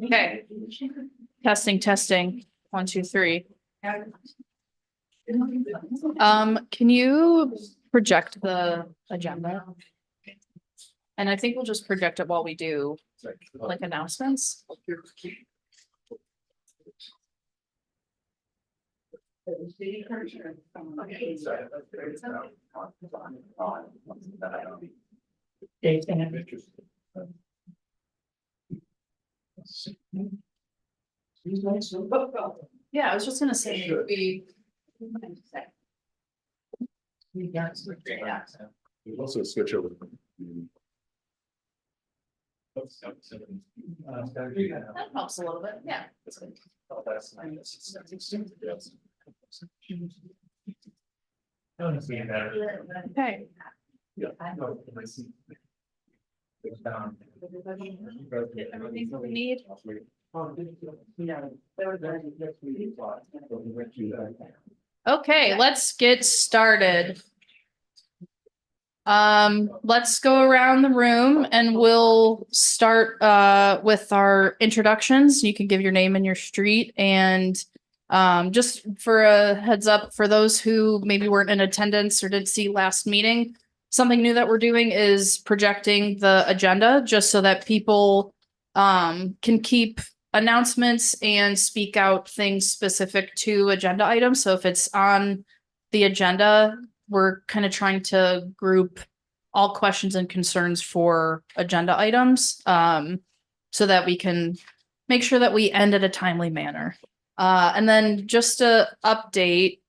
Okay. Testing. 1, 2, 3. Can you project the agenda? And I think we'll just project it while we do like announcements. Yeah, I was just gonna say There's also a switch over. that helps a little bit, yeah. Okay. Everything we need. Okay, let's get started. Let's go around the room and we'll start with our introductions. You can give your name and your street, and just for a heads up for those who maybe weren't in attendance or didn't see last meeting, something new that we're doing is projecting the agenda just so that people can keep announcements and speak out things specific to agenda items. So if it's on the agenda, we're kind of trying to group all questions and concerns for agenda items, so that we can make sure that we end at a timely manner. And then just to update,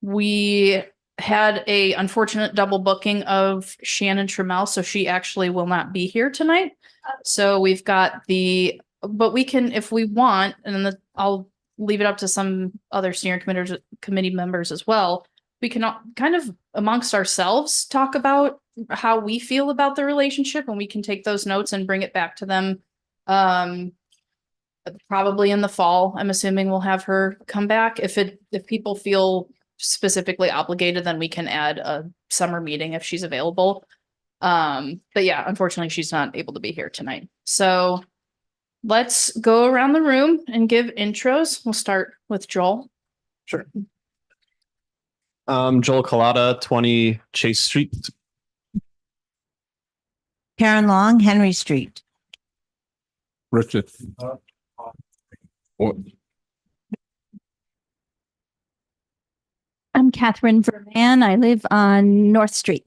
we had a unfortunate double booking of Shannon Trammell, so she actually will not be here tonight. So we've got but we can, if we want, and then I'll leave it up to some other steering committee members as well. We can kind of amongst ourselves talk about how we feel about the relationship, and we can take those notes and bring it back to them. Probably in the fall. I'm assuming we'll have her come back. If people feel specifically obligated, then we can add a summer meeting if she's available. But yeah, unfortunately, she's not able to be here tonight. So let's go around the room and give intros. We'll start with Joel. Sure. Joel Collada, 20 Chase Street. Karen Long, Henry Street. Richard. I'm Catherine Verman. I live on North Street.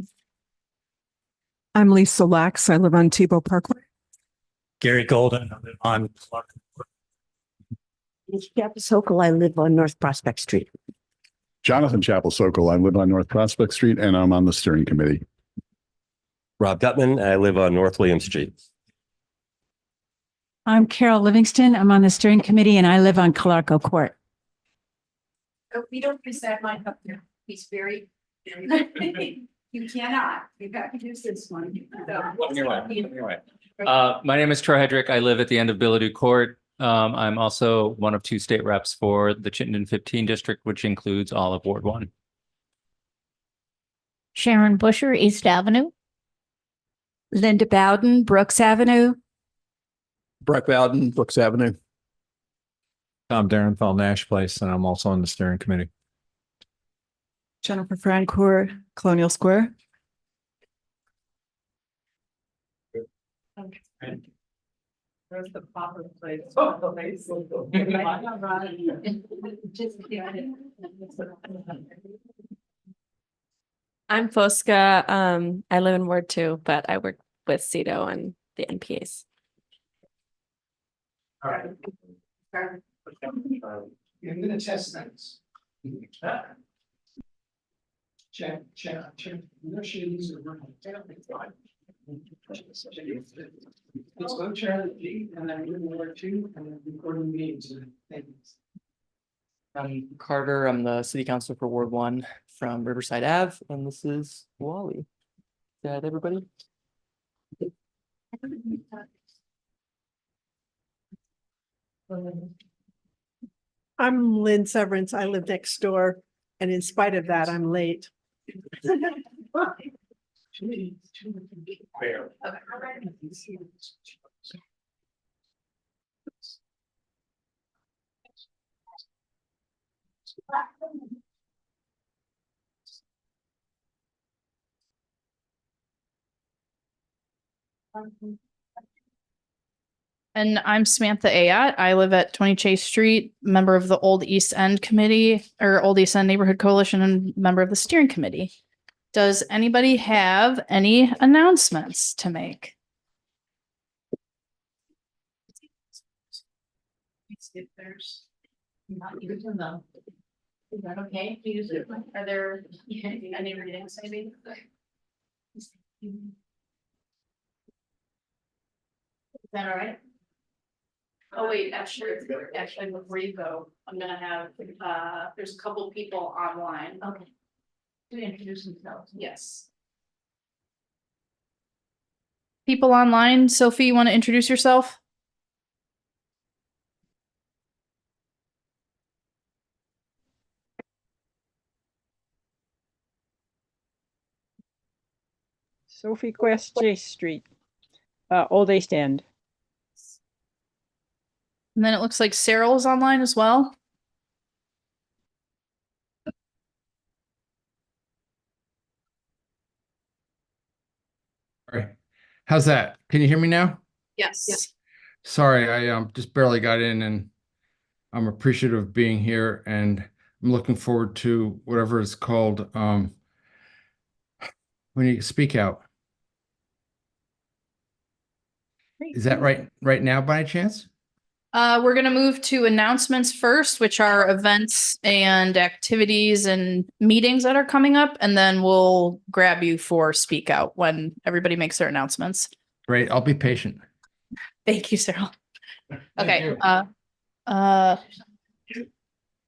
I'm Lisa Lax. I live on Tebow Parkway. Gary Golden, I live on Clark. Chapel Sokol, I live on North Prospect Street. Jonathan Chapel Sokol. I live on North Prospect Street and I'm on the steering committee. Rob Gutman. I live on North William Street. I'm Carol Livingston. I'm on the steering committee and I live on Calarco Court. Oh, we don't present mine up here. He's very. You cannot. You have to use this one. My name is Troy Hedrick. I live at the end of Billadu Court. I'm also one of 2 state reps for the Chittenden 15 district, which includes all of Ward 1. Sharon Busher, East Avenue. Linda Bowden, Brooks Avenue. Brett Bowden, Brooks Avenue. I'm Darren Fell, Nash Place, and I'm also on the steering committee. Jennifer Francoeur, Colonial Square. Where's the proper place? I'm Fosca. I live in Ward 2, but I work with CEDO and the NPAs. All right. I'm gonna test things. Check. Negotiations are running. Let's go Charlie G and then we're in Ward 2 and then recording meetings and things. I'm Carter. I'm the city councilor for Ward 1 from Riverside Ave, and this is Wally. Is that everybody? I'm Lynn Severance. I live next door. And in spite of that, I'm late. And I'm Samantha Ayat. I live at 20 Chase Street, member of the Old East End Committee or Old East End Neighborhood Coalition and member of the steering committee. Does anybody have any announcements to make? If there's not using them. Is that okay? To use it? Are there any readings maybe? Is that all right? Oh, wait, actually, before you go, I'm gonna have, there's a couple people online. Okay. Do introduce themselves. Yes. People online, Sophie, you want to introduce yourself? Sophie Quest J Street, Old East End. And then it looks like Cyril is online as well. All right. How's that? Can you hear me now? Yes. Sorry, I just barely got in, and I'm appreciative of being here, and I'm looking forward to whatever it's called when you speak out. Is that right now by chance? We're gonna move to announcements first, which are events and activities and meetings that are coming up, and then we'll grab you for speak out when everybody makes their announcements. Great, I'll be patient. Thank you, Cyril. Okay, you.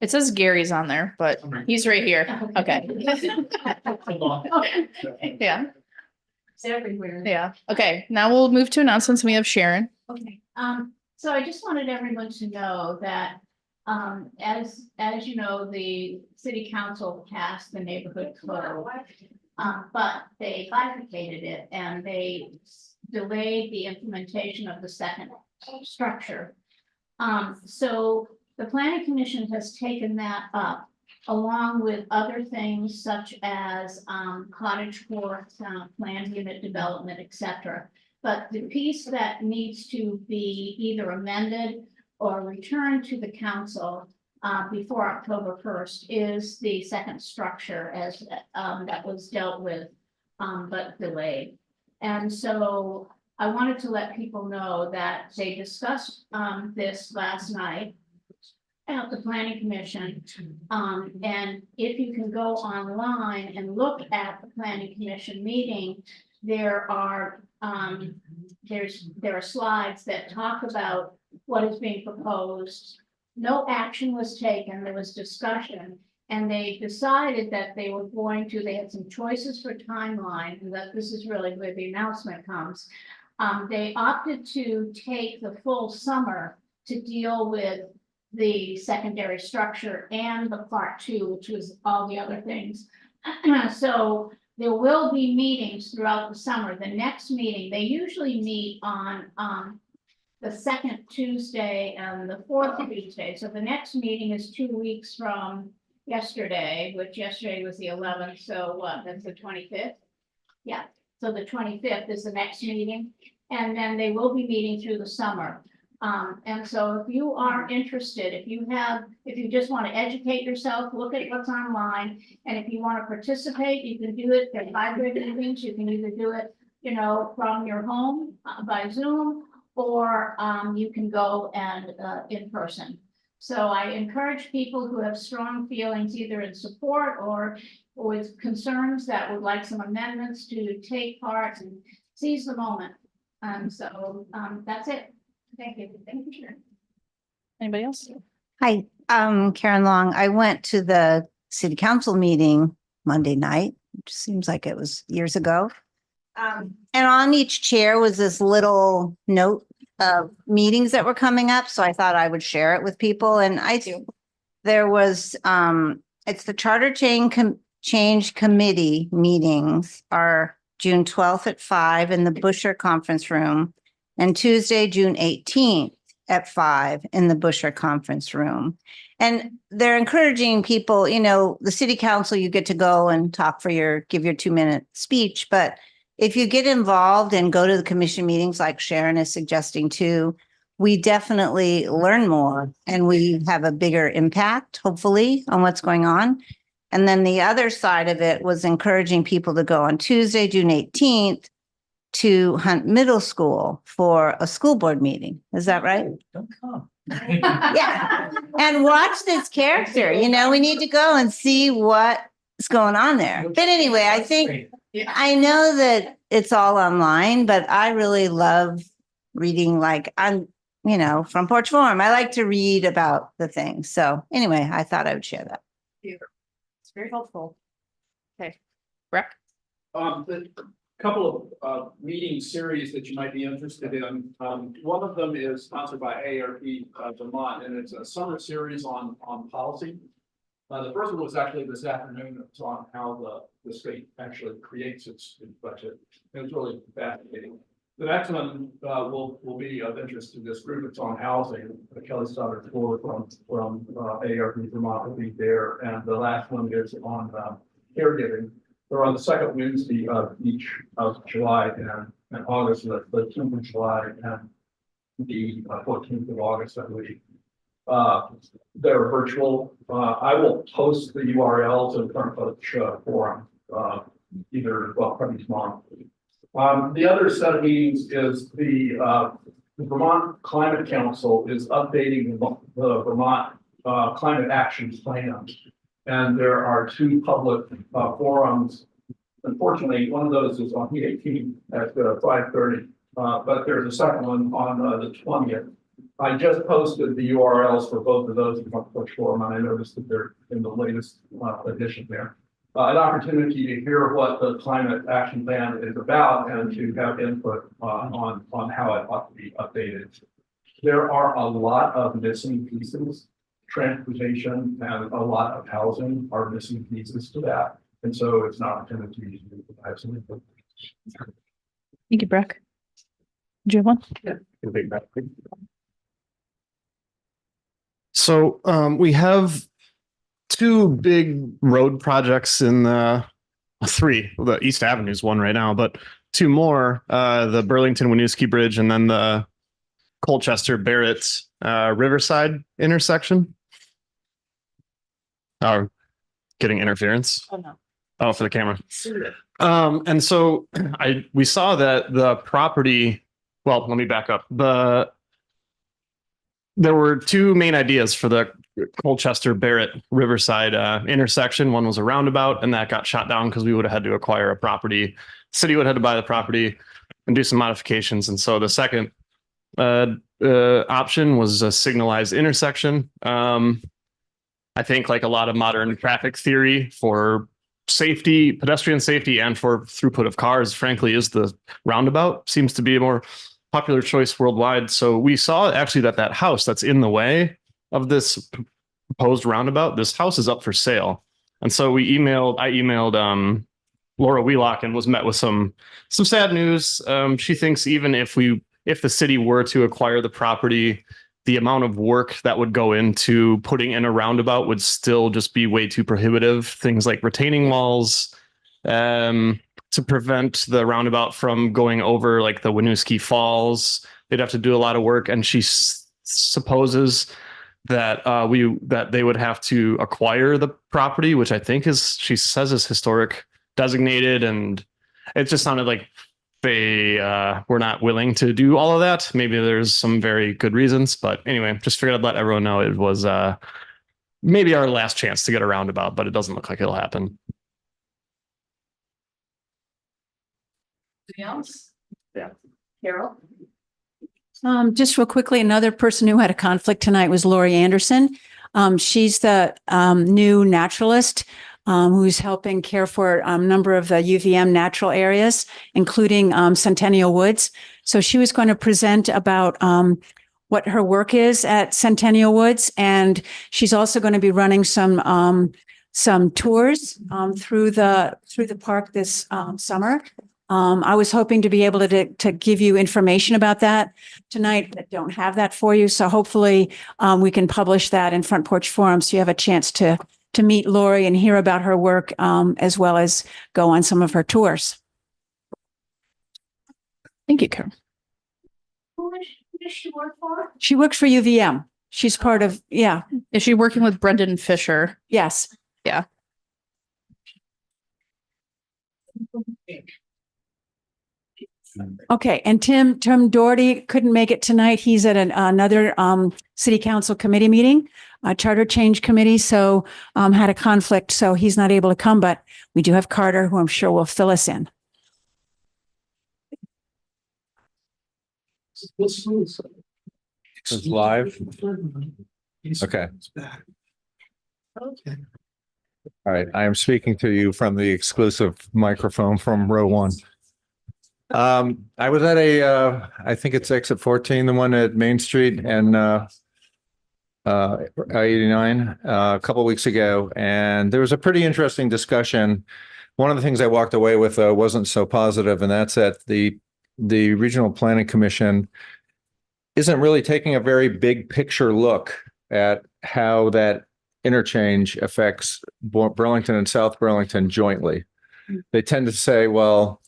it says Gary's on there, but he's right here. Okay. Yeah, It's everywhere. yeah. Okay, now we'll move to announcements. We have Sharon. Okay, so I just wanted everyone to know that, as you know, the city council passed the neighborhood code. But they bifurcated it and they delayed the implementation of the second structure. So the planning commission has taken that up along with other things such as, cottage courts, planned unit development, etc. But the piece that needs to be either amended or returned to the council before October 1st is the second structure as that was dealt with but delayed. And so I wanted to let people know that they discussed this last night at the planning commission. And if you can go online and look at the planning commission meeting, there are slides that talk about what is being proposed. No action was taken, there was discussion, and they decided that they were going to, they had some choices for timeline, and that this is really where the announcement comes. They opted to take the full summer to deal with the secondary structure and the part two, which was all the other things. So there will be meetings throughout the summer. The next meeting, they usually meet on the second Tuesday and the fourth Tuesday. So the next meeting is 2 weeks from yesterday, which yesterday was the 11th. So what, that's the 25th? Yeah, so the 25th is the next meeting. And then they will be meeting through the summer. And so if you are interested, if you just want to educate yourself, look at what's online. And if you want to participate, you can do it. They're hybrid meetings. You can either do it, from your home by Zoom, or you can go and in person. So I encourage people who have strong feelings either in support or with concerns that would like some amendments to take part and seize the moment. So that's it. Thank you. Thank you. Anybody else? Hi, Karen Long. I went to the city council meeting Monday night, which seems like it was years ago. And on each chair was this little note of meetings that were coming up. So I thought I would share it with people. And there was, it's the Charter Chain change committee meetings are June 12th at 5 in the Busher Conference Room and Tuesday, June 18th at 5 in the Busher Conference Room. And they're encouraging people, you know, the city council, you get to go and talk give your 2-minute speech. But if you get involved and go to the commission meetings like Sharon is suggesting too, we definitely learn more and we have a bigger impact, hopefully, on what's going on. And then the other side of it was encouraging people to go on Tuesday, June 18th to Hunt Middle School for a school board meeting. Is that right? Don't come. Yeah. And watch this character, you know, we need to go and see what's going on there. But anyway, I think, I know that it's all online, but I really love reading, like, I'm, you know, from Porch Forum. I like to read about the things. So anyway, I thought I would share that. It's very helpful. Okay, Breck? The couple of meeting series that you might be interested in. One of them is sponsored by ARP Vermont, and it's a summer series on policy. The first one was actually this afternoon. It's on how the state actually creates its budget. It was really fascinating. The next one will be of interest to this group. It's on housing. Kelly Stoddard from ARP Vermont will be there, and the last one is on caregiving. They're on the second Wednesday of each of July and August, the 2nd of July and the 14th of August, I believe. They're virtual. I will post the URLs in front of the forum, probably tomorrow. The other set of meetings is the Vermont Climate Council is updating the Vermont Climate Action Plan. And there are 2 public forums. Unfortunately, one of those is on the 18th at 5:30, but there's a second one on the 20th. I just posted the URLs for both of those in the Porch Forum, and I noticed that they're in the latest edition there. An opportunity to hear what the climate action plan is about and to have input on how it ought to be updated. There are a lot of missing pieces. Transportation and a lot of housing are missing pieces to that. And so it's an opportunity to have some input. Thank you, Breck. Do you have one? Yeah. So we have 2 big road projects in the 3. The East Avenue is one right now, but 2 more, the Burlington-Winooski Bridge and then the Colchester-Barrett Riverside intersection. Oh, getting interference. Oh, no. Oh, for the camera. And so we saw that the property, well, let me back up. There were 2 main ideas for the Colchester-Barrett Riverside intersection. One was a roundabout, and that got shot down because we would have had to acquire a property. City would have had to buy the property and do some modifications. And so the second option was a signalized intersection. I think, like a lot of modern traffic theory, for safety, pedestrian safety, and for throughput of cars, frankly, is the roundabout. Seems to be a more popular choice worldwide. So we saw actually that house that's in the way of this proposed roundabout, this house is up for sale. And so I emailed Laura Wheelock and was met with some sad news. She thinks even if the city were to acquire the property, the amount of work that would go into putting in a roundabout would still just be way too prohibitive. Things like retaining walls to prevent the roundabout from going over like the Winooski Falls. They'd have to do a lot of work. And she supposes that they would have to acquire the property, which I think she says is historic designated. And it just sounded like they were not willing to do all of that. Maybe there's some very good reasons, but anyway, just figured I'd let everyone know it was maybe our last chance to get a roundabout, but it doesn't look like it'll happen. Anything else? Yeah. Carol? Just real quickly, another person who had a conflict tonight was Lori Anderson. She's the new naturalist who's helping care for a number of the UVM natural areas, including Centennial Woods. So she was going to present about what her work is at Centennial Woods. And she's also going to be running some some tours through the park this summer. I was hoping to be able to give you information about that tonight, but don't have that for you. So hopefully we can publish that in Front Porch Forum so you have a chance to meet Lori and hear about her work as well as go on some of her tours. Thank you, Carol. Who does she work for? She works for UVM. She's part of, yeah. Is she working with Brendan Fisher? Yes. Yeah. Okay, and Tim Doherty couldn't make it tonight. He's at another city council committee meeting, a charter change committee, so had a conflict, so he's not able to come, but we do have Carter, who I'm sure will fill us in. It's live. Okay. All right. I am speaking to you from the exclusive microphone from row one. I was at I think it's exit 14, the one at Main Street and I-89 a couple of weeks ago, and there was a pretty interesting discussion. One of the things I walked away with wasn't so positive, and that's that the Regional Planning Commission isn't really taking a very big picture look at how that interchange affects Burlington and South Burlington jointly. They tend to say, well,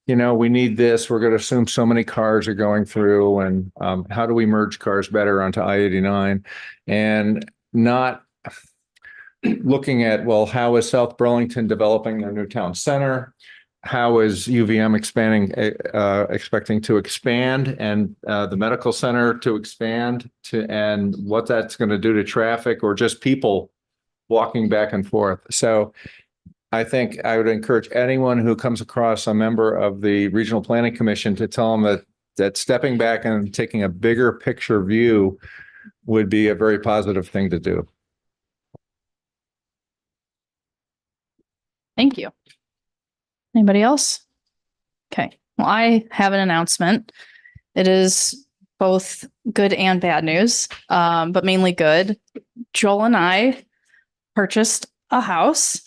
you know, we need this, we're going to assume so many cars are going through, and how do we merge cars better onto I-89, and not looking at, well, how is South Burlington developing their new town center? How is UVM expecting to expand, and the medical center to expand, and what that's going to do to traffic or just people walking back and forth. So I think I would encourage anyone who comes across a member of the Regional Planning Commission to tell them that stepping back and taking a bigger picture view would be a very positive thing to do. Thank you. Anybody else? Okay. Well, I have an announcement. It is both good and bad news, but mainly good. Joel and I purchased a house.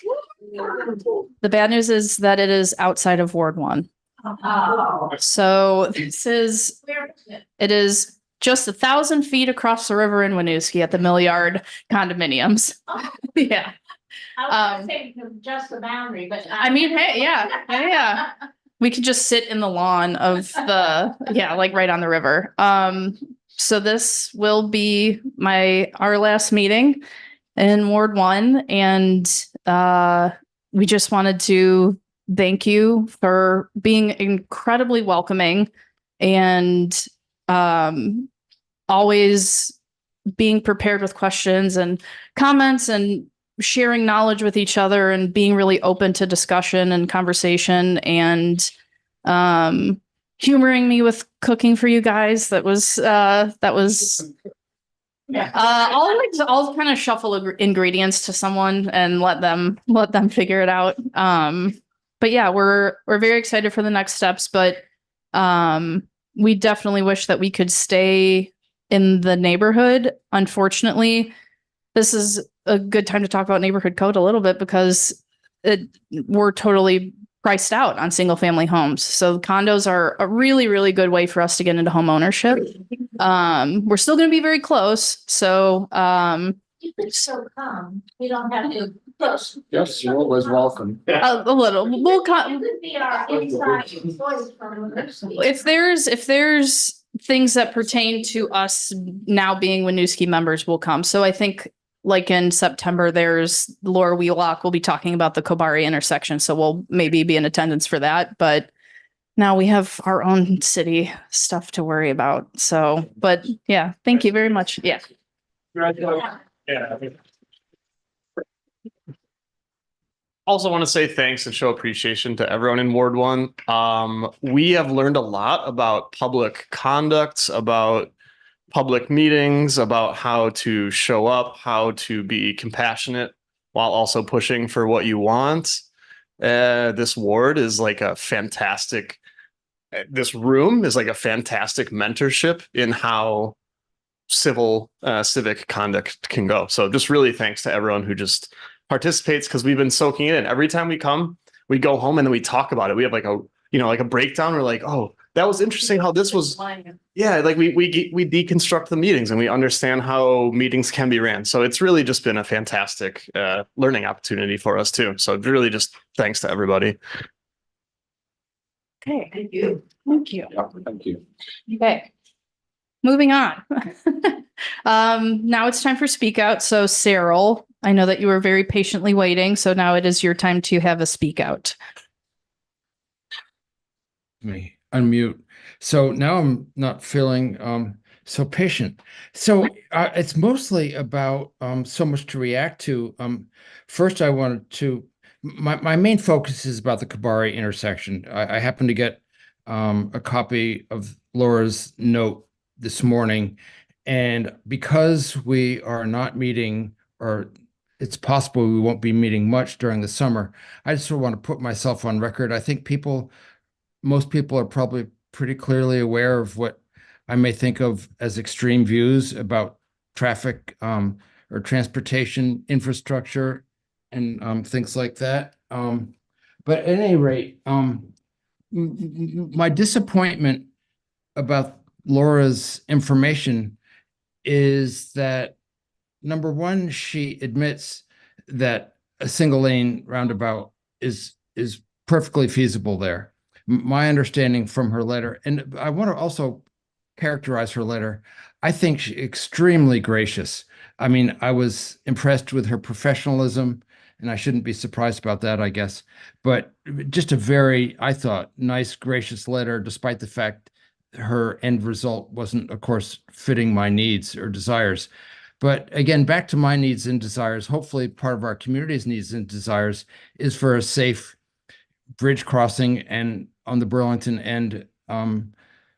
The bad news is that it is outside of Ward 1. So it is just 1,000 feet across the river in Winooski at the Mill Yard condominiums. Yeah. I was thinking just the boundary, but. I mean, hey, yeah. We could just sit in the lawn of like right on the river. So this will be our last meeting in Ward 1, and we just wanted to thank you for being incredibly welcoming and always being prepared with questions and comments and sharing knowledge with each other and being really open to discussion and conversation, and humoring me with cooking for you guys. I'll kind of shuffle ingredients to someone and let them figure it out. But yeah, we're very excited for the next steps, but we definitely wish that we could stay in the neighborhood. Unfortunately, this is a good time to talk about neighborhood code a little bit, because we're totally priced out on single family homes. So condos are a really, really good way for us to get into home ownership. We're still going to be very close. So You could still come. We don't have to. Yes, you're always welcome. a little. We'll You could be our inside voice from Winooski. if there's things that pertain to us now being Winooski members, will come. So I think, like in September, there's Laura Wheelock will be talking about the Kobari intersection. So we'll maybe be in attendance for that. But now we have our own city stuff to worry about. So, but yeah, thank you very much. Yeah. Also want to say thanks and show appreciation to everyone in Ward 1. We have learned a lot about public conduct, about public meetings, about how to show up, how to be compassionate while also pushing for what you want. This ward is like a fantastic, this room is like a fantastic mentorship in how civic conduct can go. So just really thanks to everyone who just participates because we've been soaking it in. Every time we come, we go home and then we talk about it. We have like a, like a breakdown. We're like, oh, that was interesting how this was. Yeah, like we deconstruct the meetings and we understand how meetings can be ran. So it's really just been a fantastic learning opportunity for us too. So really just thanks to everybody. Okay, thank you. Thank you. Thank you. Okay. Moving on. Now it's time for speak out. So Cyril, I know that you were very patiently waiting. So now it is your time to have a speak out. Me unmute. So now I'm not feeling so patient. So it's mostly about so much to react to. First, I wanted to my main focus is about the Kabari intersection. I happened to get a copy of Laura's note this morning, and because we are not meeting, or it's possible we won't be meeting much during the summer, I just want to put myself on record. I think most people are probably pretty clearly aware of what I may think of as extreme views about traffic or transportation infrastructure and things like that. But at any rate, my disappointment about Laura's information is that, number one, she admits that a single lane roundabout is perfectly feasible there. My understanding from her letter, and I want to also characterize her letter, I think she's extremely gracious. I mean, I was impressed with her professionalism, and I shouldn't be surprised about that, I guess. But just a very, I thought, nice, gracious letter, despite the fact her end result wasn't, of course, fitting my needs or desires. But again, back to my needs and desires, hopefully part of our community's needs and desires is for a safe bridge crossing and on the Burlington end,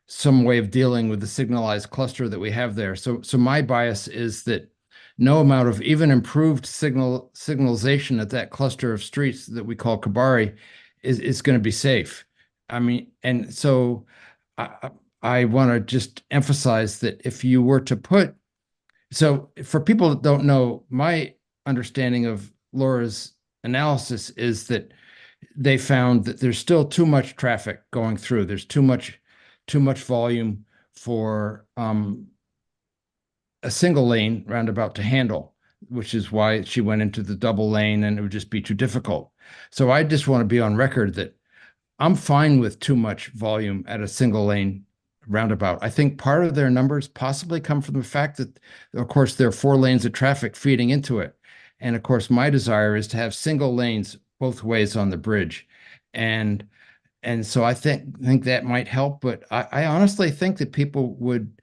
some way of dealing with the signalized cluster that we have there. So my bias is that no amount of even improved signalization at that cluster of streets that we call Kabari is going to be safe. I mean, and so I want to just emphasize that if you were to put, so for people that don't know, my understanding of Laura's analysis is that they found that there's still too much traffic going through. There's too much volume for a single lane roundabout to handle, which is why she went into the double lane, and it would just be too difficult. So I just want to be on record that I'm fine with too much volume at a single lane roundabout. I think part of their numbers possibly come from the fact that, of course, there are 4 lanes of traffic feeding into it. And of course, my desire is to have single lanes both ways on the bridge. And so I think that might help, but I honestly think that people would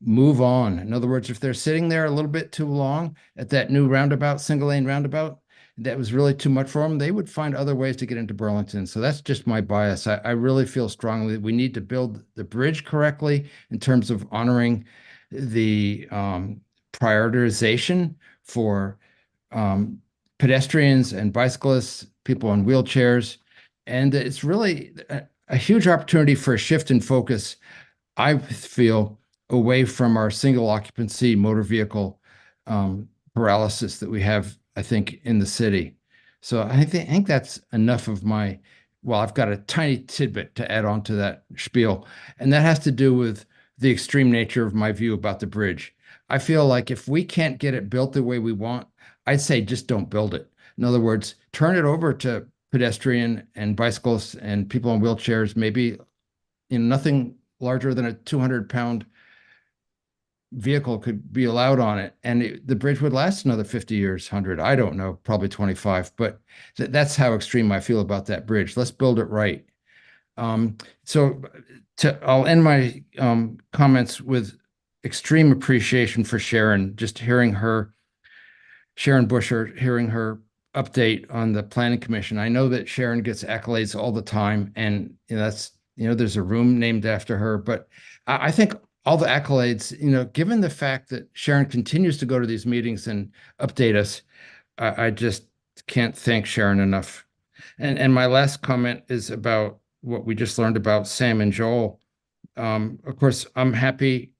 move on. In other words, if they're sitting there a little bit too long at that new roundabout, single lane roundabout, that was really too much for them, they would find other ways to get into Burlington. So that's just my bias. I really feel strongly that we need to build the bridge correctly in terms of honoring the prioritization for pedestrians and bicyclists, people on wheelchairs. And it's really a huge opportunity for a shift in focus, I feel, away from our single occupancy motor vehicle paralysis that we have, I think, in the city. So I think that's enough of my, well, I've got a tiny tidbit to add on to that spiel, and that has to do with the extreme nature of my view about the bridge. I feel like if we can't get it built the way we want, I'd say just don't build it. In other words, turn it over to pedestrian and bicyclists and people in wheelchairs, maybe nothing larger than a 200-pound vehicle could be allowed on it, and the bridge would last another 50 years, 100, I don't know, probably 25, but that's how extreme I feel about that bridge. Let's build it right. So I'll end my comments with extreme appreciation for Sharon, just hearing her, Sharon Busher, hearing her update on the Planning Commission. I know that Sharon gets accolades all the time, and that's, there's a room named after her, but I think all the accolades, given the fact that Sharon continues to go to these meetings and update us, I just can't thank Sharon enough. And my last comment is about what we just learned about Sam and Joel. Of course, I'm happy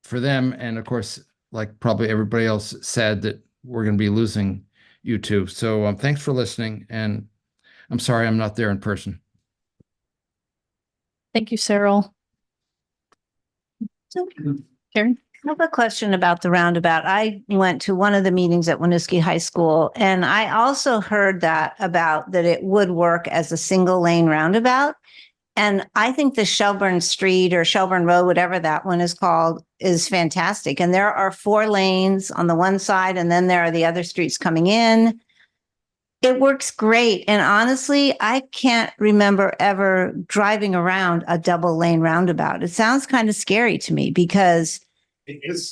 for them. And of course, like probably everybody else, sad that we're going to be losing, you two. So thanks for listening. And I'm sorry I'm not there in person. Thank you, Cyril. Karen? I have a question about the roundabout. I went to one of the meetings at Winooski High School, and I also heard that it would work as a single lane roundabout. And I think the Shelburne Street or Shelburne Road, whatever that one is called, is fantastic. And there are 4 lanes on the one side, and then there are the other streets coming in. It works great. And honestly, I can't remember ever driving around a double lane roundabout. It sounds kind of scary to me because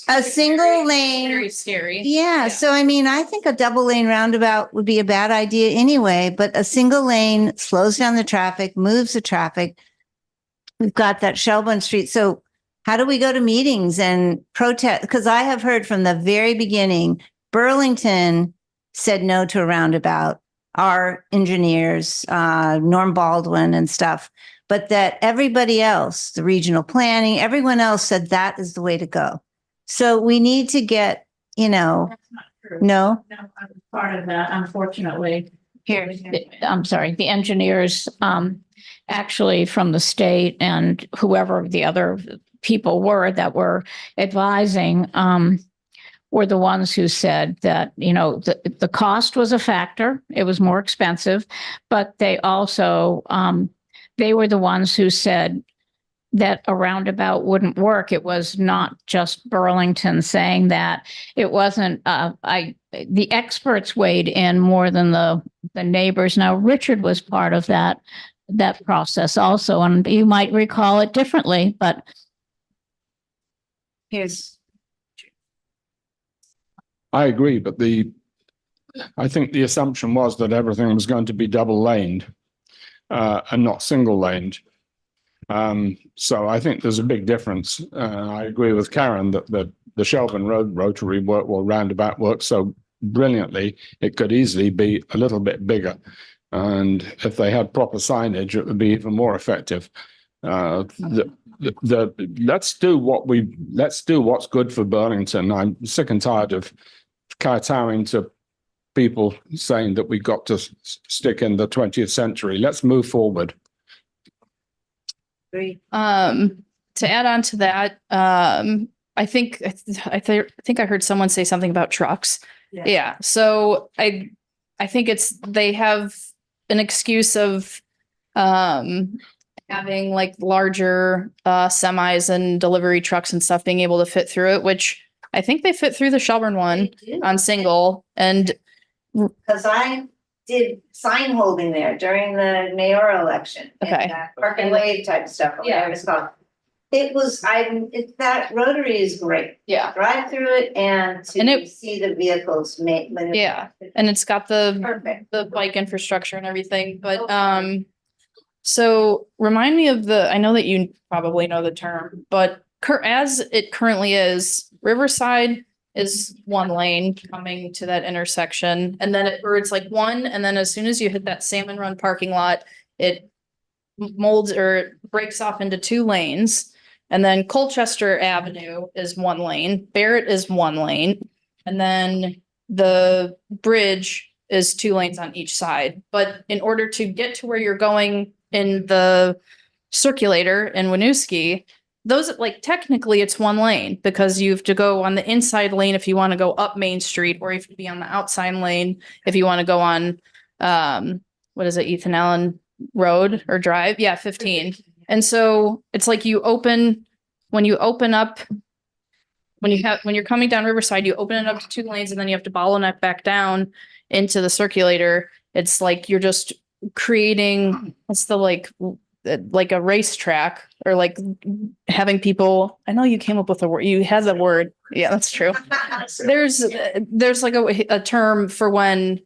a single lane. Very scary. Yeah. So, I mean, I think a double lane roundabout would be a bad idea anyway, but a single lane slows down the traffic, moves the traffic. We've got that Shelburne Street. So how do we go to meetings and protest? Because I have heard from the very beginning, Burlington said no to a roundabout, our engineers, Norm Baldwin and stuff, but that everybody else, the regional planning, everyone else said that is the way to go. So we need to get, no? No, I'm part of that, unfortunately. Here, I'm sorry, the engineers, actually from the state and whoever the other people were that were advising, were the ones who said that, the cost was a factor. It was more expensive, but they also, they were the ones who said that a roundabout wouldn't work. It was not just Burlington saying that. It wasn't, the experts weighed in more than the neighbors. Now, Richard was part of that process also, and you might recall it differently, but I agree, but I think the assumption was that everything was going to be double laned and not single laned. So I think there's a big difference. I agree with Karen that the Shelburne Road rotary roundabout works so brilliantly, it could easily be a little bit bigger. And if they had proper signage, it would be even more effective. Let's do what's good for Burlington. I'm sick and tired of kowtowing to people saying that we got to stick in the 20th century. Let's move forward. To add on to that, I think I heard someone say something about trucks. Yeah. So I think they have an excuse of having like larger semis and delivery trucks and stuff being able to fit through it, which I think they fit through the Shelburne one on single. And because I did sign holding there during the mayoral election. Okay. Park and wave type stuff. Yeah. That rotary is great. Yeah. Drive through it and see the vehicles maneuver. Yeah. And it's got the bike infrastructure and everything, but so remind me of I know that you probably know the term, but as it currently is, Riverside is one lane coming to that intersection, and then it's like one, and then as soon as you hit that Salmon Run parking lot, it molds or breaks off into 2 lanes. And then Colchester Avenue is 1 lane, Barrett is 1 lane, and then the bridge is 2 lanes on each side. But in order to get to where you're going in the circulator in Winooski, those technically it's 1 lane because you have to go on the inside lane if you want to go up Main Street, or you have to be on the outside lane if you want to go on what is it, Ethan Allen Road or Drive? Yeah, 15. And so it's like when you're coming down Riverside, you open it up to 2 lanes, and then you have to bottleneck back down into the circulator. It's like you're just creating like a racetrack, or like having people. I know you came up with a word. You had the word. Yeah, that's true. There's like a term for when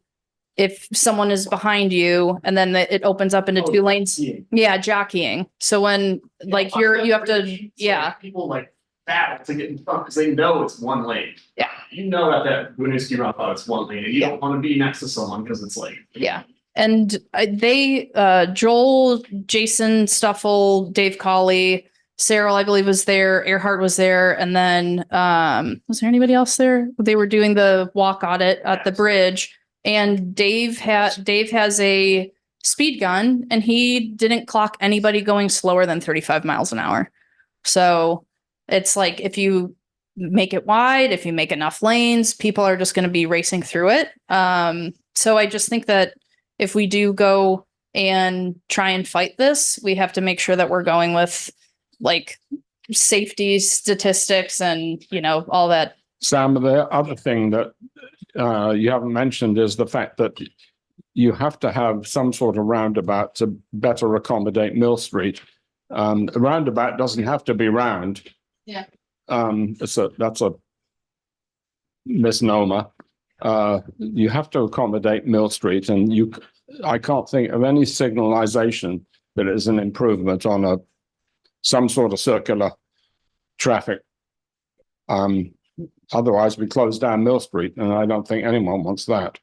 if someone is behind you and then it opens up into 2 lanes. Yeah, jockeying. So when you have to people battle to get in front because they know it's 1 lane. Yeah. That Winooski roundabout it's 1 lane, and you don't want to be next to someone because it's yeah. And Joel, Jason Stuffle, Dave Colley, Cyril, I believe, was there. Earhart was there. And then was there anybody else there? They were doing the walk audit at the bridge. And Dave has a speed gun and he didn't clock anybody going slower than 35 miles an hour. So it's like, if you make it wide, if you make enough lanes, people are just going to be racing through it. So I just think that if we do go and try and fight this, we have to make sure that we're going with like safety statistics and, you know, all that. Sam, the other thing that you haven't mentioned is the fact that you have to have some sort of roundabout to better accommodate Mill Street. A roundabout doesn't have to be round. Yeah. That's a misnomer. You have to accommodate Mill Street, and I can't think of any signalization that is an improvement on some sort of circular traffic. Otherwise, we close down Mill Street, and I don't think anyone wants that.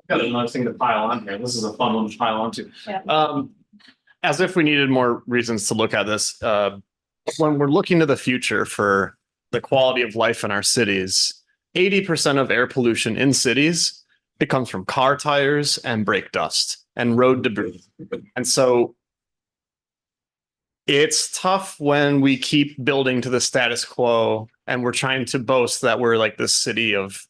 Got another thing to pile on here. This is a fun one to pile onto. Yeah. As if we needed more reasons to look at this. When we're looking to the future for the quality of life in our cities, 80% of air pollution in cities, it comes from car tires and brake dust and road debris. And so it's tough when we keep building to the status quo and we're trying to boast that we're like this city of,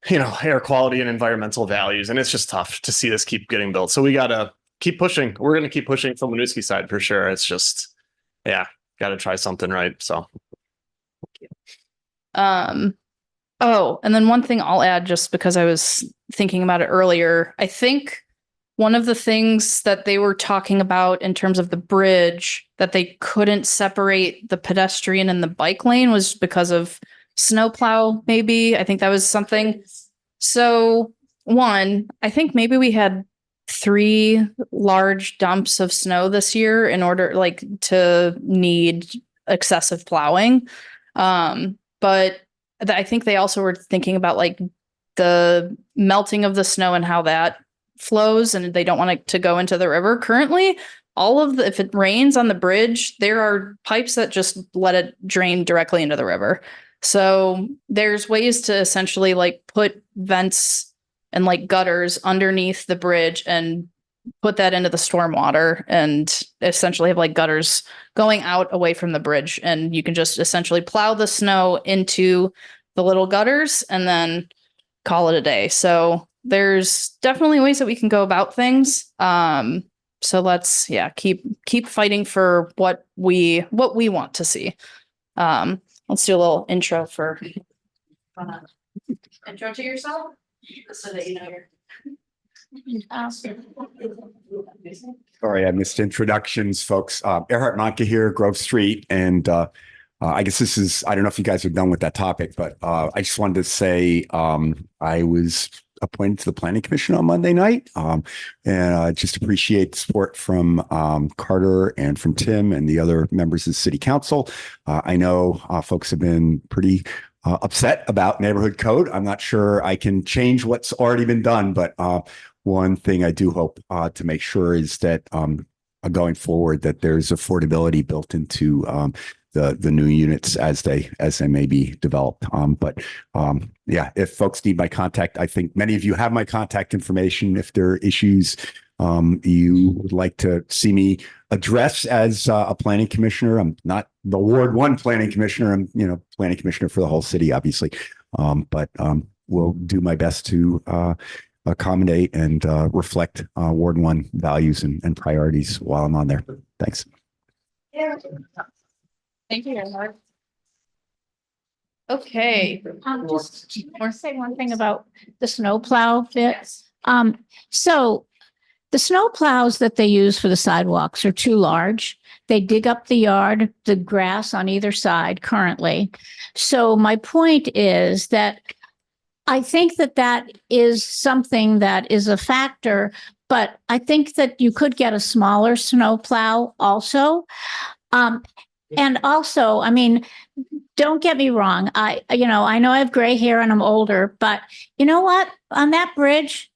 you know, air quality and environmental values. And it's just tough to see this keep getting built. So we got to keep pushing. We're going to keep pushing from the Winooski side for sure. It's just, yeah, got to try something right. So. Oh, and then one thing I'll add, just because I was thinking about it earlier, I think one of the things that they were talking about in terms of the bridge, that they couldn't separate the pedestrian and the bike lane, was because of snowplow, maybe. I think that was something. So one, I think maybe we had 3 large dumps of snow this year in order like to need excessive plowing. But I think they also were thinking about like the melting of the snow and how that flows, and they don't want it to go into the river. Currently, if it rains on the bridge, there are pipes that just let it drain directly into the river. So there's ways to essentially like put vents and like gutters underneath the bridge and put that into the stormwater, and essentially have like gutters going out away from the bridge, and you can just essentially plow the snow into the little gutters and then call it a day. So there's definitely ways that we can go about things. So let's keep fighting for what we want to see. Let's do a little intro for intro to yourself so that you know you're. Sorry, I missed introductions, folks. Erhard Manke here, Grove Street. And I guess this is, I don't know if you guys are done with that topic, but I just wanted to say I was appointed to the Planning Commission on Monday night. And just appreciate the support from Carter and from Tim and the other members of the City Council. I know folks have been pretty upset about neighborhood code. I'm not sure I can change what's already been done, but one thing I do hope to make sure is that going forward, that there's affordability built into the new units as they may be developed. Yeah, if folks need my contact, I think many of you have my contact information. If there are issues you would like to see me address as a planning commissioner, I'm not the Ward 1 planning commissioner. I'm, planning commissioner for the whole city, obviously. But we'll do my best to accommodate and reflect Ward 1 values and priorities while I'm on there. Thanks. Thank you, Erhard. Okay. Just want to say one thing about the snowplow bit. So the snow plows that they use for the sidewalks are too large. They dig up the yard, the grass on either side currently. So my point is that I think that is something that is a factor, but I think that you could get a smaller snow plow also. And also, I mean, don't get me wrong. I know I have gray hair and I'm older, but you know what? On that bridge,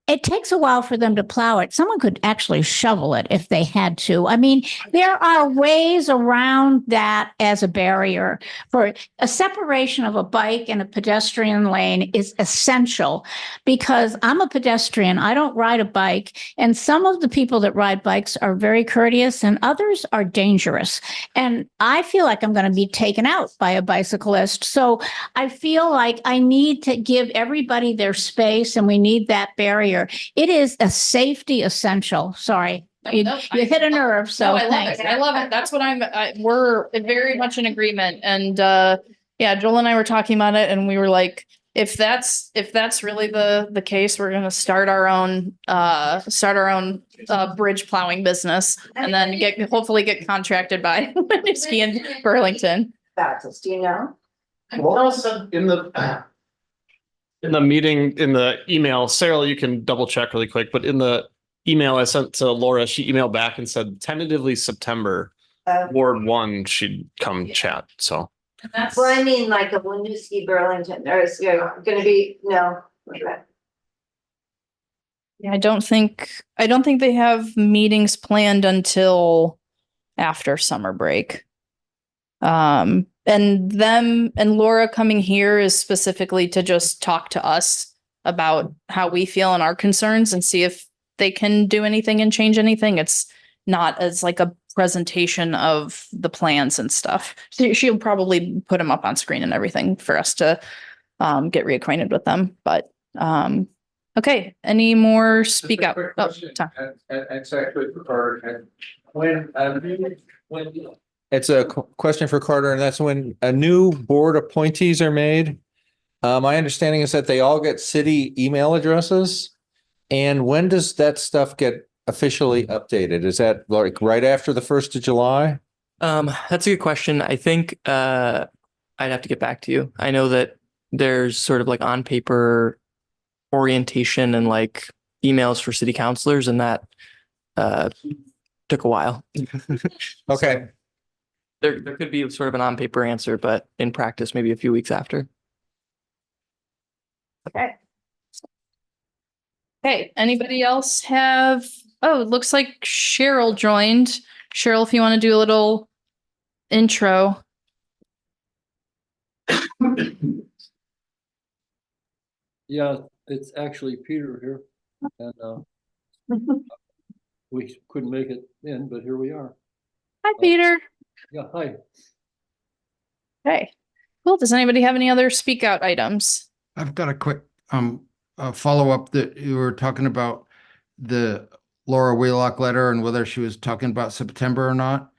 it takes a while for them to plow it. Someone could actually shovel it if they had to. I mean, there are ways around that as a barrier. For a separation of a bike and a pedestrian lane is essential because I'm a pedestrian. I don't ride a bike. And some of the people that ride bikes are very courteous and others are dangerous. And I feel like I'm going to be taken out by a bicyclist. So I feel like I need to give everybody their space and we need that barrier. It is a safety essential. Sorry. You hit a nerve, so No, I love thanks. it. I love it. That's what we're very much in agreement. And yeah, Joel and I were talking about it and we were like, if that's really the case, we're gonna start our own bridge plowing business and then hopefully get contracted by Winooski and Burlington. Do you know? Laura said in the meeting, in the email, Sarah, you can double check really quick, but in the email I sent to Laura, she emailed back and said tentatively September, Ward 1 she'd come chat. So Well, I mean, like a Winooski Burlington, or is it gonna be, no. Okay. Yeah, I don't think they have meetings planned until after summer break. And them and Laura coming here is specifically to just talk to us about how we feel and our concerns and see if they can do anything and change anything. It's not as like a presentation of the plans and stuff. So she'll probably put them up on screen and everything for us to get reacquainted with them. But okay, any more speak out? Oh, Tom. It's actually for Carter. When it's a question for Carter, and that's when a new board appointees are made. My understanding is that they all get city email addresses. And when does that stuff get officially updated? Is that like right after the 1st of July? That's a good question. I think I'd have to get back to you. I know that there's sort of like on paper orientation and like emails for city councilors, and that took a while. Okay. There could be sort of an on paper answer, but in practice, maybe a few weeks after. Okay. Okay, anybody else have, oh, it looks like Cheryl joined. Cheryl, if you want to do a little intro. Yeah, it's actually Peter here. And we couldn't make it in, but here we are. Hi, Peter. Yeah, hi. Okay, cool. Does anybody have any other speak out items? I've got a quick follow-up that you were talking about the Laura Wheelock letter and whether she was talking about September or not.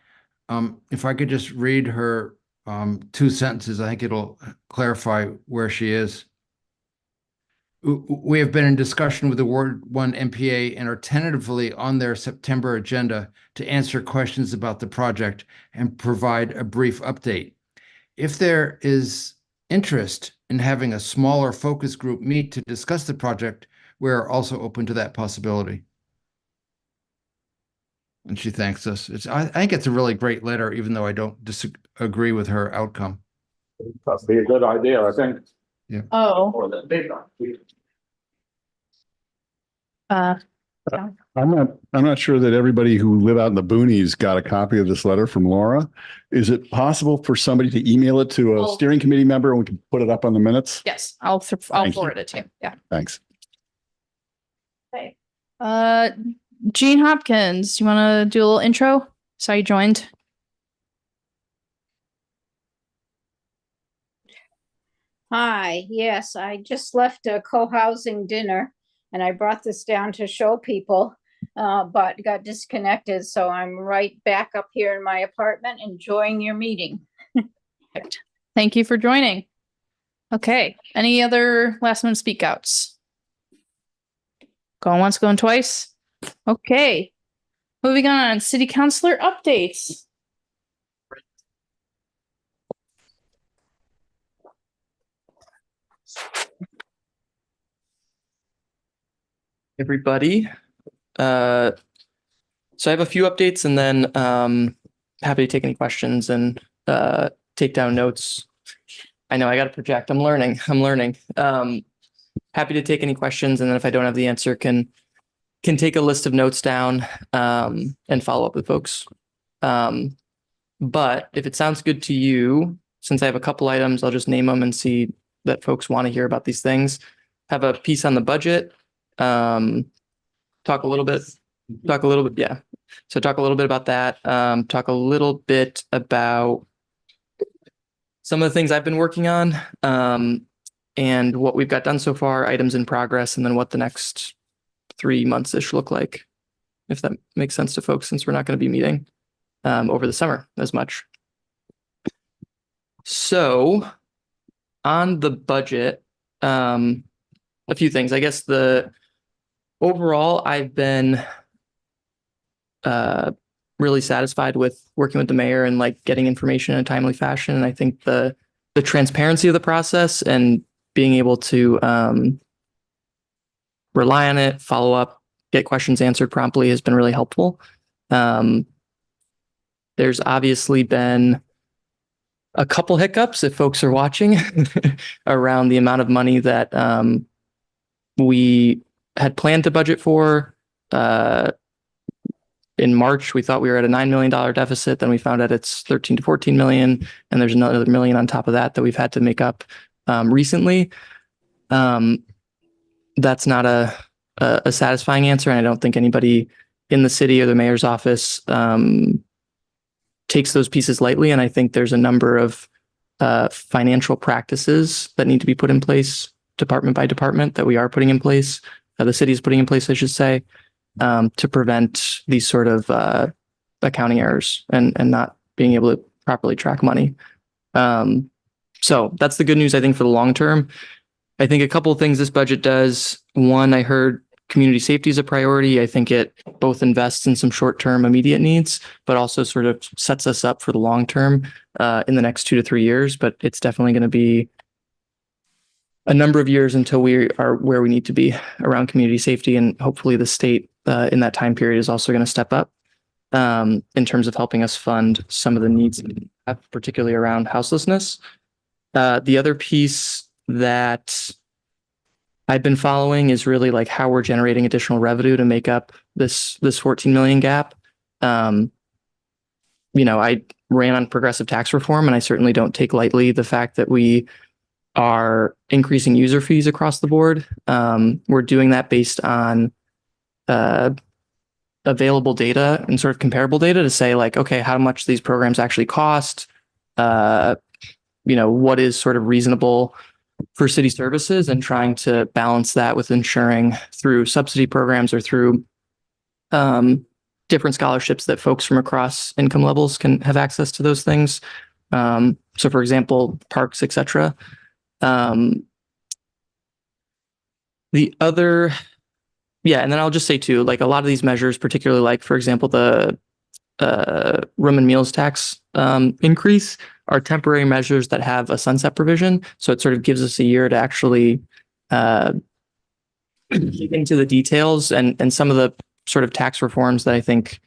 If I could just read her 2 sentences, I think it'll clarify where she is. We have been in discussion with the Ward 1 NPA and are tentatively on their September agenda to answer questions about the project and provide a brief update. If there is interest in having a smaller focus group meet to discuss the project, we're also open to that possibility. And she thanks us. I think it's a really great letter, even though I don't disagree with her outcome. That'd be a good idea, I think. Yeah. Oh. I'm not sure that everybody who live out in the boonies got a copy of this letter from Laura. Is it possible for somebody to email it to a steering committee member and we can put it up on the minutes? Yes, I'll forward it to you. Yeah. Thanks. Okay. Jean Hopkins, you want to do a little intro? So you joined. Hi, yes, I just left a co-housing dinner and I brought this down to show people, but got disconnected. So I'm right back up here in my apartment enjoying your meeting. Thank you for joining. Okay, any other last minute speak outs? Going once, going twice? Okay, moving on, city councilor updates. Everybody. So I have a few updates and then happy to take any questions and take down notes. I know I got to project. I'm learning. happy to take any questions. And then if I don't have the answer, can take a list of notes down and follow up with folks. But if it sounds good to you, since I have a couple items, I'll just name them and see that folks want to hear about these things. Have a piece on the budget. Talk a little bit. Yeah. So talk a little bit about that. Talk a little bit about some of the things I've been working on and what we've got done so far, items in progress, and then what the next 3 months-ish look like, if that makes sense to folks, since we're not going to be meeting over the summer as much. So on the budget, a few things. I guess overall, I've been really satisfied with working with the mayor and like getting information in a timely fashion. And I think the transparency of the process and being able to rely on it, follow up, get questions answered promptly has been really helpful. There's obviously been a couple hiccups, if folks are watching, around the amount of money that we had planned to budget for. In March, we thought we were at a $9 million deficit. Then we found out it's 13 to 14 million. And there's another million on top of that we've had to make up recently. That's not a satisfying answer. And I don't think anybody in the city or the mayor's office takes those pieces lightly. And I think there's a number of financial practices that need to be put in place, department by department, that we are putting in place, the city is putting in place, I should say, to prevent these sort of accounting errors and not being able to properly track money. So that's the good news, I think, for the long term. I think a couple of things this budget does. One, I heard community safety is a priority. I think it both invests in some short-term immediate needs, but also sort of sets us up for the long term in the next 2 to 3 years. But it's definitely going to be a number of years until we are where we need to be around community safety. And hopefully the state in that time period is also going to step up in terms of helping us fund some of the needs, particularly around houselessness. The other piece that I've been following is really like how we're generating additional revenue to make up this 14 million gap. I ran on progressive tax reform, and I certainly don't take lightly the fact that we are increasing user fees across the board. We're doing that based on available data and sort of comparable data to say like, okay, how much these programs actually cost, what is sort of reasonable for city services, and trying to balance that with ensuring through subsidy programs or through different scholarships that folks from across income levels can have access to those things. So for example, parks, etc. And then I'll just say too, like a lot of these measures, particularly like, for example, the room and meals tax increase, are temporary measures that have a sunset provision. So it sort of gives us a year to actually get into the details and some of the sort of tax reforms that I think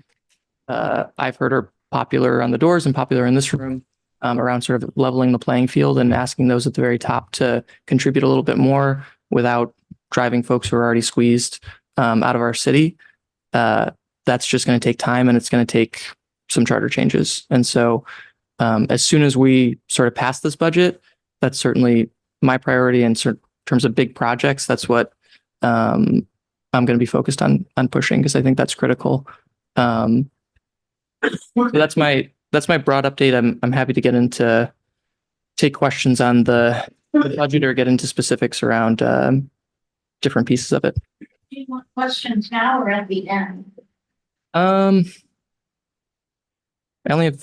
I've heard are popular on the doors and popular in this room around sort of leveling the playing field and asking those at the very top to contribute a little bit more without driving folks who are already squeezed out of our city. That's just going to take time, and it's going to take some charter changes. And so as soon as we sort of pass this budget, that's certainly my priority in terms of big projects. That's what I'm going to be focused on pushing, because I think that's critical. So that's my broad update. I'm happy to take questions on the budget or get into specifics around different pieces of it. Do you want questions now or at the end? I only have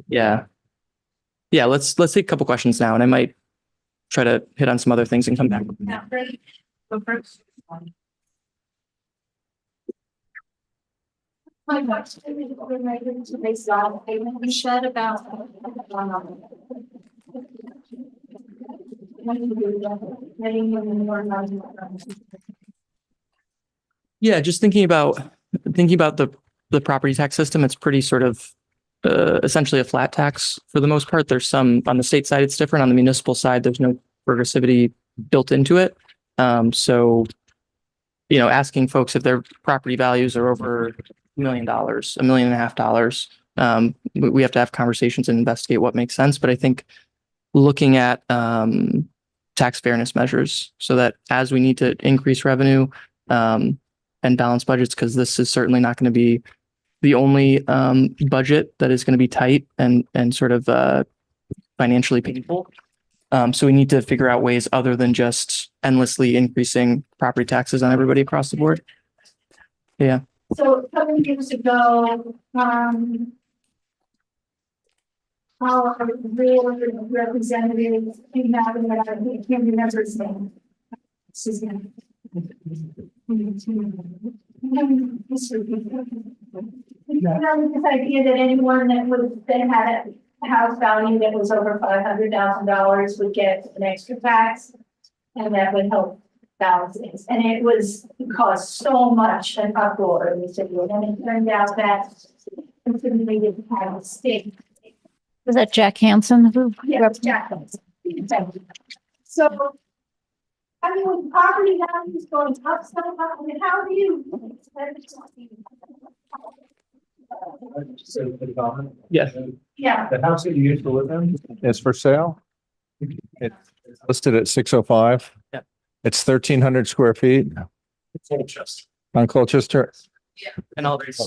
yeah. Let's take a couple questions now, and I might try to hit on some other things and come back. Yeah, just thinking about the property tax system. It's pretty sort of essentially a flat tax for the most part. There's some on the state side, it's different. On the municipal side, there's no progressivity built into it. So, you know, asking folks if their property values are over $1 million, $1.5 million, we have to have conversations and investigate what makes sense. But I think looking at tax fairness measures so that as we need to increase revenue and balance budgets, because this is certainly not going to be the only budget that is going to be tight and sort of financially painful. So we need to figure out ways other than just endlessly increasing property taxes on everybody across the board. Yeah. So a couple of years ago, our real representative came out and I can't remember his name. His name. This idea that anyone that had a house value that was over $500,000 would get an extra tax, and that would help balance things. And it caused so much an uproar in the city, and it turned out that we didn't have a state. Was that Jack Hansen? Yeah, Jack Hansen. So, I mean, with property values going up, I mean, how do you? Yeah. Yeah. The house that you used to live in is for sale. It's listed at 605. Yeah. It's 1,300 square feet on Colchester. Yeah. And all these.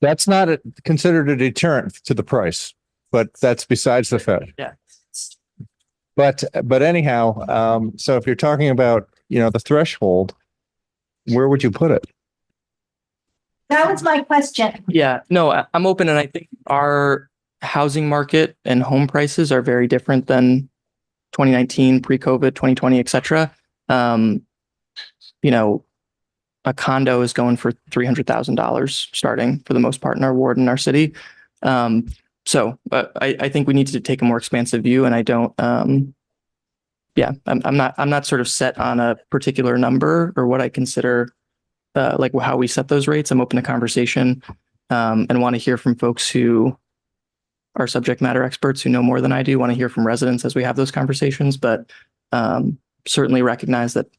That's not considered a deterrent to the price, but that's besides the fact. Yeah. But anyhow, so if you're talking about, you know, the threshold, where would you put it? That was my question. Yeah, no, I'm open, and I think our housing market and home prices are very different than 2019, pre-COVID, 2020, et cetera. You know, a condo is going for $300,000 starting for the most part in our ward in our city. So I think we need to take a more expansive view, and I don't, I'm not sort of set on a particular number or what I consider like how we set those rates. I'm open to conversation and want to hear from folks who are subject matter experts who know more than I do, want to hear from residents as we have those conversations, but certainly recognize that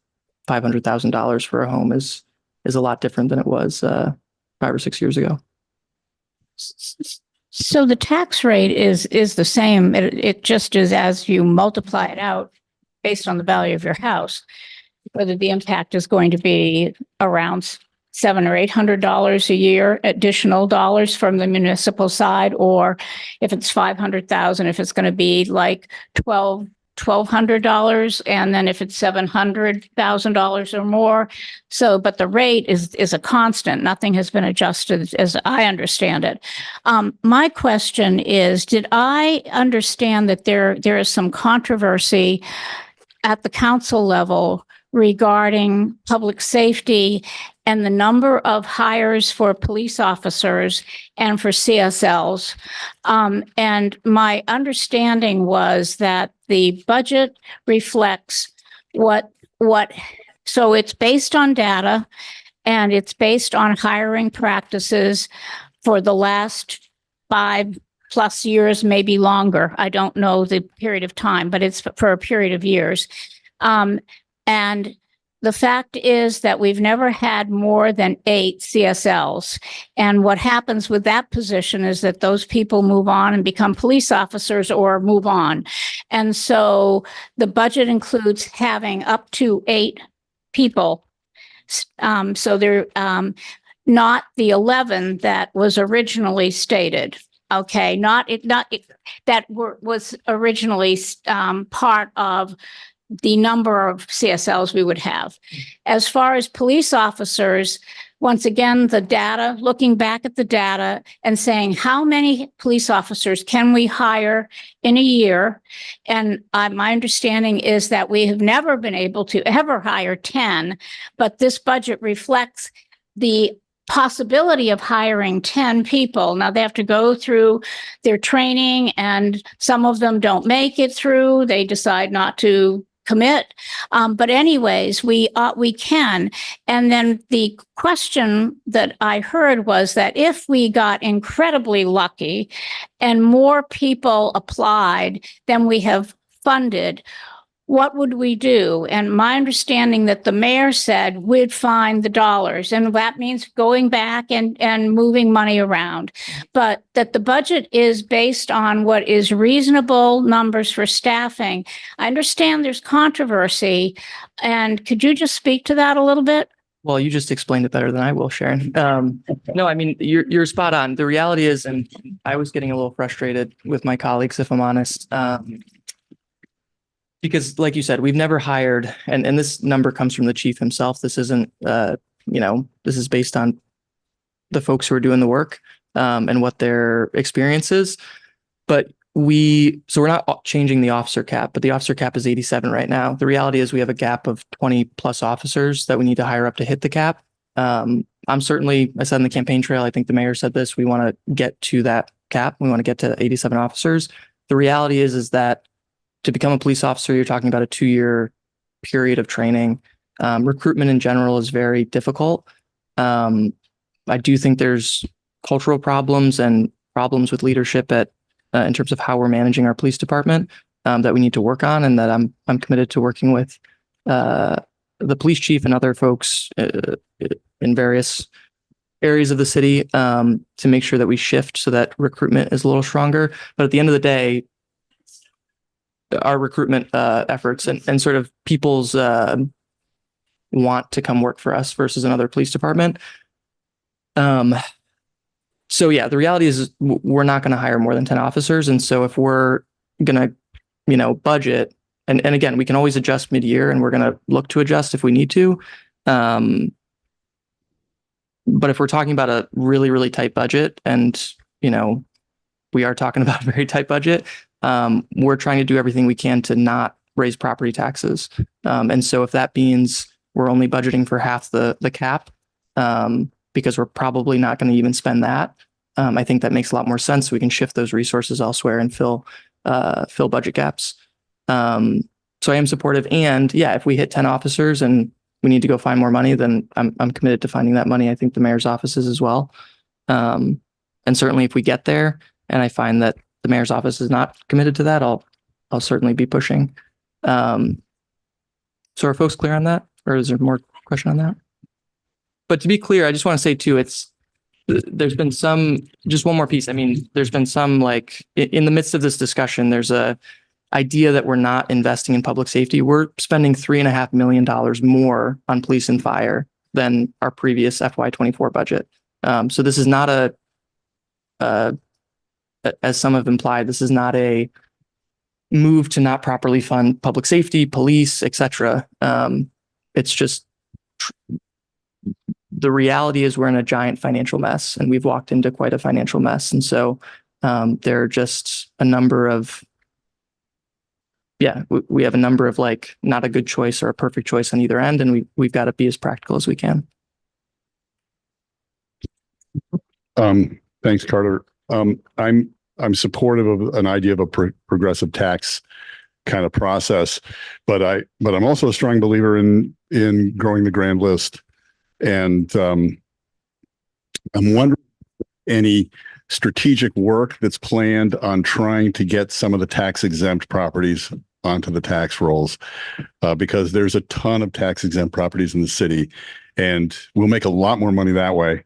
$500,000 for a home is a lot different than it was 5 or 6 years ago. So the tax rate is the same. It just is as you multiply it out based on the value of your house, whether the impact is going to be around $700 or $800 a year, additional dollars from the municipal side, or if it's $500,000, if it's going to be like $1,200, and then if it's $700,000 or more. So, but the rate is a constant. Nothing has been adjusted as I understand it. My question is, did I understand that there is some controversy at the council level regarding public safety and the number of hires for police officers and for CSLs? And my understanding was that the budget reflects so it's based on data and it's based on hiring practices for the last 5+ years, maybe longer. I don't know the period of time, but it's for a period of years. And the fact is that we've never had more than 8 CSLs. And what happens with that position is that those people move on and become police officers or move on. And so the budget includes having up to 8 people. So they're not the 11 that was originally stated. Okay, was originally part of the number of CSLs we would have. As far as police officers, once again, the data, looking back at the data and saying, how many police officers can we hire in a year? And my understanding is that we have never been able to ever hire 10, but this budget reflects the possibility of hiring 10 people. Now they have to go through their training, and some of them don't make it through. They decide not to commit. But anyways, we can. And then the question that I heard was that if we got incredibly lucky and more people applied than we have funded, what would we do? And my understanding that the mayor said we'd find the dollars, and that means going back and moving money around. But that the budget is based on what is reasonable numbers for staffing. I understand there's controversy, and could you just speak to that a little bit? Well, you just explained it better than I will, Sharon. No, I mean, you're spot on. The reality is, and I was getting a little frustrated with my colleagues, if I'm honest. Because like you said, we've never hired, and this number comes from the chief himself. This isn't, this is based on the folks who are doing the work and what their experience is. But we're not changing the officer cap, but the officer cap is 87 right now. The reality is we have a gap of 20 plus officers that we need to hire up to hit the cap. I said in the campaign trail, I think the mayor said this, we want to get to that cap. We want to get to 87 officers. The reality is that to become a police officer, you're talking about a 2-year period of training. Recruitment in general is very difficult. I do think there's cultural problems and problems with leadership in terms of how we're managing our police department that we need to work on, and that I'm committed to working with the police chief and other folks in various areas of the city to make sure that we shift so that recruitment is a little stronger. But at the end of the day, our recruitment efforts and sort of people's want to come work for us versus another police department. So yeah, the reality is we're not going to hire more than 10 officers. And so if we're going to, budget, and again, we can always adjust mid-year, and we're going to look to adjust if we need to. But if we're talking about a really, really tight budget, and, we are talking about a very tight budget, we're trying to do everything we can to not raise property taxes. And so if that means we're only budgeting for half the cap, because we're probably not going to even spend that, I think that makes a lot more sense. We can shift those resources elsewhere and fill budget gaps. So I am supportive. And yeah, if we hit 10 officers and we need to go find more money, then I'm committed to finding that money. I think the mayor's office is as well. And certainly if we get there and I find that the mayor's office is not committed to that, I'll certainly be pushing. So are folks clear on that, or is there more question on that? But to be clear, I just want to say too, there's been just one more piece. I mean, there's been some, like, in the midst of this discussion, there's a idea that we're not investing in public safety. We're spending $3.5 million more on police and fire than our previous FY24 budget. So this is not as some have implied, this is not a move to not properly fund public safety, police, etc. It's just the reality is we're in a giant financial mess, and we've walked into quite a financial mess. And so there are just a number of, we have a number of, like, not a good choice or a perfect choice on either end, and we've got to be as practical as we can. Thanks, Carter. I'm supportive of an idea of a progressive tax kind of process, but I'm also a strong believer in growing the grand list. And I'm wondering any strategic work that's planned on trying to get some of the tax exempt properties onto the tax rolls, because there's a ton of tax exempt properties in the city, and we'll make a lot more money that way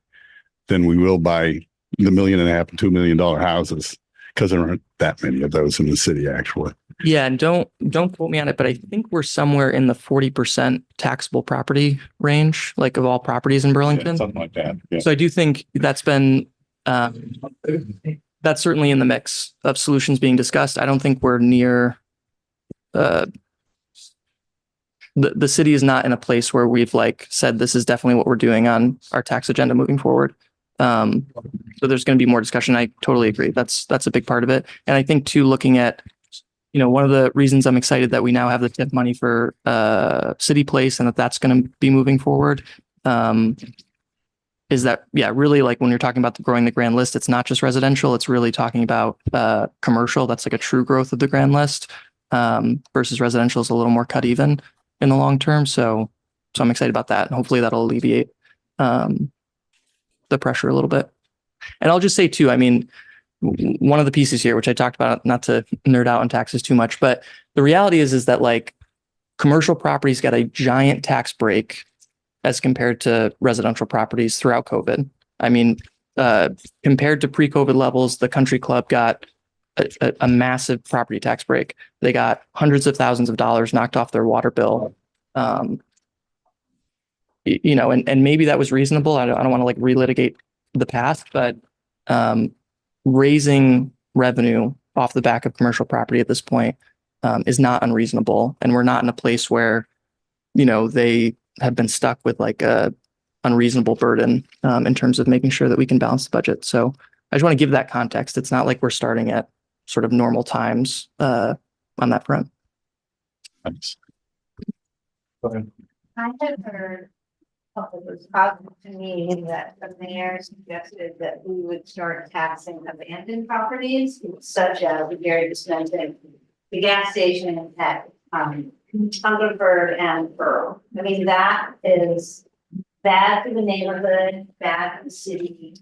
than we will by the $1.5 million and $2 million houses, because there aren't that many of those in the city, actually. Yeah, and don't quote me on it, but I think we're somewhere in the 40% taxable property range, like, of all properties in Burlington. Yeah, something like that. Yeah. So I do think that's been that's certainly in the mix of solutions being discussed. I don't think we're near the city is not in a place where we've, like, said this is definitely what we're doing on our tax agenda moving forward. So there's going to be more discussion. I totally agree. That's a big part of it. And I think too, looking at, one of the reasons I'm excited that we now have the TIF money for City Place, and that's going to be moving forward, is that, really, like, when you're talking about growing the grand list, it's not just residential, it's really talking about commercial. That's like a true growth of the grand list, versus residential is a little more cut even in the long term. So I'm excited about that. And hopefully that'll alleviate the pressure a little bit. And I'll just say too, I mean, one of the pieces here, which I talked about, not to nerd out on taxes too much, but the reality is that like commercial properties got a giant tax break as compared to residential properties throughout COVID. I mean, compared to pre-COVID levels, the country club got a massive property tax break. They got hundreds of thousands of dollars knocked off their water bill. You know, and maybe that was reasonable. I don't want to like relitigate the past, but raising revenue off the back of commercial property at this point is not unreasonable. And we're not in a place where, you know, they have been stuck with like a unreasonable burden in terms of making sure that we can balance the budget. So I just want to give that context. It's not like we're starting at sort of normal times on that front. Thanks. I have heard a couple of talking to me that the mayor suggested that we would start taxing abandoned properties, such as the Gary just mentioned, the gas station at Hungerford and Pearl. I mean, that is bad for the neighborhood, bad for the city.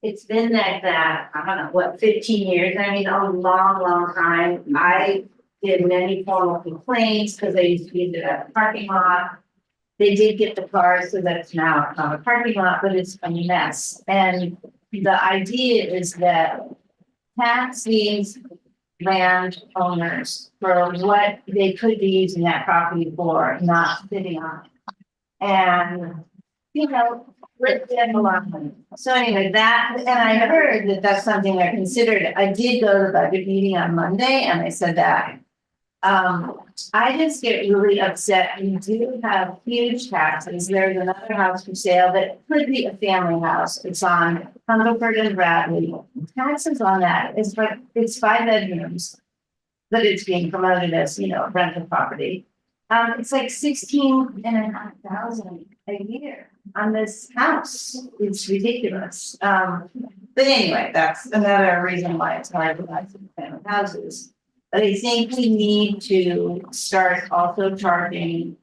It's been like that, I don't know, what, 15 years? I mean, a long, long time. I did many formal complaints because they used to use it at the parking lot. They did get the cars, so that's now not a parking lot, but it's a mess. And the idea is that tax these landowners for what they could be using that property for, not sitting on it. And, you know, let them a lot of money. So anyway, that, and I heard that that's something I considered. I did go to the budget meeting on Monday and I said that. I just get really upset. We do have huge taxes. There's another house for sale that could be a family house. It's on Hungerford and Bradley. Taxes on that is like, it's 5 bedrooms, but it's being promoted as, you know, rental property. It's like 16,500 a year on this house. It's ridiculous. But anyway, that's another reason why it's hard to buy some family houses. But I think we need to start also charging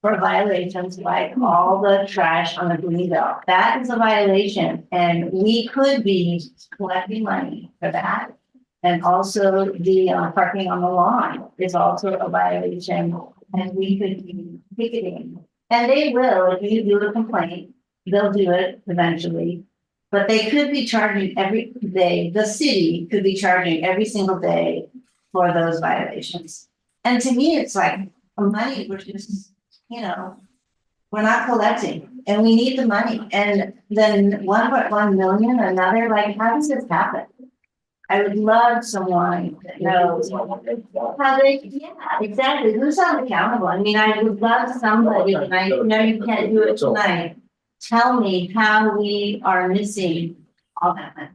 for violations like all the trash on the green belt. That is a violation, and we could be collecting money for that. And also the parking on the lawn is also a violation, and we could be picketing. And they will, if you do a complaint, they'll do it eventually. But they could be charging every day. The city could be charging every single day for those violations. And to me, it's like money, which is, you know, we're not collecting and we need the money. And then 1.1 million, another, like, how does this happen? I would love someone that knows how they, yeah, exactly. Who's held accountable? I mean, I would love somebody, and I know you can't do it tonight. Tell me how we are missing all that money.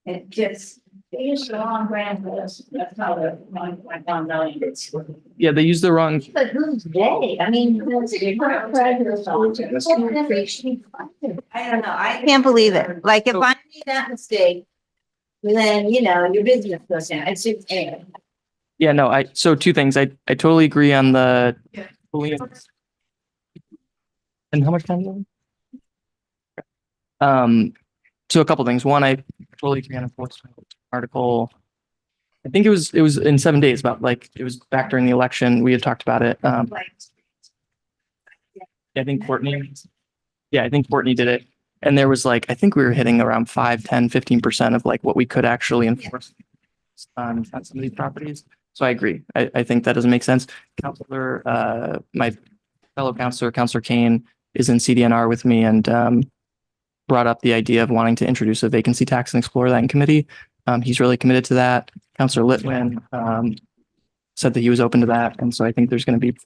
It just, They used the wrong brand for this. That's how the 1.1 million. Yeah, they use the wrong. But who's they? I mean, I don't know. I can't believe it. Like, if I made that mistake, then, you know, your business goes down. It's just, anyway. Yeah, no, so 2 things. I totally agree on the. And how much time do we have? So a couple things. One, I totally agree on enforcement article. I think it was in 7 days, about like, it was back during the election. We had talked about it. I think Courtney did it. And there was like, I think we were hitting around 5, 10, 15% of like what we could actually enforce on some of these properties. So I agree. I think that doesn't make sense. Counselor, my fellow counselor, Counselor Kane, is in CDNR with me and brought up the idea of wanting to introduce a vacancy tax and explore that in committee. He's really committed to that. Counselor Litwin said that he was open to that. And so I think there's going to be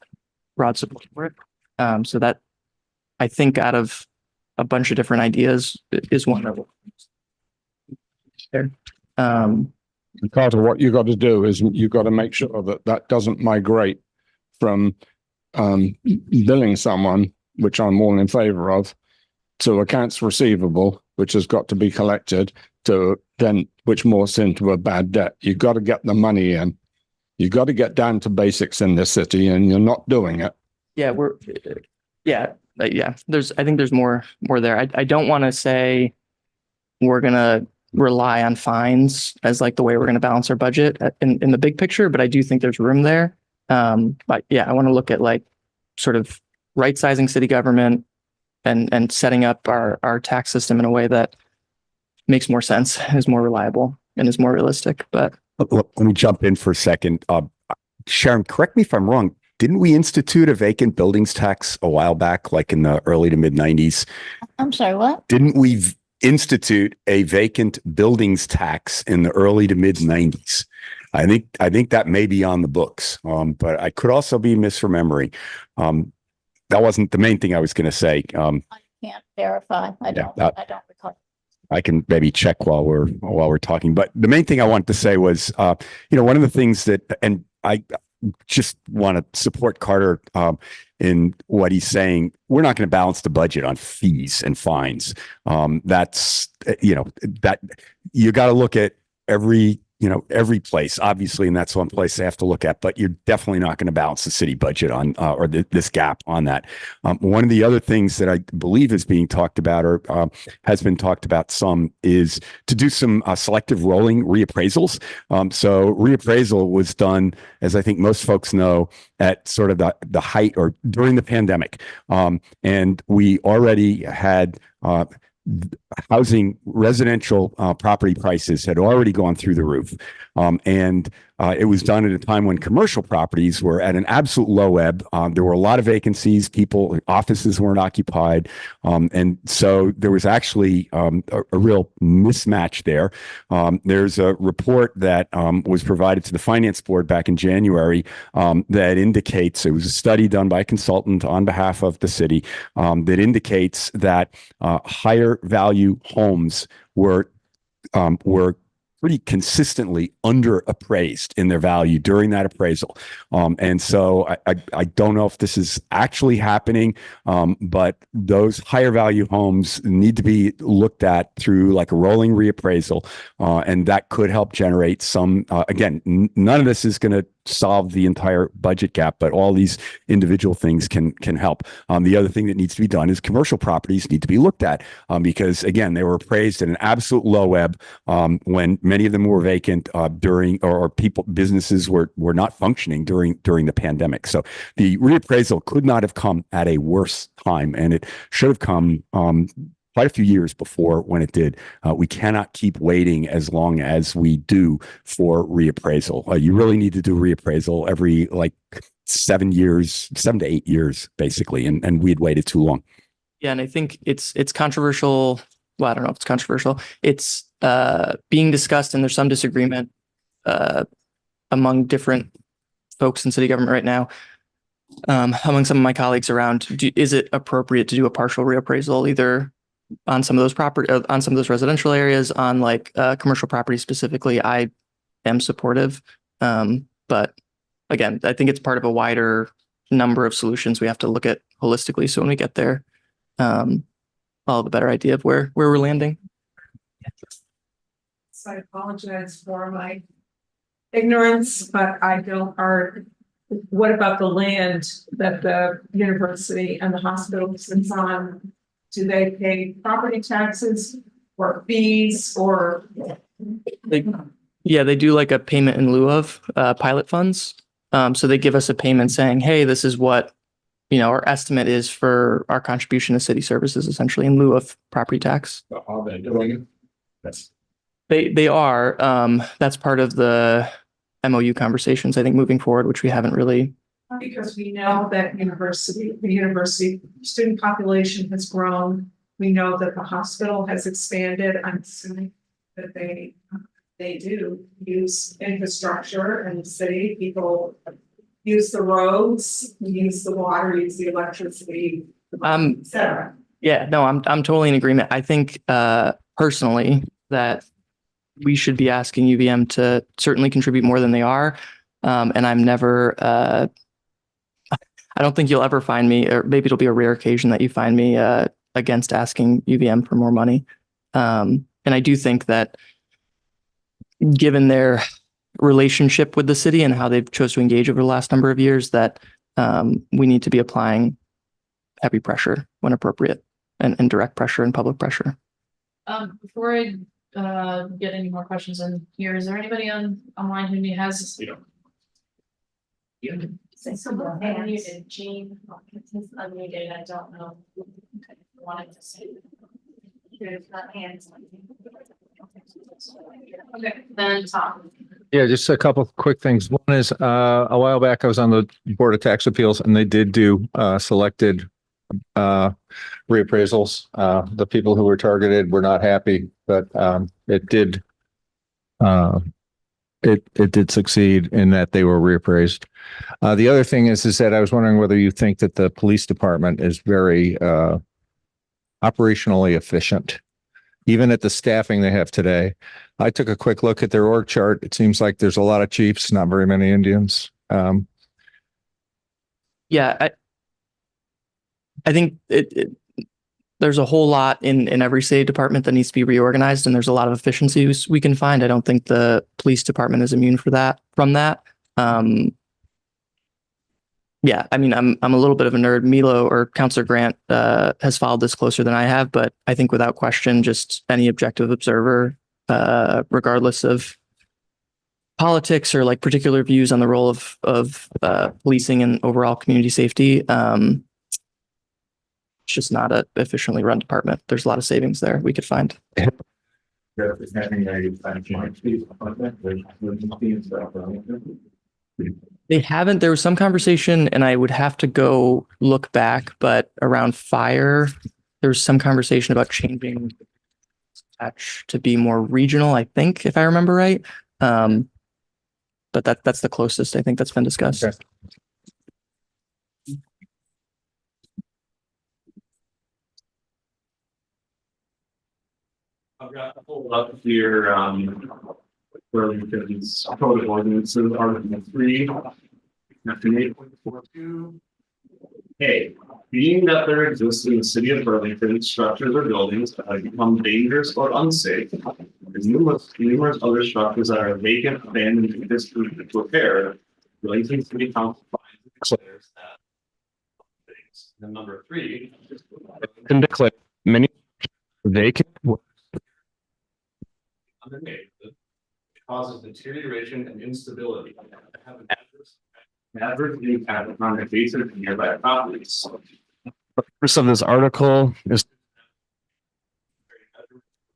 broad support for it. So that, I think, out of a bunch of different ideas is one of them. Carter, what you got to do is you got to make sure that that doesn't migrate from billing someone, which I'm all in favor of, to accounts receivable, which has got to be collected, to then which morphs into a bad debt. You got to get the money in. You got to get down to basics in this city, and you're not doing it. Yeah, I think there's more there. I don't want to say we're gonna rely on fines as like the way we're going to balance our budget in the big picture, but I do think there's room there. But yeah, I want to look at like sort of right sizing city government and setting up our tax system in a way that makes more sense, is more reliable, and is more realistic. But Let me jump in for a second. Sharon, correct me if I'm wrong. Didn't we institute a vacant buildings tax a while back, like in the early to mid 90s? I'm sorry, what? Didn't we institute a vacant buildings tax in the early to mid 90s? I think that may be on the books, but I could also be misremembering. That wasn't the main thing I was going to say. I can't verify. I don't recall. I can maybe check while we're talking. But the main thing I wanted to say was, one of the things that, and I just want to support Carter in what he's saying. We're not going to balance the budget on fees and fines. That's, that you got to look at every place, obviously, and that's one place they have to look at, but you're definitely not going to balance the city budget on, or this gap on that. One of the other things that I believe is being talked about, or has been talked about some, is to do some selective rolling reappraisals. So reappraisal was done, as I think most folks know, at sort of the height or during the pandemic. And we already had, residential property prices had already gone through the roof. And it was done at a time when commercial properties were at an absolute low ebb. There were a lot of vacancies, offices weren't occupied. And so there was actually a real mismatch there. There's a report that was provided to the Finance Board back in January that indicates, it was a study done by a consultant on behalf of the city, that indicates that higher value homes were pretty consistently underappraised in their value during that appraisal. And so I don't know if this is actually happening, but those higher value homes need to be looked at through like a rolling reappraisal. And that could help generate some, again, none of this is going to solve the entire budget gap, but all these individual things can help. The other thing that needs to be done is commercial properties need to be looked at, because again, they were appraised at an absolute low ebb when many of them were vacant during, or businesses were not functioning during the pandemic. So the reappraisal could not have come at a worse time, and it should have come quite a few years before when it did. We cannot keep waiting as long as we do for reappraisal. You really need to do reappraisal every 7 to 8 years, basically. And we had waited too long. yeah, and I think it's controversial. Well, I don't know if it's controversial. It's being discussed, and there's some disagreement among different folks in city government right now, among some of my colleagues around, is it appropriate to do a partial reappraisal either on some of those on some of those residential areas, on commercial property specifically? I am supportive. But again, I think it's part of a wider number of solutions we have to look at holistically. So when we get there, I'll have a better idea of where we're landing. So I apologize for my ignorance, but I don't what about the land that the university and the hospital sits on? Do they pay property taxes or fees or? They do like a payment in lieu of pilot funds. So they give us a payment saying, hey, this is what, our estimate is for our contribution to city services, essentially in lieu of property tax. Are they doing it? Yes. They are. That's part of the MOU conversations, I think, moving forward, which we haven't really. Because we know that the university student population has grown. We know that the hospital has expanded. I'm assuming that they do use infrastructure in the city. People use the roads, use the water, use the electricity, et cetera. Yeah, no, I'm totally in agreement. I think personally that we should be asking UVM to certainly contribute more than they are. And I'm never, I don't think you'll ever find me, or maybe it'll be a rare occasion that you find me against asking UVM for more money. And I do think that given their relationship with the city and how they've chose to engage over the last number of years, that we need to be applying heavy pressure when appropriate, and direct pressure and public pressure. Before I get any more questions in here. Is there anybody online who has? Someone unmuted, Jean, it's unmuted, I don't know. Wanted to say. There's not hands. Okay, then Tom. Yeah, just a couple of quick things. One is a while back, I was on the Board of Tax Appeals and they did do selected reappraisals. The people who were targeted were not happy, but it did succeed in that they were reappraised. The other thing is that I was wondering whether you think that the police department is very operationally efficient, even at the staffing they have today. I took a quick look at their org chart. It seems like there's a lot of chiefs, not very many Indians. Yeah, I think there's a whole lot in every city department that needs to be reorganized, and there's a lot of efficiencies we can find. I don't think the police department is immune from that. Yeah, I mean, I'm a little bit of a nerd. Milo or Counselor Grant has followed this closer than I have, but I think without question, just any objective observer, regardless of politics or like particular views on the role of policing and overall community safety, it's just not a efficiently run department. There's a lot of savings there we could find. They haven't. There was some conversation, and I would have to go look back, but around fire, there was some conversation about changing to be more regional, I think, if I remember right. But that's the closest I think that's been discussed. Okay. I've got a whole lot here, Burlington's code of ordinances, Article 3, Section 8.42. Hey, being that there exists in the city of Burlington structures or buildings that have become dangerous or unsafe, and numerous other structures that are vacant, abandoned, and discontinued to repair, Burlington City Council finds and declares that things. And number 3, can declare many vacant underneath it causes deterioration and instability that have an adverse impact on adjacent and nearby properties. The purpose of this article is to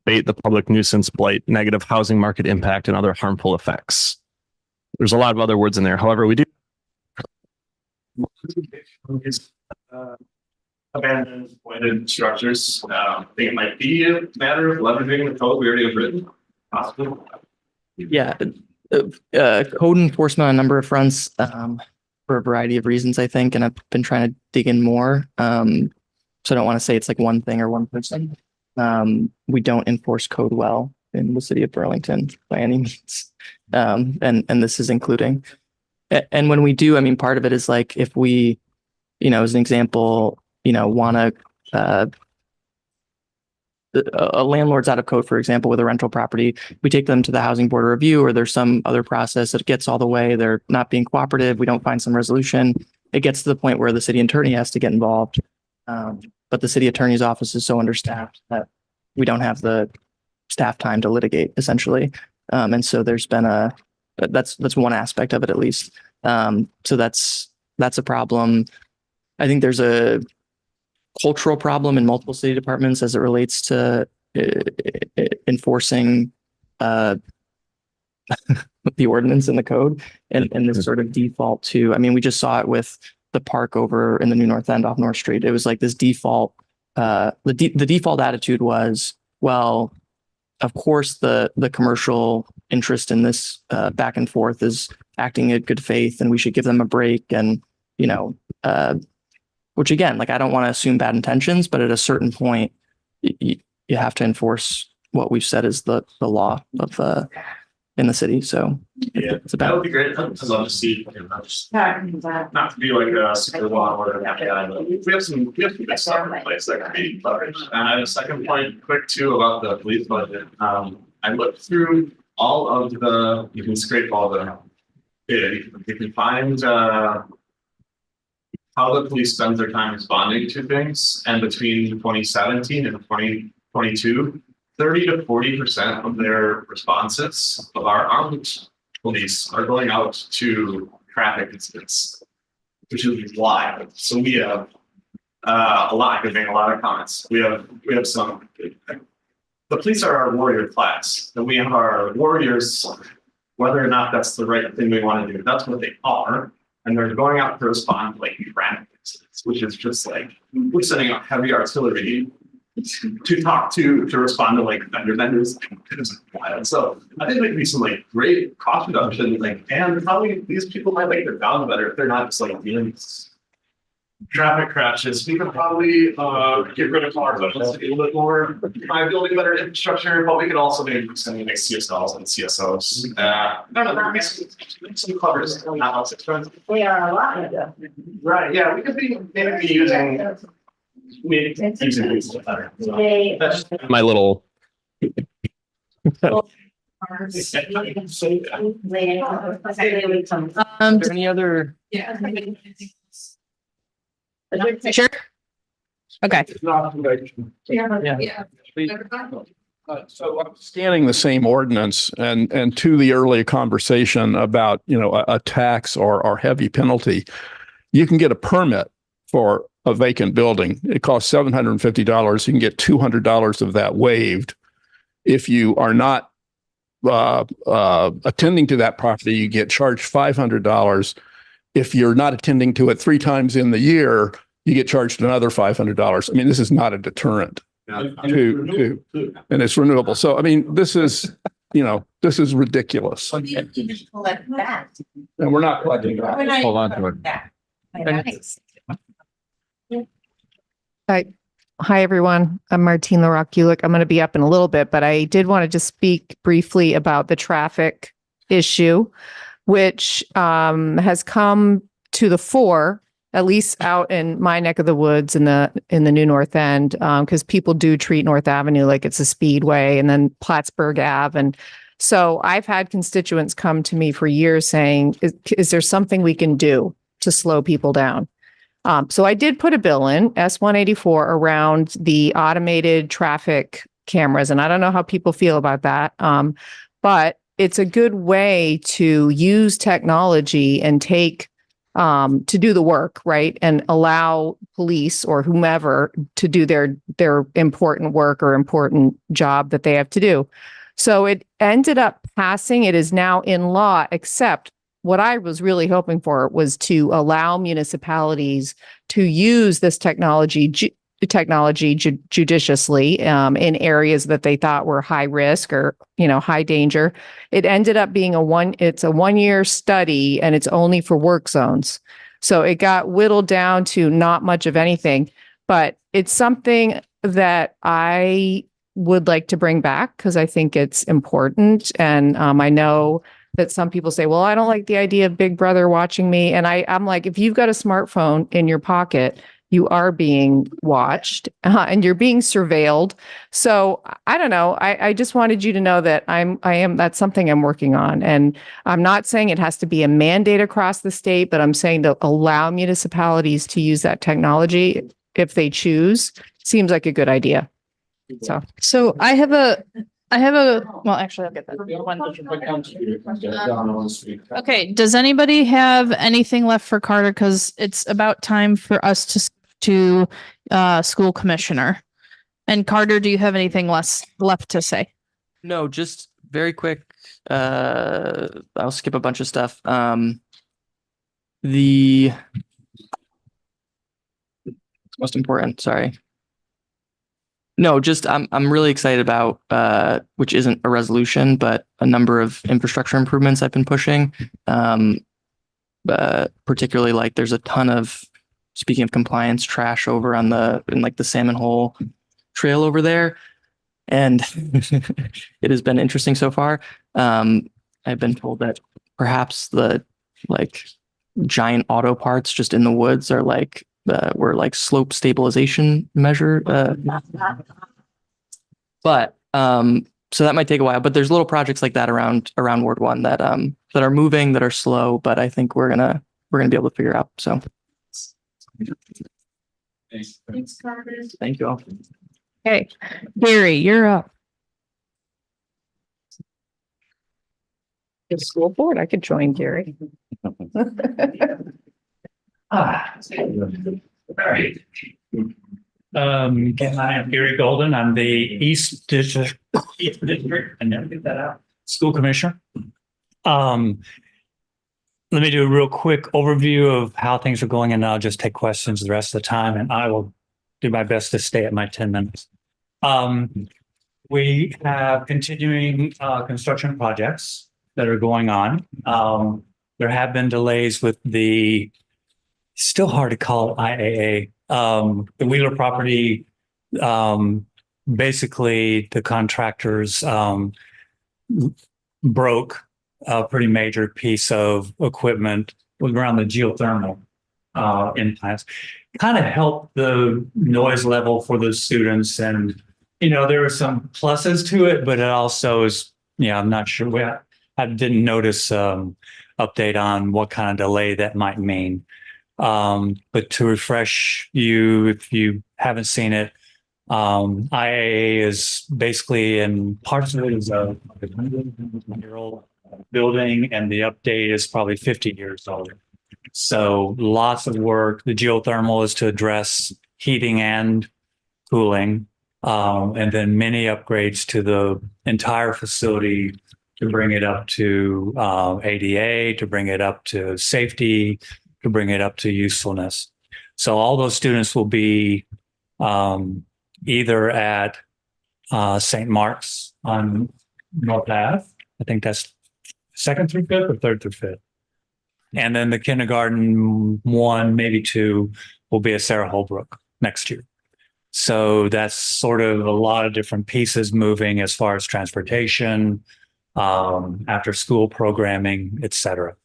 abate the public nuisance, blight, negative housing market impact, and other harmful effects. There's a lot of other words in there. However, we do abandoned, blighted structures. I think it might be a matter of leveraging the code we already have written. Possibly. Yeah, code enforcement on a number of fronts for a variety of reasons, I think, and I've been trying to dig in more. So I don't want to say it's like one thing or one person. We don't enforce code well in the city of Burlington by any means, and this is including. And when we do, I mean, part of it is like if we, as an example, want to. A landlord's out of code, for example, with a rental property, we take them to the housing board of review, or there's some other process that gets all the way. They're not being cooperative. We don't find some resolution. It gets to the point where the city attorney has to get involved. But the city attorney's office is so understaffed that we don't have the staff time to litigate, essentially. And so there's been that's one aspect of it, at least. So that's a problem. I think there's a cultural problem in multiple city departments as it relates to enforcing the ordinance and the code and this sort of default to, I mean, we just saw it with the park over in the New North End off North Street. It was like this default, the default attitude was, well, of course the commercial interest in this back and forth is acting in good faith and we should give them a break. And, which again, like I don't want to assume bad intentions, but at a certain point, you have to enforce what we've said is the law of in the city. So yeah, it's about. That would be great. I'd love to see. Not to be like a super law or whatever guy, but we have some good stuff in place that can be leveraged. And I have a second point, quick too, about the police budget. I looked through all of the. You can scrape all the. You can find. How the police spends their time responding to things, and between 2017 and 2022, 30 to 40% of their responses of our armed police are going out to traffic incidents, which is wild. So we have a lot. I could make a lot of comments. We have some. The police are our warrior class, and we have our warriors. Whether or not that's the right thing we want to do, that's what they are, and they're going out to respond to like traffic incidents, which is just like we're sending out heavy artillery to talk to respond to like vendor vendors. And so I think there could be some like great cost reduction, like, and probably these people might like their jobs better if they're not just like dealing with traffic crashes. We could probably get rid of cars, a little bit more by building better infrastructure, but we could also maybe send like CSLs and CSOs. I don't know, there maybe some covers, not less expensive. We are a lot. Right, yeah, we could be maybe using these better. So that's just my little. Any other? Sure. Okay. So I'm scanning the same ordinance and to the earlier conversation about, a tax or heavy penalty, you can get a permit for a vacant building. It costs $750. You can get $200 of that waived. If you are not attending to that property, you get charged $500. If you're not attending to it 3 times in the year, you get charged another $500. I mean, this is not a deterrent and it's renewable. So, I mean, this is, this is ridiculous. And we're not collecting that. Hold on to it. Hi, everyone. I'm Martine LaRock-Ulick. I'm going to be up in a little bit, but I did want to just speak briefly about the traffic issue, which has come to the fore, at least out in my neck of the woods in the New North End, because people do treat North Avenue like it's a speedway, and then Plattsburgh Ave. And so I've had constituents come to me for years saying, is there something we can do to slow people down? So I did put a bill in, S-184, around the automated traffic cameras. And I don't know how people feel about that, but it's a good way to use technology and take to do the work, right? And allow police or whomever to do their important work or important job that they have to do. So it ended up passing. It is now in law, except what I was really hoping for was to allow municipalities to use this technology judiciously in areas that they thought were high risk or, high danger. It ended up being it's a 1-year study, and it's only for work zones. So it got whittled down to not much of anything, but it's something that I would like to bring back because I think it's important. And I know that some people say, well, I don't like the idea of Big Brother watching me. And I'm like, if you've got a smartphone in your pocket, you are being watched and you're being surveilled. So I don't know. I just wanted you to know that that's something I'm working on. And I'm not saying it has to be a mandate across the state, but I'm saying to allow municipalities to use that technology if they choose. Seems like a good idea. So I have a, well, actually, I'll get that. Okay. Does anybody have anything left for Carter? Because it's about time for us to school commissioner. And Carter, do you have anything left to say? No, just very quick. I'll skip a bunch of stuff. The most important, sorry. No, just I'm really excited about which isn't a resolution, but a number of infrastructure improvements I've been pushing. Particularly like there's a ton of, speaking of compliance, trash over in the Salmon Hole Trail over there. And it has been interesting so far. I've been told that perhaps the giant auto parts just in the woods are were slope stabilization measure. But so that might take a while, but there's little projects like that around Ward 1 that are moving, that are slow, but I think we're gonna be able to figure out. So Thanks, Carter. thank you all. Okay, Gary, you're up. The school board, I could join Gary. All right. Again, I am Gary Golden. I'm the East District, and never get that out, school commissioner. Let me do a real quick overview of how things are going, and I'll just take questions the rest of the time, and I will do my best to stay at my 10 minutes. We have continuing construction projects that are going on. There have been delays with still hard to call it IAA. The Wheeler property, basically the contractors broke a pretty major piece of equipment around the geothermal implants. Kind of helped the noise level for the students, and there were some pluses to it, but it also is, I'm not sure. I didn't notice update on what kind of delay that might mean. But to refresh you, if you haven't seen it, IAA is basically, and parts of it is a 100-year-old building, and the update is probably 50 years old. So lots of work. The geothermal is to address heating and cooling, and then many upgrades to the entire facility to bring it up to ADA, to bring it up to safety, to bring it up to usefulness. So all those students will be either at St. Mark's on North Ave. I think that's 2nd through 5th or 3rd through 5th. And then the kindergarten 1, maybe 2 will be at Sarah Holbrook next year. So that's sort of a lot of different pieces moving as far as transportation, after school programming, et cetera.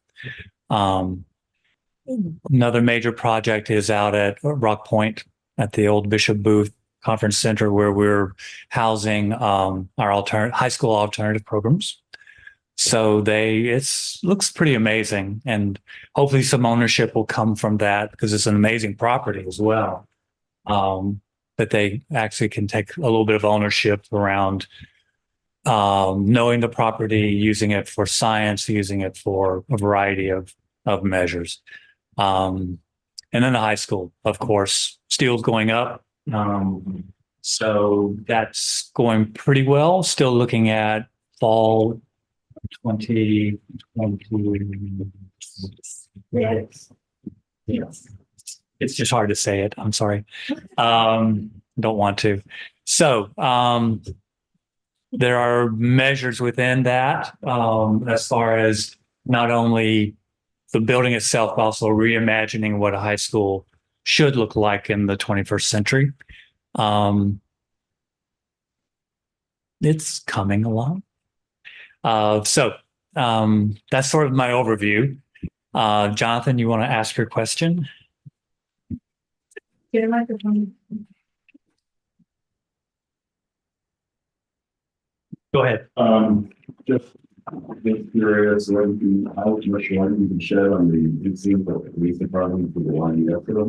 Another major project is out at Rock Point at the old Bishop Booth Conference Center, where we're housing our high school alternative programs. So it looks pretty amazing, and hopefully some ownership will come from that, because it's an amazing property as well. That they actually can take a little bit of ownership around knowing the property, using it for science, using it for a variety of measures. And then the high school, of course, steel's going up. So that's going pretty well. Still looking at fall 2020. Yes. It's just hard to say it. I'm sorry. Don't want to. So there are measures within that as far as not only the building itself, but also reimagining what a high school should look like in the 21st century. It's coming along. So that's sort of my overview. Jonathan, you want to ask your question? Get a microphone. Go ahead. Just curious, how much light you can shed on the incident of the police department for the one year for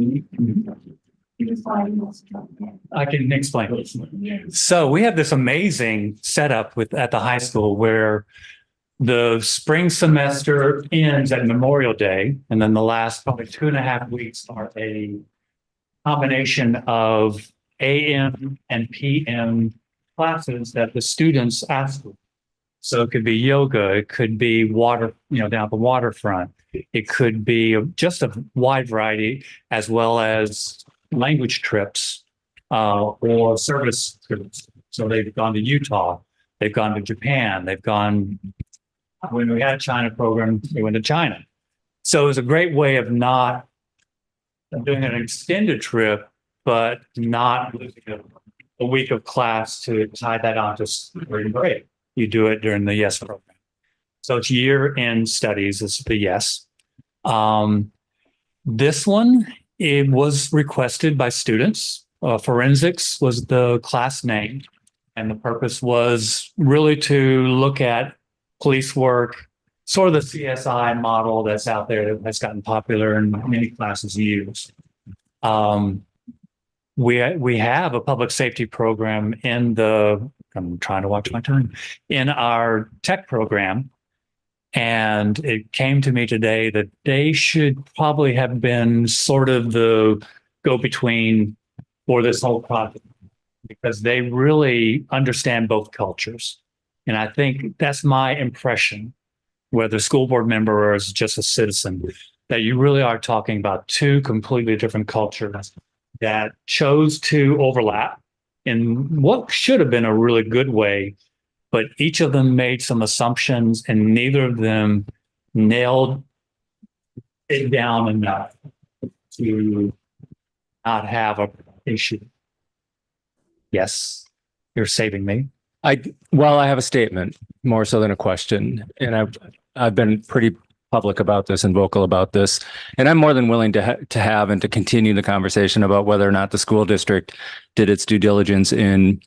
I can explain. So we have this amazing setup at the high school where the spring semester ends at Memorial Day, and then the last probably 2.5 weeks are a combination of AM and PM classes that the students ask for. So it could be yoga, it could be water, down at the waterfront. It could be just a wide variety, as well as language trips or service trips. So they've gone to Utah, they've gone to Japan, when we had a China program, they went to China. So it was a great way of not doing an extended trip, but not losing a week of class to tie that on to spring break. You do it during the YES program. So it's year-end studies is the YES. This one, it was requested by students. Forensics was the class name, and the purpose was really to look at police work, sort of the CSI model that's out there that's gotten popular and many classes use. We have a public safety program I'm trying to watch my time, in our tech program. And it came to me today that they should probably have been sort of the go-between for this whole project, because they really understand both cultures. And I think that's my impression, whether school board member or as just a citizen, that you really are talking about two completely different cultures that chose to overlap in what should have been a really good way, but each of them made some assumptions and neither of them nailed it down enough to not have a issue. Yes, you're saving me. Well, I have a statement more so than a question, and I've been pretty public about this and vocal about this, and I'm more than willing to have and to continue the conversation about whether or not the school district did its due diligence in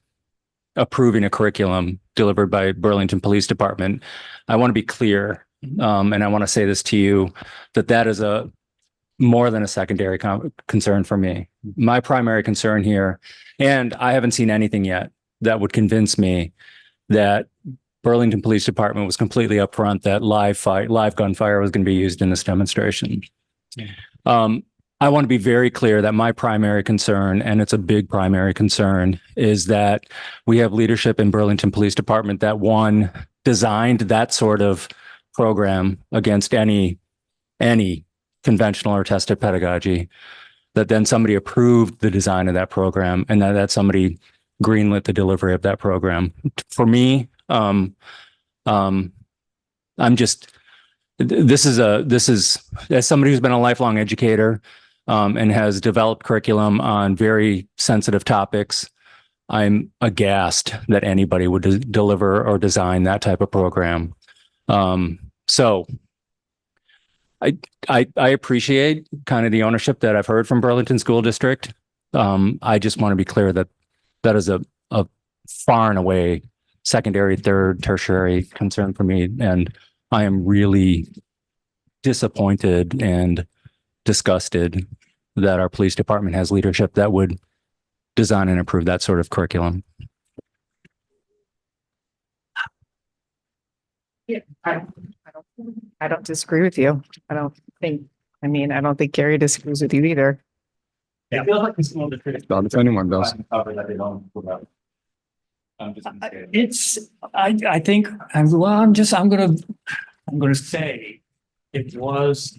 approving a curriculum delivered by Burlington Police Department. I want to be clear, and I want to say this to you, that is a more than a secondary concern for me. My primary concern here, and I haven't seen anything yet that would convince me that Burlington Police Department was completely upfront that live gunfire was going to be used in this demonstration. I want to be very clear that my primary concern, and it's a big primary concern, is that we have leadership in Burlington Police Department that designed that sort of program against any conventional or tested pedagogy, that then somebody approved the design of that program, and that somebody greenlit the delivery of that program. For me, I'm just, this is as somebody who's been a lifelong educator, and has developed curriculum on very sensitive topics, I'm aghast that anybody would deliver or design that type of program. So I appreciate kind of the ownership that I've heard from Burlington School District. I just want to be clear that is a far and away secondary, third, tertiary concern for me. And I am really disappointed and disgusted that our police department has leadership that would design and approve that sort of curriculum. Yeah, I don't disagree with you. I don't think Gary disagrees with you either. Yeah, I feel like it's one of the Not if anyone does. I think I'm gonna say it was.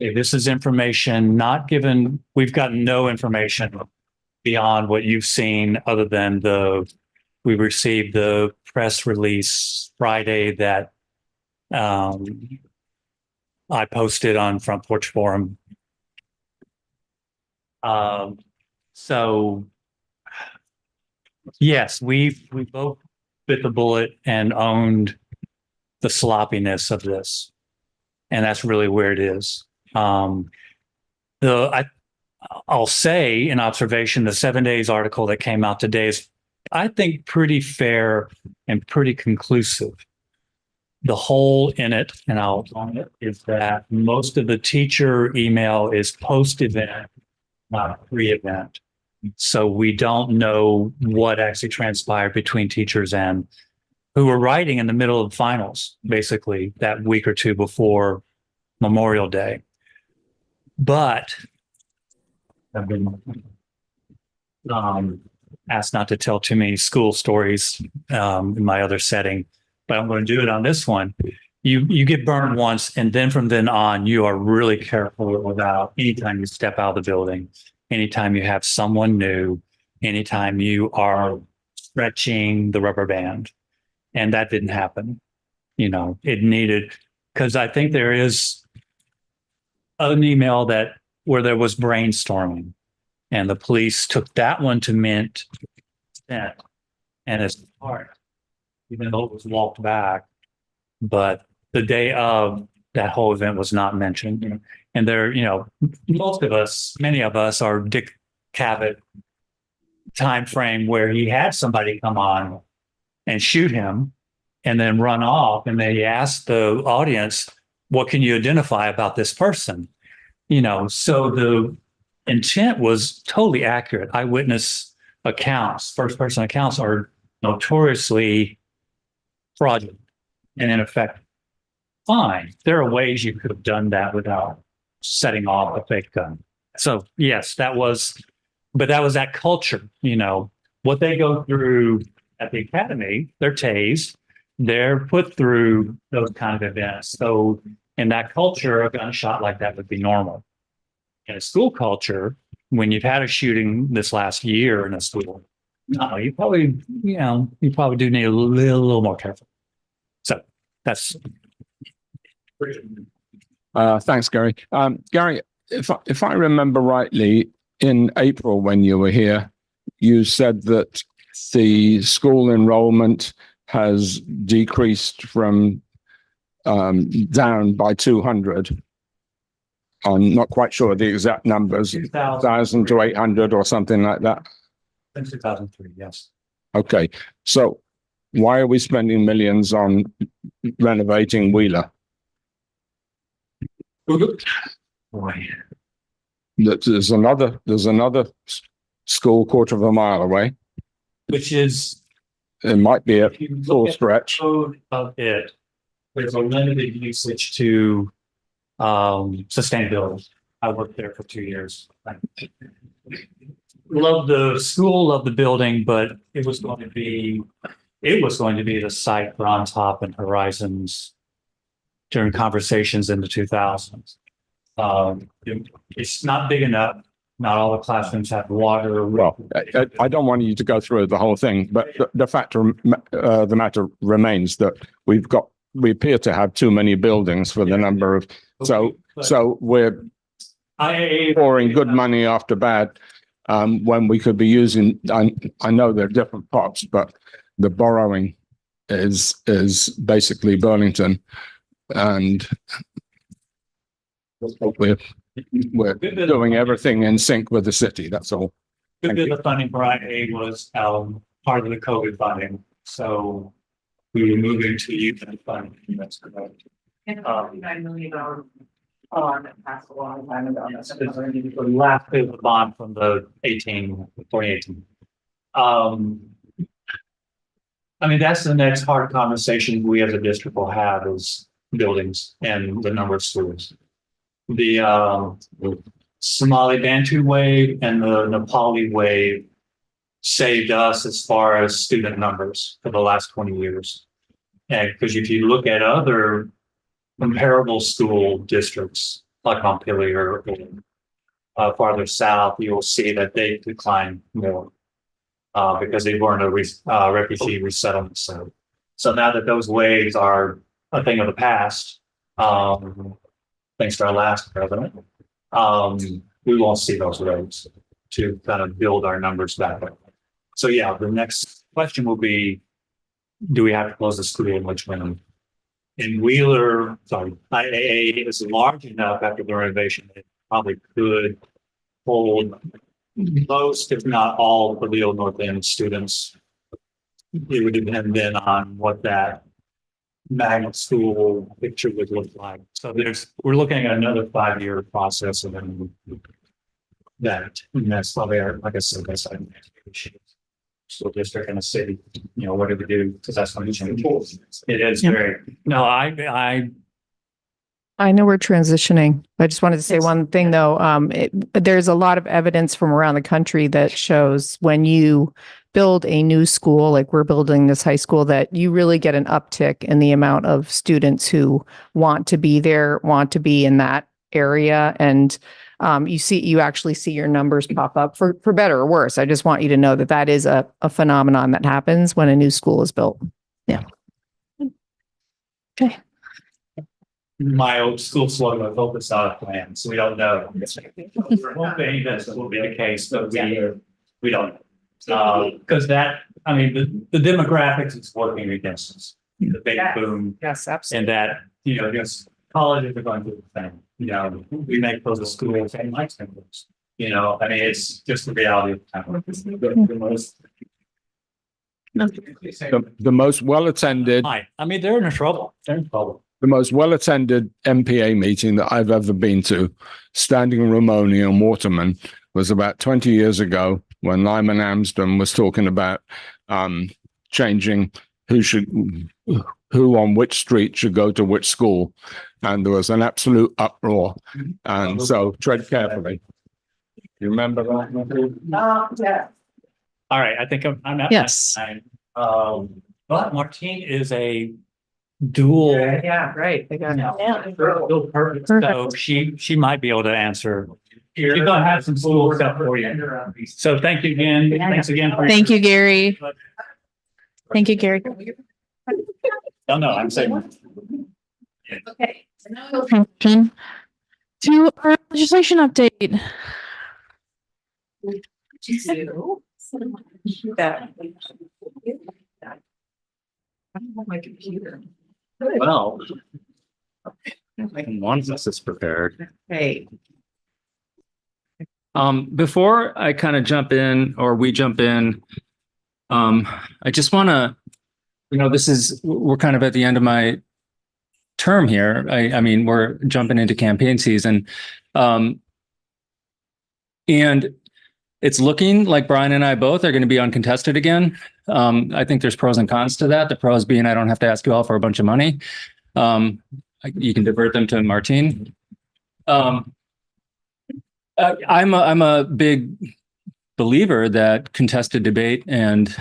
Okay, this is information not given. We've gotten no information beyond what you've seen, other than we received the press release Friday that I posted on Front Porch Forum. So yes, we both bit the bullet and owned the sloppiness of this, and that's really where it is. I'll say in observation, the 7 Days article that came out today is, I think, pretty fair and pretty conclusive. The hole in it, and I'll own it, is that most of the teacher email is post-event, not pre-event. So we don't know what actually transpired between teachers and who were writing in the middle of finals, basically that week or two before Memorial Day. But I've been asked not to tell too many school stories in my other setting, but I'm going to do it on this one. You get burned once, and then from then on, you are really careful about anytime you step out of the building, anytime you have someone new, anytime you are stretching the rubber band. And that didn't happen. It needed, because I think there is an email where there was brainstorming, and the police took that one to mint, and as part, even though it was walked back, but the day of that whole event was not mentioned. And there, many of us are Dick Cavett time frame where he had somebody come on and shoot him and then run off, and they asked the audience, what can you identify about this person? So the intent was totally accurate. Eyewitness accounts, first person accounts, are notoriously fraudulent and in effect, fine. There are ways you could have done that without setting off a fake gun. So yes, but that was that culture, what they go through at the academy, they're tased, they're put through those kind of events. So in that culture, a gunshot like that would be normal. In a school culture, when you've had a shooting this last year in a school, no, you probably do need a little more careful. So that's. Thanks, Gary. Gary, if I remember rightly, in April when you were here, you said that the school enrollment has decreased from down by 200. I'm not quite sure the exact numbers, 1,000 to 800 or something like that. In 2003, yes. Okay, so why are we spending millions on renovating Wheeler? Boy. There's another school quarter of a mile away. Which is, it might be a full stretch. Of it, there's a limited usage to sustainability. I worked there for 2 years. Love the school, love the building, but it was going to be the site for On Top and Horizons during conversations in the 2000s. It's not big enough. Not all the classrooms have water. Well, I don't want you to go through the whole thing, but the matter remains that we appear to have too many buildings for the number of, so we're pouring good money after bad, when we could be using, I know there are different pots, but the borrowing is basically Burlington, and we're doing everything in sync with the city. That's all. Good bit of the funding for IA was part of the COVID funding. So we were moving to youth funding. That's correct. $9 million bond that passed a long time ago. That's the last bit of the bond from the 2018. I mean, that's the next hard conversation we as a district will have is buildings and the number of schools. The Somali Bantu wave and the Nepali wave saved us as far as student numbers for the last 20 years. And because if you look at other comparable school districts like Montpelier or farther south, you will see that they decline more because they weren't a refugee resettlement center. So now that those waves are a thing of the past, thanks to our last president, we won't see those roads to kind of build our numbers back up. So yeah, the next question will be, do we have to close the school in Richmond? In Wheeler, IAA is large enough after the renovation, it probably could hold most, if not all, of the Leo North End students. It would depend then on what that magnet school picture would look like. So we're looking at another 5-year process of that. And that's probably like I said, that's our school district and a city, what do we do? Because that's going to change. It is very, no, I know we're transitioning. I just wanted to say one thing though. There's a lot of evidence from around the country that shows when you build a new school, like we're building this high school, that you really get an uptick in the amount of students who want to be there, want to be in that area. And you actually see your numbers pop up for better or worse. I just want you to know that is a phenomenon that happens when a new school is built. Yeah. Okay. My old school slogan, focus on a plan. So we don't know. We're hoping that will be the case, but we don't know. Because the demographics is working against us. The baby boom. Yes, absolutely. And that, just colleges are going to do the thing. We may close the schools and lights can close. It's just the reality of the time. The most well-attended. They're in trouble. They're in trouble. The most well-attended NPA meeting that I've ever been to, standing room only in Waterman, was about 20 years ago when Lyman Amsden was talking about changing who on which street should go to which school. And there was an absolute uproar. And so tread carefully. You remember that? Yeah. All right, I think I'm at Yes. my time. But Martine is a dual. Yeah, right. They got Dual purpose. So she might be able to answer. She's gonna have some school stuff for you. So thank you again. Thanks again. Thank you, Gary. Thank you, Gary. No, I'm saying. Okay. So now we'll transition to our legislation update. My computer. Well, one of us is prepared. Hey. Before I kind of jump in or we jump in, I just want to, we're kind of at the end of my term here. I mean, we're jumping into campaign season. And it's looking like Brian and I both are going to be uncontested again. I think there's pros and cons to that. The pros being I don't have to ask you all for a bunch of money. You can divert them to Martine. I'm a big believer that contested debate and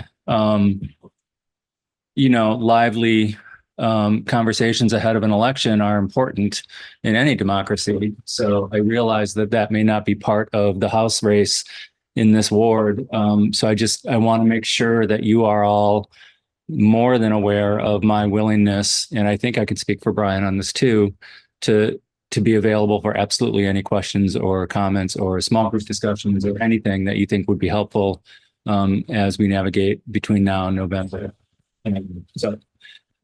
lively conversations ahead of an election are important in any democracy. So I realize that may not be part of the House race in this ward. So I want to make sure that you are all more than aware of my willingness, and I think I can speak for Brian on this too, to be available for absolutely any questions or comments or small group discussions or anything that you think would be helpful as we navigate between now and November. So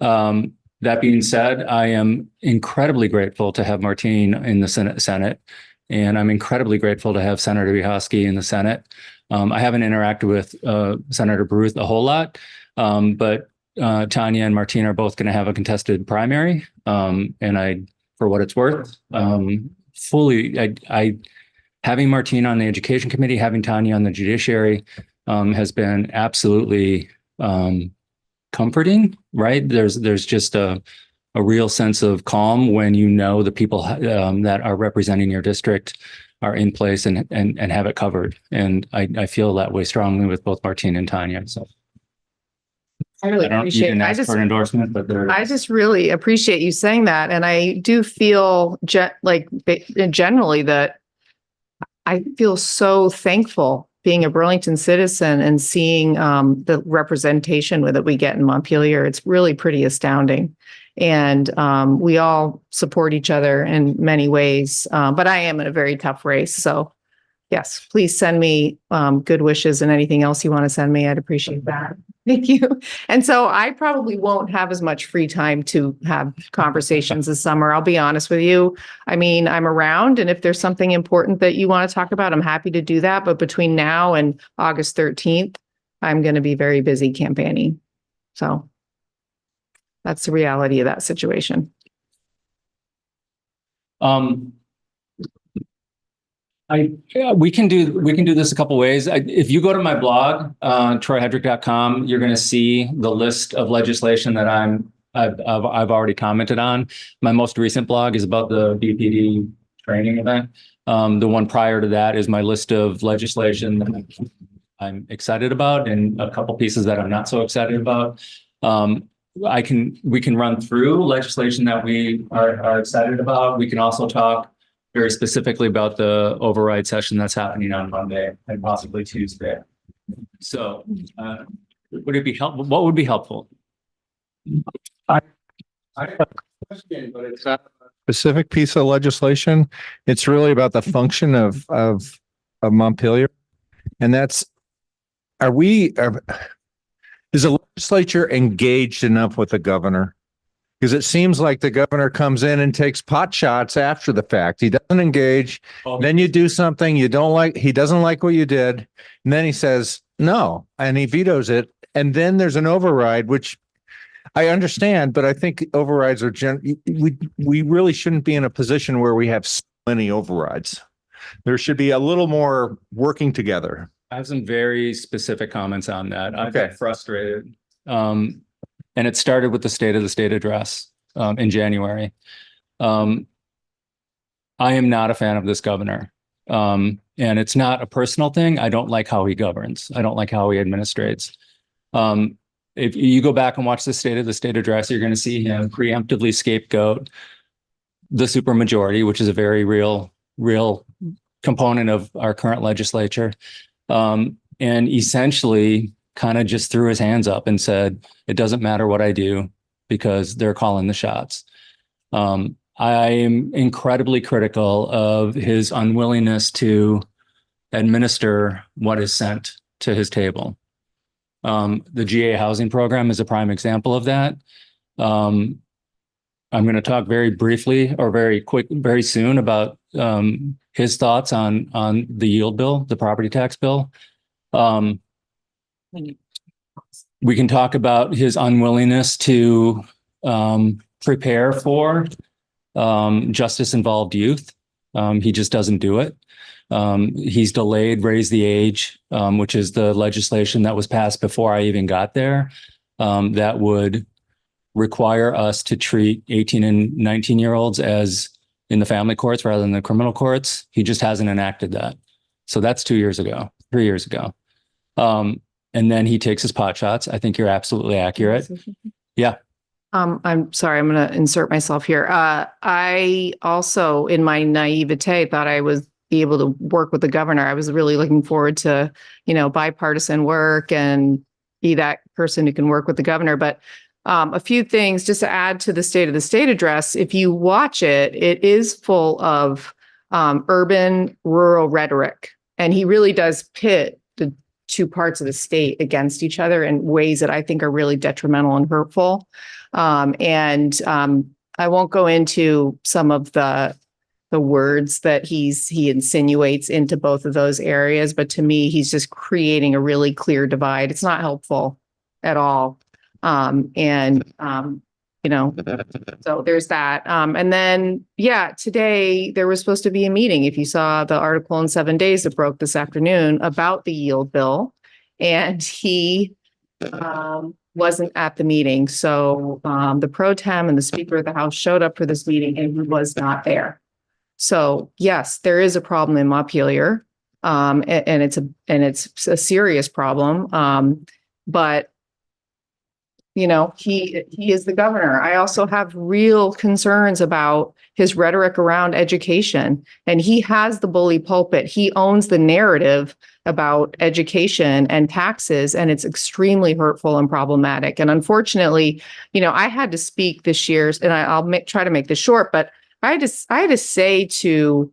that being said, I am incredibly grateful to have Martine in the Senate, and I'm incredibly grateful to have Senator Biehoski in the Senate. I haven't interacted with Senator Baruth a whole lot, but Tanya and Martine are both going to have a contested primary, and for what it's worth, having Martine on the Education Committee, having Tanya on the Judiciary has been absolutely comforting, right? There's just a real sense of calm when you know the people that are representing your district are in place and have it covered. And I feel that way strongly with both Martine and Tanya. So I really appreciate it. For an endorsement, but I just really appreciate you saying that. And I do feel generally that I feel so thankful being a Burlington citizen and seeing the representation that we get in Montpelier. It's really pretty astounding. And we all support each other in many ways. But I am in a very tough race. So yes, please send me good wishes and anything else you want to send me. I'd appreciate that. Thank you. And so I probably won't have as much free time to have conversations this summer. I'll be honest with you. I mean, I'm around, and if there's something important that you want to talk about, I'm happy to do that. But between now and August 13th, I'm going to be very busy campaigning. So that's the reality of that situation. We can do this a couple ways. If you go to my blog, troyhedrick.com, you're going to see the list of legislation that I've already commented on. My most recent blog is about the BPD training event. The one prior to that is my list of legislation that I'm excited about and a couple pieces that I'm not so excited about. We can run through legislation that we are excited about. We can also talk very specifically about the override session that's happening on Monday and possibly Tuesday. So would it be helpful? What would be helpful? I have a question, but it's not a specific piece of legislation. It's really about the function of Montpelier. And that's, is the legislature engaged enough with the governor? Because it seems like the governor comes in and takes pot shots after the fact. He doesn't engage. Then you do something he doesn't like what you did. And then he says no, and he vetoes it. And then there's an override, which I understand, but I think overrides are we really shouldn't be in a position where we have so many overrides. There should be a little more working together. I have some very specific comments on that. I get frustrated. And it started with the State of the State address in January. I am not a fan of this governor. And it's not a personal thing. I don't like how he governs. I don't like how he administrates. If you go back and watch the State of the State address, you're going to see him preemptively scapegoat the supermajority, which is a very real component of our current legislature. And essentially kind of just threw his hands up and said, it doesn't matter what I do because they're calling the shots. I am incredibly critical of his unwillingness to administer what is sent to his table. The GA housing program is a prime example of that. I'm going to talk very briefly or very soon about his thoughts on the yield bill, the property tax bill. We can talk about his unwillingness to prepare for justice-involved youth. He just doesn't do it. He's delayed raise the age, which is the legislation that was passed before I even got there, that would require us to treat 18 and 19-year-olds as in the family courts rather than the criminal courts. He just hasn't enacted that. So that's 3 years ago. And then he takes his pot shots. I think you're absolutely accurate. Yeah. I'm sorry, I'm going to insert myself here. I also, in my naivete, thought I was be able to work with the governor. I was really looking forward to, bipartisan work and be that person who can work with the governor. But a few things just to add to the State of the State address. If you watch it, it is full of urban, rural rhetoric. And he really does pit the two parts of the state against each other in ways that I think are really detrimental and hurtful. I won't go into some of the words that he insinuates into both of those areas, but to me, he's just creating a really clear divide. It's not helpful at all. So there's that. And then, today there was supposed to be a meeting. If you saw the article in 7 Days that broke this afternoon about the yield bill, and he wasn't at the meeting. So the pro tem and the Speaker of the House showed up for this meeting and he was not there. So yes, there is a problem in Montpelier, and it's a serious problem. But he is the governor. I also have real concerns about his rhetoric around education, and he has the bully pulpit. He owns the narrative about education and taxes, and it's extremely hurtful and problematic. And unfortunately, I had to speak this year, and I'll try to make this short, but I had to say to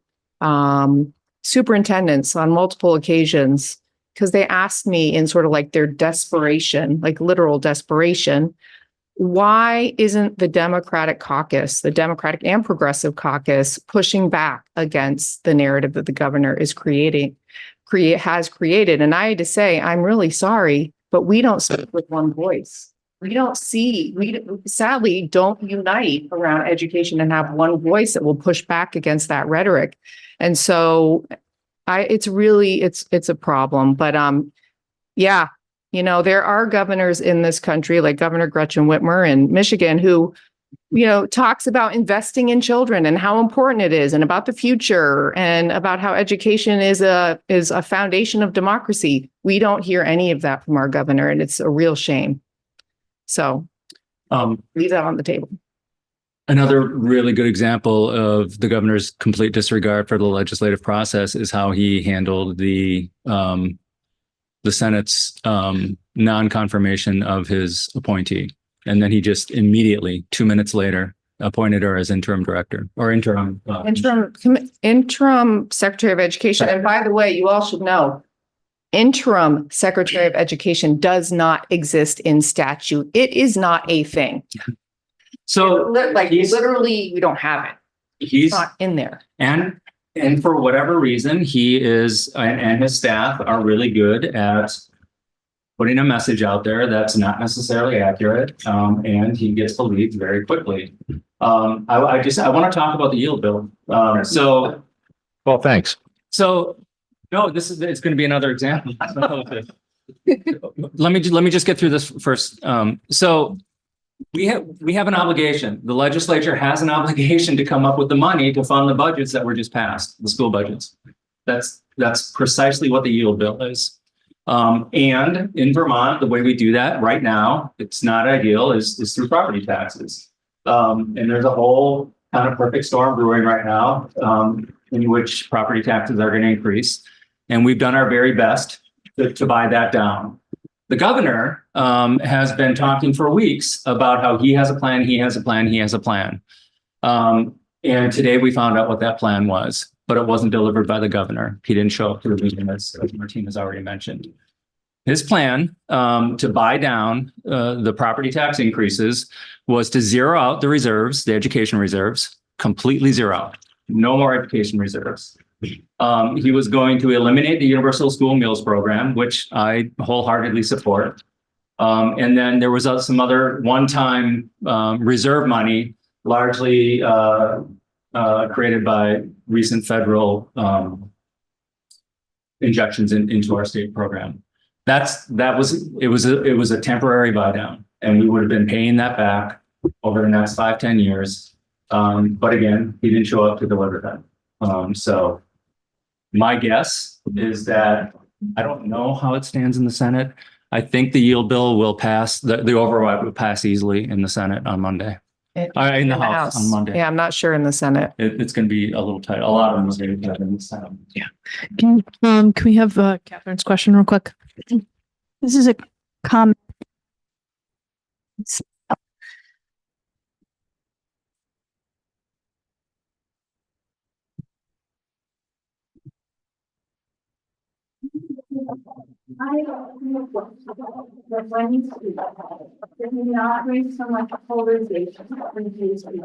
superintendents on multiple occasions, because they asked me in sort of like their desperation, like literal desperation, why isn't the Democratic caucus, the Democratic and Progressive caucus, pushing back against the narrative that the governor is has created? And I had to say, I'm really sorry, but we don't speak with one voice. We sadly don't unite around education and have one voice that will push back against that rhetoric. And so it's a problem. But there are governors in this country, like Governor Gretchen Whitmer in Michigan, who, talks about investing in children and how important it is, and about the future, and about how education is a foundation of democracy. We don't hear any of that from our governor, and it's a real shame. So leave that on the table. Another really good example of the governor's complete disregard for the legislative process is how he handled the Senate's non-confirmation of his appointee. And then he just immediately, 2 minutes later, appointed her as interim director or interim Secretary of Education. And by the way, you all should know, interim Secretary of Education does not exist in statute. It is not a thing. So literally, we don't have it. It's not in there. And for whatever reason, he is and his staff are really good at putting a message out there that's not necessarily accurate, and he gets believed very quickly. I want to talk about the yield bill. Well, thanks. So no, it's going to be another example. Let me just get through this first. So We have an obligation. The legislature has an obligation to come up with the money to fund the budgets that were just passed, the school budgets. That's precisely what the yield bill is. And in Vermont, the way we do that right now, it's not ideal, is through property taxes. And there's a whole kind of perfect storm brewing right now, in which property taxes are going to increase. And we've done our very best to buy that down. The governor has been talking for weeks about how he has a plan, he has a plan, he has a plan. And today we found out what that plan was, but it wasn't delivered by the governor. He didn't show up to the meeting, as Martine has already mentioned. His plan to buy down the property tax increases was to zero out the reserves, the education reserves, completely zero out. No more education reserves. He was going to eliminate the universal school meals program, which I wholeheartedly support. And then there was some other one-time reserve money, largely created by recent federal injections into our state program. It was a temporary buy down, and we would have been paying that back over the next 5-10 years. But again, he didn't show up to deliver that. So my guess is that I don't know how it stands in the Senate. I think the yield bill will pass, the override will pass easily in the Senate on Monday. In the House on Monday. Yeah, I'm not sure in the Senate. It's going to be a little tight. A lot of them is going to be tight in the Senate. Yeah. Can we have Catherine's question real quick? This is a comment. I don't know but when you speak, does it not bring so much polarization when you speak?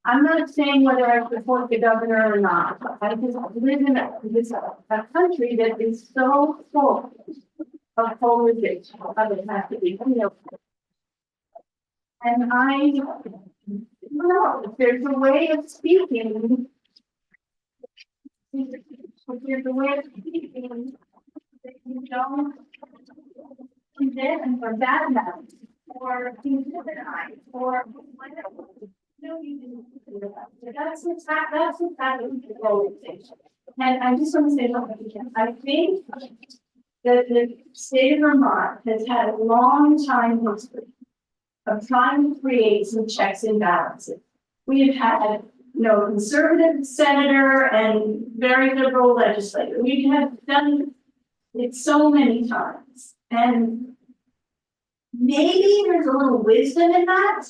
I'm not saying whether I support the governor or not. I just live in a country that is so full of polarization. I would have to be, and I know if there's a way of speaking. If there's a way of speaking that you don't condemn for bad mouth or intimidate or whatever. No, you didn't do that. That's what's happening to polarization. And I just want to say something again. I think that the state of Vermont has had a long time history of trying to create some checks and balances. We have had conservative senator and very liberal legislator. We have done it so many times. And maybe there's a little wisdom in that.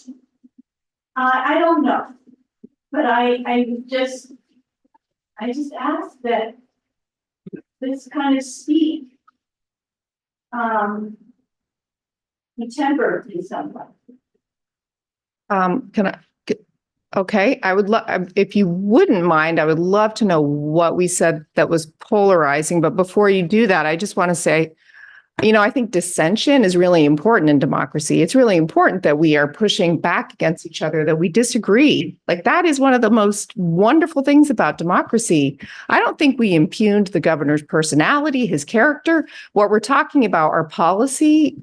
I don't know. But I just ask that this kind of speak be tempered in some way. Okay, I would love, if you wouldn't mind, I would love to know what we said that was polarizing. But before you do that, I just want to say, I think dissension is really important in democracy. It's really important that we are pushing back against each other, that we disagree. Like, that is one of the most wonderful things about democracy. I don't think we impugned the governor's personality, his character. What we're talking about are policy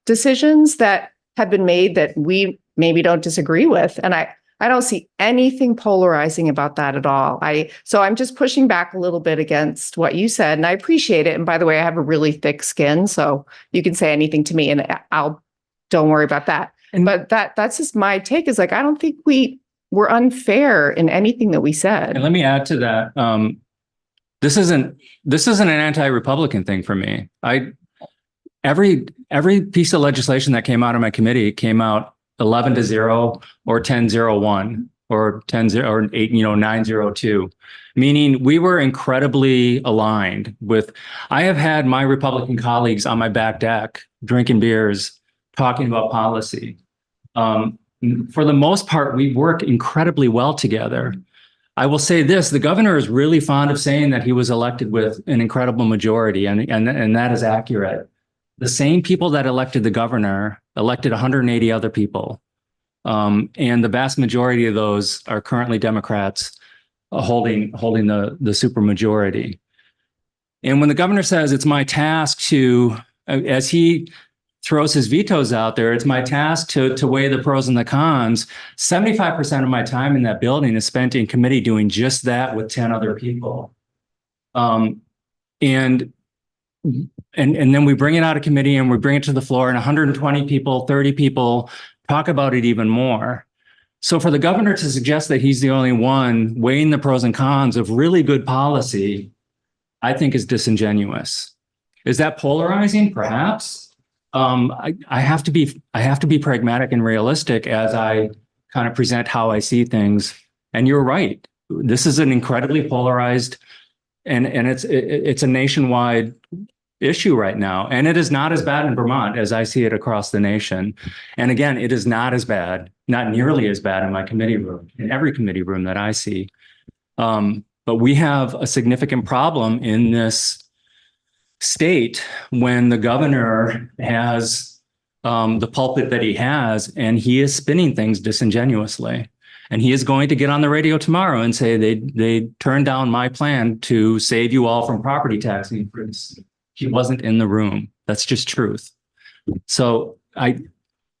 decisions that have been made that we maybe don't disagree with. And I don't see anything polarizing about that at all. So I'm just pushing back a little bit against what you said, and I appreciate it. And by the way, I have a really thick skin, so you can say anything to me and don't worry about that. But that's just my take, is like, I don't think we were unfair in anything that we said. And let me add to that. This isn't an anti-Republican thing for me. Every piece of legislation that came out of my committee came out 11-0 or 10-01 or 10-0 or 9-02, meaning we were incredibly aligned with. I have had my Republican colleagues on my back deck drinking beers, talking about policy. For the most part, we work incredibly well together. I will say this: the governor is really fond of saying that he was elected with an incredible majority, and that is accurate. The same people that elected the governor elected 180 other people. And the vast majority of those are currently Democrats holding the supermajority. And when the governor says it's my task to, as he throws his vetoes out there, it's my task to weigh the pros and the cons. 75% of my time in that building is spent in committee doing just that with 10 other people. And then we bring it out of committee and we bring it to the floor, and 120 people, 30 people talk about it even more. So for the governor to suggest that he's the only one weighing the pros and cons of really good policy, I think is disingenuous. Is that polarizing? Perhaps. I have to be pragmatic and realistic as I kind of present how I see things. And you're right. This is an incredibly polarized, and it's a nationwide issue right now. And it is not as bad in Vermont as I see it across the nation. And again, it is not as bad, not nearly as bad in my committee room, in every committee room that I see. But we have a significant problem in this state when the governor has the pulpit that he has, and he is spinning things disingenuously. And he is going to get on the radio tomorrow and say they turned down my plan to save you all from property tax increase. He wasn't in the room. That's just truth. So I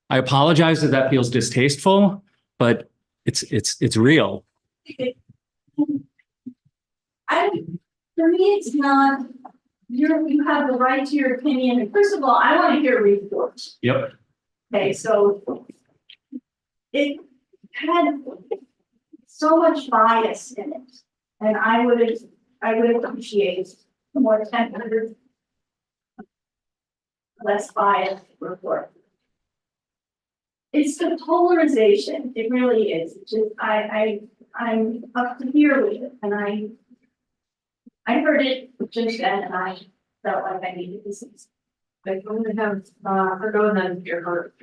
apologize if that feels distasteful, but it's real. For me, it's not. You have the right to your opinion. And first of all, I want to hear reports. Yep. Okay, so it had so much bias in it, and I would appreciate a more tender, less biased report. It's the polarization. It really is. It's just I'm up to here with it, and I heard it just then, and I felt like I needed to see. I'm going to have her go and then hear her.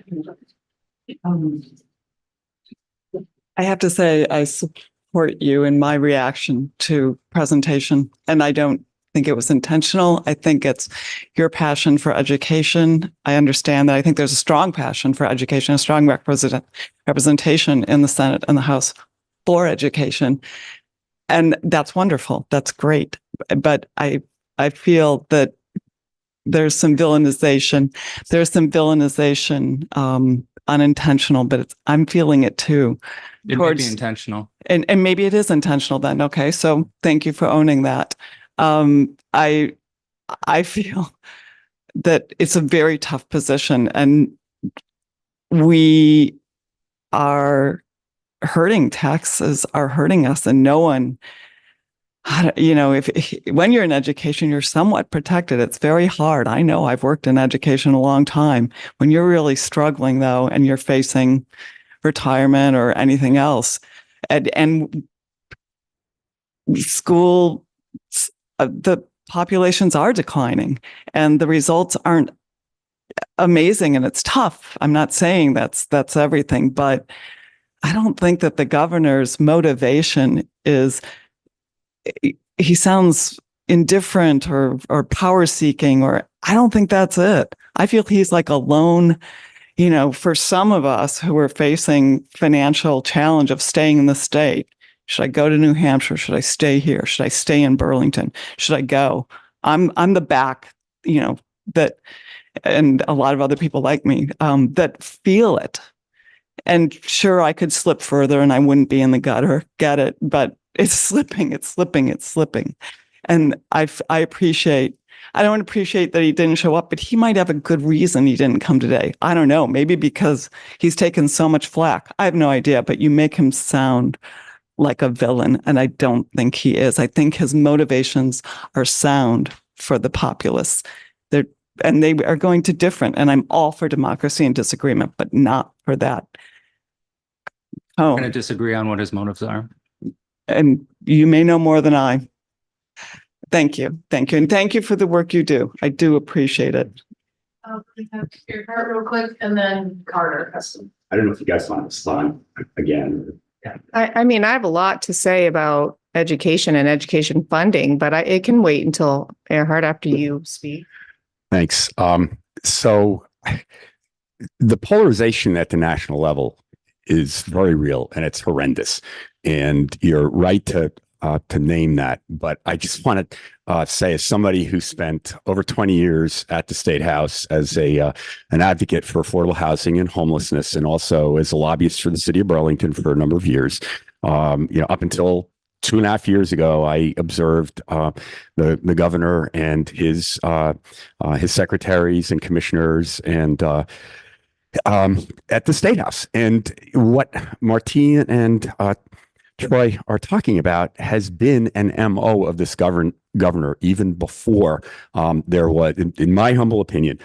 I have to say, I support you in my reaction to presentation, and I don't think it was intentional. I think it's your passion for education. I understand that. I think there's a strong passion for education, a strong representation in the Senate and the House for education. And that's wonderful. That's great. But I feel that there's some villainization. There's some villainization, unintentional, but I'm feeling it too. It may be intentional. And maybe it is intentional then. Okay. So thank you for owning that. I feel that it's a very tough position, and we are hurting. Taxes are hurting us, and no one, if when you're in education, you're somewhat protected. It's very hard. I know, I've worked in education a long time. When you're really struggling though, and you're facing retirement or anything else, and school, the populations are declining and the results aren't amazing, and it's tough. I'm not saying that's everything, but I don't think that the governor's motivation is, he sounds indifferent or power seeking, or I don't think that's it. I feel he's like a lone, for some of us who are facing financial challenge of staying in the state. Should I go to New Hampshire? Should I stay here? Should I stay in Burlington? Should I go? I'm the back, that, and a lot of other people like me, that feel it. And sure, I could slip further and I wouldn't be in the gutter, get it, but it's slipping. And I don't appreciate that he didn't show up, but he might have a good reason he didn't come today. I don't know, maybe because he's taken so much flack. I have no idea, but you make him sound like a villain, and I don't think he is. I think his motivations are sound for the populace. They are going to different, and I'm all for democracy and disagreement, but not for that. I'm going to disagree on what his motives are. And you may know more than I. Thank you. And thank you for the work you do. I do appreciate it. We have Earhart real quick, and then Carter. I don't know if you guys want to respond again. I mean, I have a lot to say about education and education funding, but it can wait until Earhart after you speak. Thanks. So the polarization at the national level is very real, and it's horrendous. And you're right to to name that, but I just want to say, as somebody who spent over 20 years at the State House as an advocate for affordable housing and homelessness, and also as a lobbyist for the city of Burlington for a number of years, up until 2.5 years ago, I observed the governor and his secretaries and commissioners and at the State House. And what Martine and Troy are talking about has been an MO of this governor even before there was, in my humble opinion,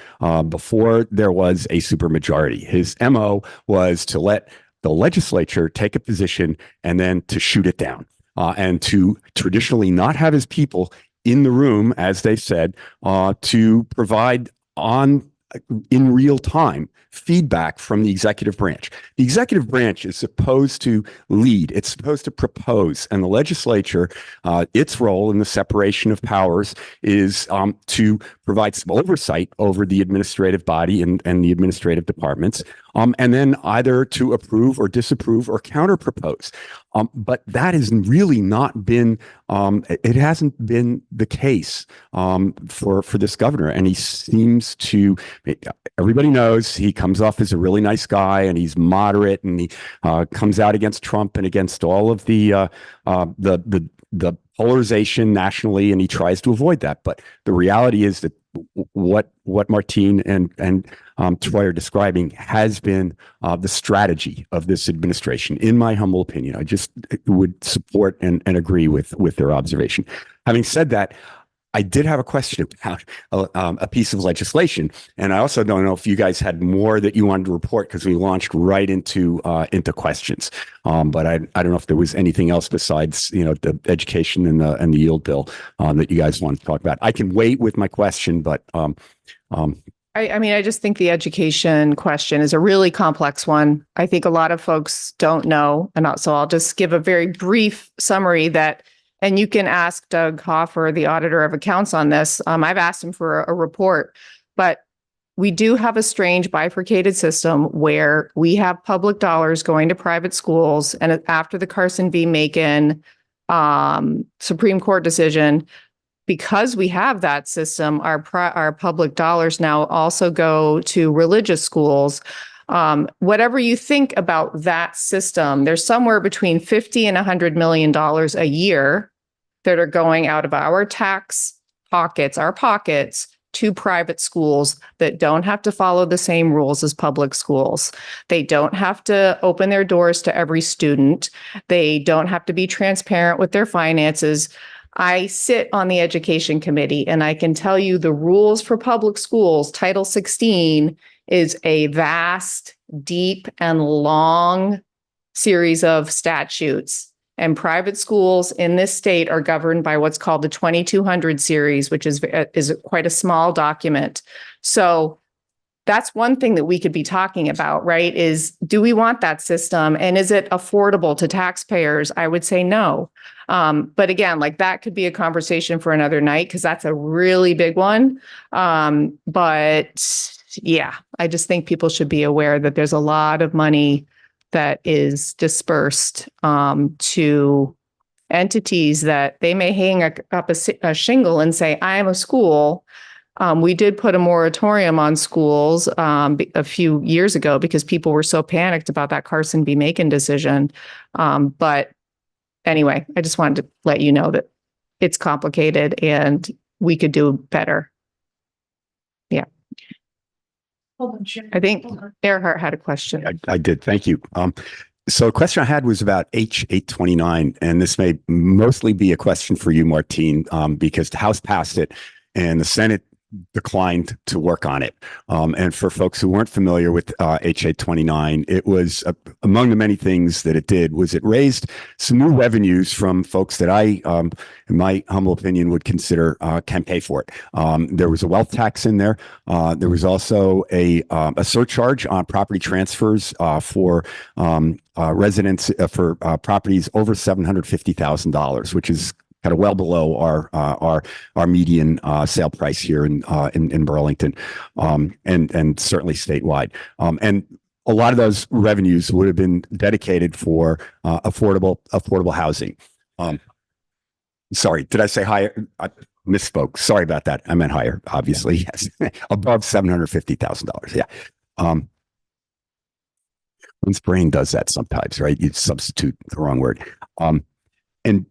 before there was a supermajority. His MO was to let the legislature take a position and then to shoot it down, and to traditionally not have his people in the room, as they said, to provide in real time feedback from the executive branch. The executive branch is supposed to lead, it's supposed to propose, and the legislature, its role in the separation of powers is to provide some oversight over the administrative body and the administrative departments, and then either to approve or disapprove or counter propose. But that has really not been, it hasn't been the case for this governor. And he seems to, everybody knows he comes off as a really nice guy and he's moderate, and he comes out against Trump and against all of the polarization nationally, and he tries to avoid that. But the reality is that what Martine and Troy are describing has been the strategy of this administration. In my humble opinion, I just would support and agree with their observation. Having said that, I did have a question about a piece of legislation, and I also don't know if you guys had more that you wanted to report, because we launched right into questions. But I don't know if there was anything else besides the education and the yield bill that you guys want to talk about. I can wait with my question, but I mean, I just think the education question is a really complex one. I think a lot of folks don't know, and so I'll just give a very brief summary that. And you can ask Doug Hoffer, the auditor of accounts, on this. I've asked him for a report, but we do have a strange bifurcated system where we have public dollars going to private schools. And after the Carson v. Macon Supreme Court decision, because we have that system, our public dollars now also go to religious schools. Whatever you think about that system, there's somewhere between $50 and $100 million a year that are going out of our tax pockets, to private schools that don't have to follow the same rules as public schools. They don't have to open their doors to every student. They don't have to be transparent with their finances. I sit on the education committee, and I can tell you the rules for public schools, Title 16, is a vast, deep, and long series of statutes. And private schools in this state are governed by what's called the 2200 series, which is quite a small document. So that's one thing that we could be talking about, right? Is, do we want that system? And is it affordable to taxpayers? I would say no. But again, like, that could be a conversation for another night, because that's a really big one. But yeah, I just think people should be aware that there's a lot of money that is dispersed to entities that they may hang up a shingle and say, I am a school. We did put a moratorium on schools a few years ago because people were so panicked about that Carson v. Macon decision. But anyway, I just wanted to let you know that it's complicated and we could do better. Yeah. I think Earhart had a question. I did. Thank you. So the question I had was about H829, and this may mostly be a question for you, Martine, because the House passed it and the Senate declined to work on it. And for folks who weren't familiar with H829, it was among the many things that it did was it raised some new revenues from folks that I, in my humble opinion, would consider can pay for it. There was a wealth tax in there. There was also a surcharge on property transfers for residents for properties over $750,000, which is kind of well below our median sale price here in Burlington, and certainly statewide. And a lot of those revenues would have been dedicated for affordable housing. sorry, did I say higher? I misspoke. Sorry about that. I meant higher, obviously. Yes. Above $750,000. Yeah. One's brain does that sometimes, right? You substitute the wrong word. And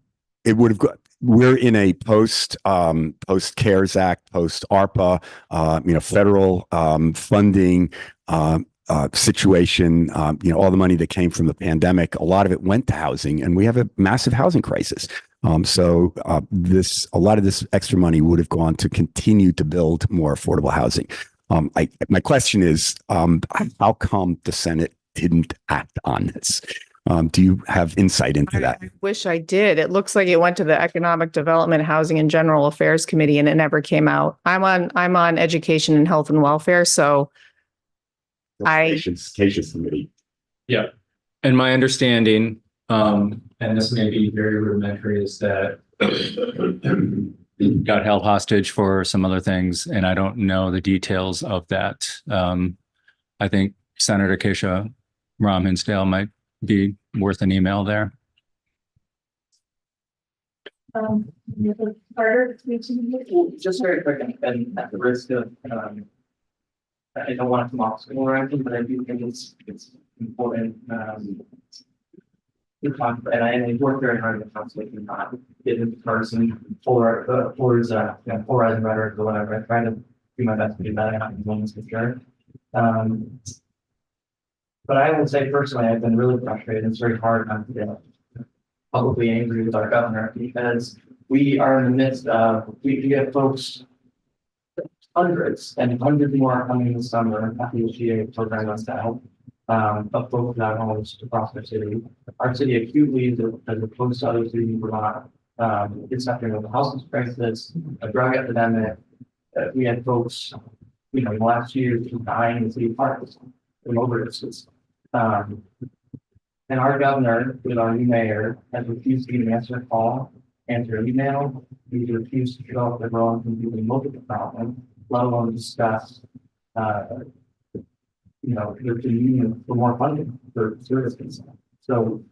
it would have got, we're in a post CARES Act, post ARPA, federal funding situation, all the money that came from the pandemic, a lot of it went to housing, and we have a massive housing crisis. So a lot of this extra money would have gone to continue to build more affordable housing. My question is, how come the Senate didn't act on this? Do you have insight into that? I wish I did. It looks like it went to the Economic Development, Housing and General Affairs Committee, and it never came out. I'm on Education and Health and Welfare, so Cautious committee. Yeah. And my understanding, and this may be very rudimentary, is that got held hostage for some other things, and I don't know the details of that. I think Senator Keisha Ram Hinsdale might be worth an email there. Carter, just very quick, and at the risk of, I don't want to come off school or anything, but I do think it's important to talk, and I work very hard in conflict and not get into person for polarizing rhetoric or whatever. I try to do my best to do that. I have moments for sure. But I would say personally, I've been really frustrated. It's very hard not to get publicly angry with our governor, because we are in the midst of, we get folks, hundreds and hundreds more coming this summer at the HGA program us to help of folks without homes across our city. Our city acutely, as opposed to other cities in Vermont, is suffering with a housing crisis, a drug epidemic. We had folks, in the last year dying in city parks from overdoses. And our governor, with our new mayor, has refused to even answer a call, answer an email. He's refused to show up the wrong and look at the problem, let alone discuss, the union for more funding for services. So,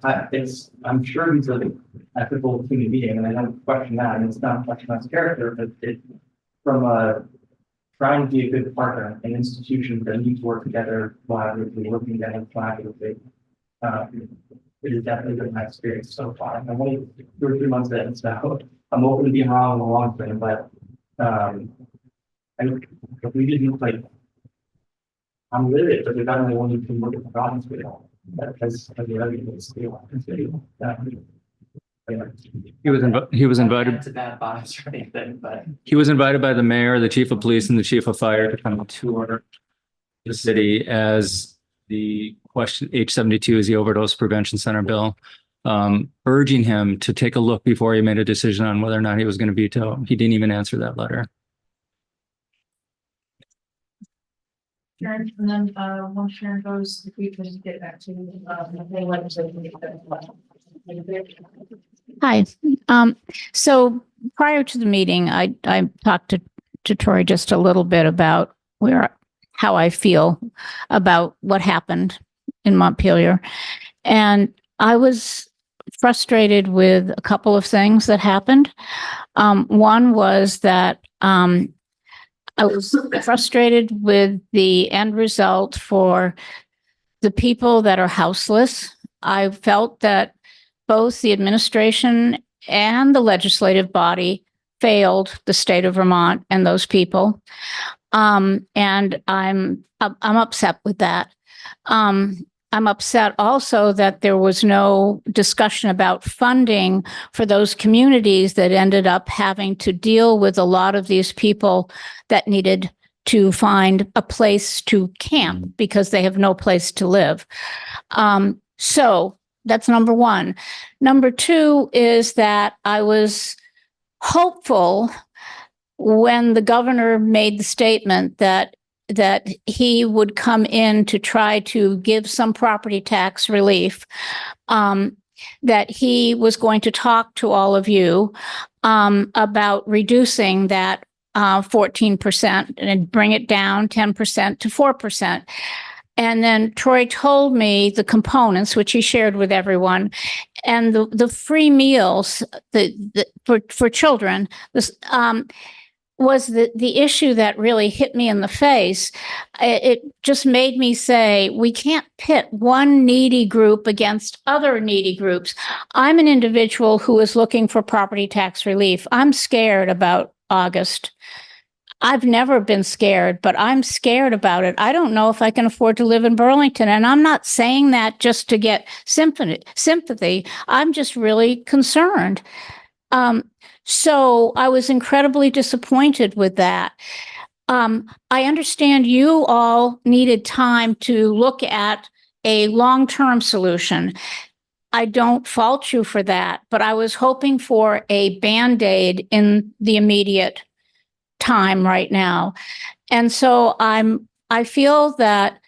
I'm sure he's an ethical human being, and I don't question that. And it's not a question of his character, but from trying to be a good partner in institutions that need to work together collaboratively, working together collaboratively. It has definitely been my experience so far. I'm only 2 or 3 months in, so I'm open to being wrong in the long term, but if we didn't I'm livid, but the government wanted to look at the problems we all. Because of the evidence, He was invited. To bad bias or anything, but He was invited by the mayor, the chief of police, and the chief of fire to come tour the city as the question H-72 is the overdose prevention center bill, urging him to take a look before he made a decision on whether or not he was going to veto. He didn't even answer that letter. Sharon, and then once Sharon goes, if we can get back to the legislative. Hi. So prior to the meeting, I talked to Tori just a little bit about how I feel about what happened in Montpelier. And I was frustrated with a couple of things that happened. One was that I was frustrated with the end result for the people that are houseless. I felt that both the administration and the legislative body failed the state of Vermont and those people. And I'm upset with that. I'm upset also that there was no discussion about funding for those communities that ended up having to deal with a lot of these people that needed to find a place to camp because they have no place to live. So that's number one. Number two is that I was hopeful when the governor made the statement that he would come in to try to give some property tax relief, that he was going to talk to all of you about reducing that 14% and bring it down 10% to 4%. And then Troy told me the components, which he shared with everyone, and the free meals for children. This was the issue that really hit me in the face. It just made me say, we can't pit one needy group against other needy groups. I'm an individual who is looking for property tax relief. I'm scared about August. I've never been scared, but I'm scared about it. I don't know if I can afford to live in Burlington. And I'm not saying that just to get sympathy. I'm just really concerned. So I was incredibly disappointed with that. I understand you all needed time to look at a long-term solution. I don't fault you for that, but I was hoping for a Band-Aid in the immediate time right now. And so I feel that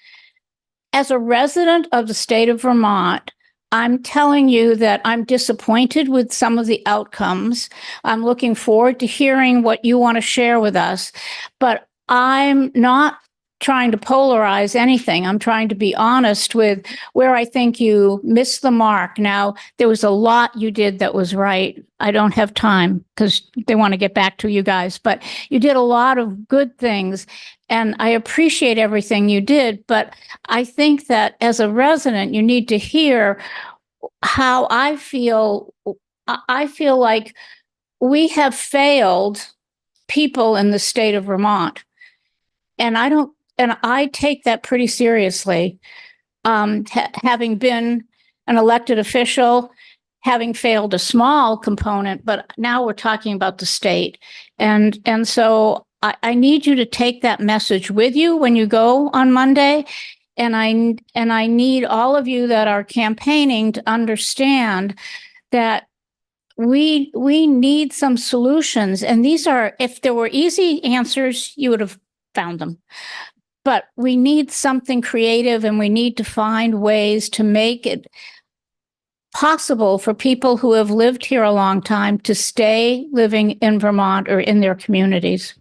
as a resident of the state of Vermont, I'm telling you that I'm disappointed with some of the outcomes. I'm looking forward to hearing what you want to share with us, but I'm not trying to polarize anything. I'm trying to be honest with where I think you missed the mark. Now, there was a lot you did that was right. I don't have time because they want to get back to you guys, but you did a lot of good things. And I appreciate everything you did, but I think that as a resident, you need to hear how I feel. I feel like we have failed people in the state of Vermont. And I take that pretty seriously. Having been an elected official, having failed a small component, but now we're talking about the state. And so I need you to take that message with you when you go on Monday. And I need all of you that are campaigning to understand that we need some solutions. And these are, if there were easy answers, you would have found them. But we need something creative, and we need to find ways to make it possible for people who have lived here a long time to stay living in Vermont or in their communities.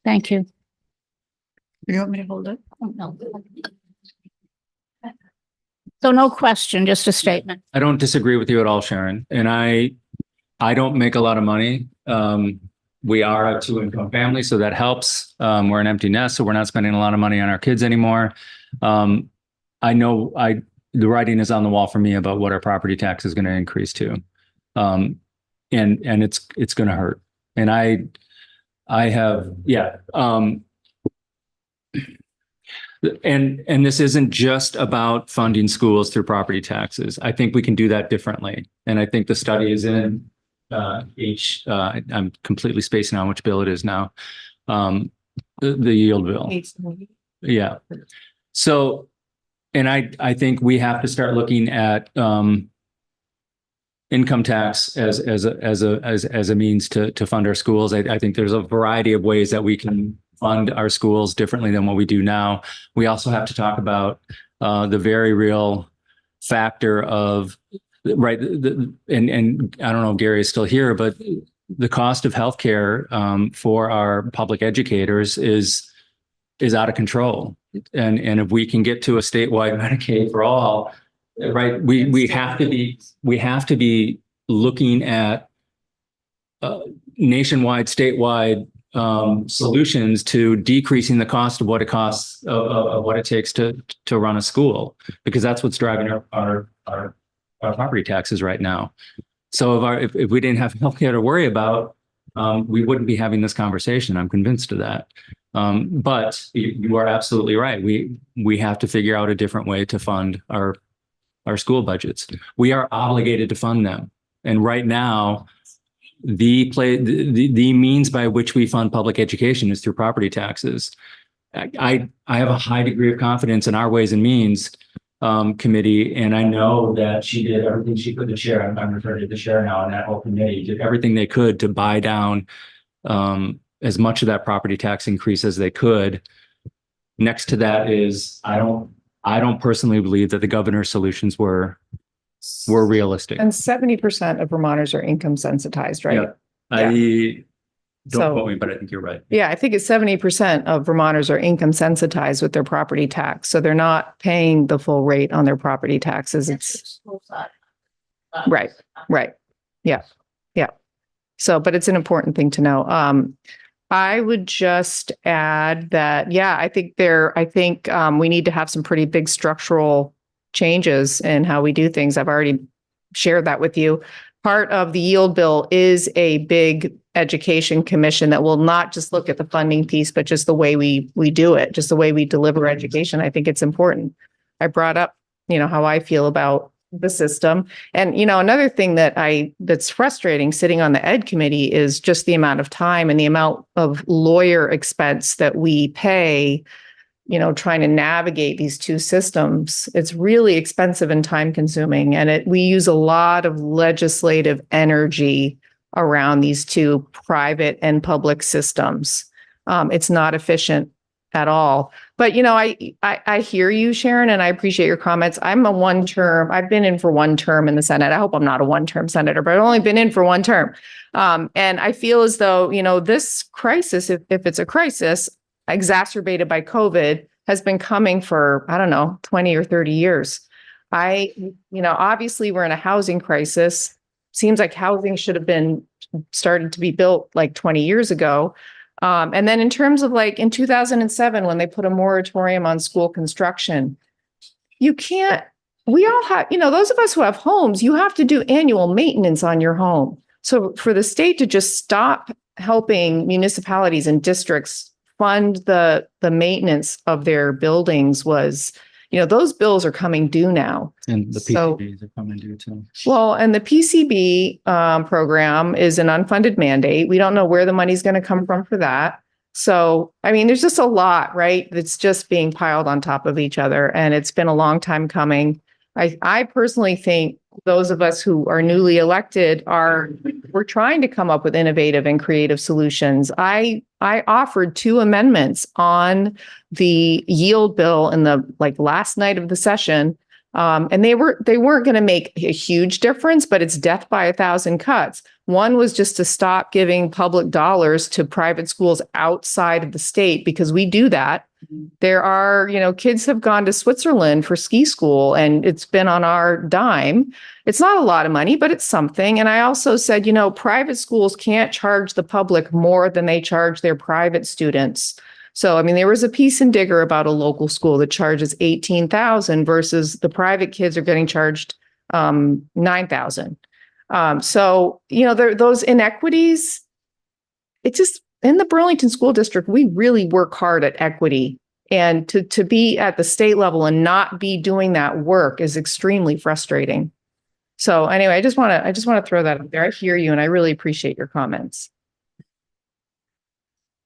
Thank you. You want me to hold it? Oh, no. So no question, just a statement. I don't disagree with you at all, Sharon. And I don't make a lot of money. We are a 2-income family, so that helps. We're an empty nest, so we're not spending a lot of money on our kids anymore. I know the writing is on the wall for me about what our property tax is going to increase to. And it's going to hurt. And I have, yeah. And this isn't just about funding schools through property taxes. I think we can do that differently. And I think the study is in I'm completely spacing on which bill it is now. The yield bill. Yeah. So, and I think we have to start looking at income tax as a means to fund our schools. I think there's a variety of ways that we can fund our schools differently than what we do now. We also have to talk about the very real factor of right. And I don't know if Gary is still here, but the cost of healthcare for our public educators is out of control. And if we can get to a statewide Medicaid for all, right, we have to be looking at nationwide, statewide solutions to decreasing the cost of what it costs of what it takes to run a school, because that's what's driving our property taxes right now. So if we didn't have healthcare to worry about, we wouldn't be having this conversation. I'm convinced of that. But you are absolutely right. We have to figure out a different way to fund our school budgets. We are obligated to fund them. And right now, the means by which we fund public education is through property taxes. I have a high degree of confidence in our Ways and Means committee, and I know that she did everything she could to share. I'm referring to the share now, and that whole committee did everything they could to buy down as much of that property tax increase as they could. Next to that is I don't personally believe that the governor's solutions were realistic. And 70% of Vermonters are income sensitized, right? Yeah. Don't quote me, but I think you're right. Yeah, I think it's 70% of Vermonters are income sensitized with their property tax. So they're not paying the full rate on their property taxes. It's right. Yeah. Yeah. So, but it's an important thing to know. I would just add that, yeah, I think we need to have some pretty big structural changes in how we do things. I've already shared that with you. Part of the yield bill is a big education commission that will not just look at the funding piece, but just the way we do it, just the way we deliver education. I think it's important. I brought up, how I feel about the system. And, another thing that's frustrating sitting on the ed committee is just the amount of time and the amount of lawyer expense that we pay, trying to navigate these two systems. It's really expensive and time consuming. And we use a lot of legislative energy around these two private and public systems. It's not efficient at all. But, I hear you, Sharon, and I appreciate your comments. I've been in for one term in the Senate. I hope I'm not a one-term senator, but I've only been in for one term. And I feel as though, this crisis, if it's a crisis, exacerbated by COVID, has been coming for, 20 or 30 years. Obviously we're in a housing crisis. Seems like housing should have been started to be built like 20 years ago. And then in terms of in 2007, when they put a moratorium on school construction, we all have, those of us who have homes, you have to do annual maintenance on your home. So for the state to just stop helping municipalities and districts fund the maintenance of their buildings was, those bills are coming due now. And the PCBs are coming due too. Well, and the PCB program is an unfunded mandate. We don't know where the money's going to come from for that. So, there's just a lot, right? That's just being piled on top of each other. And it's been a long time coming. I personally think those of us who are newly elected we're trying to come up with innovative and creative solutions. I offered 2 amendments on the yield bill in the last night of the session. And they weren't going to make a huge difference, but it's death by 1,000 cuts. One was just to stop giving public dollars to private schools outside of the state, because we do that. There are, kids have gone to Switzerland for ski school and it's been on our dime. It's not a lot of money, but it's something. And I also said, private schools can't charge the public more than they charge their private students. So, there was a piece in Digger about a local school that charges $18,000 versus the private kids are getting charged $9,000. So, those inequities, it's just in the Burlington School District, we really work hard at equity, and to be at the state level and not be doing that work is extremely frustrating. So anyway, I just want to throw that out there. I hear you and I really appreciate your comments.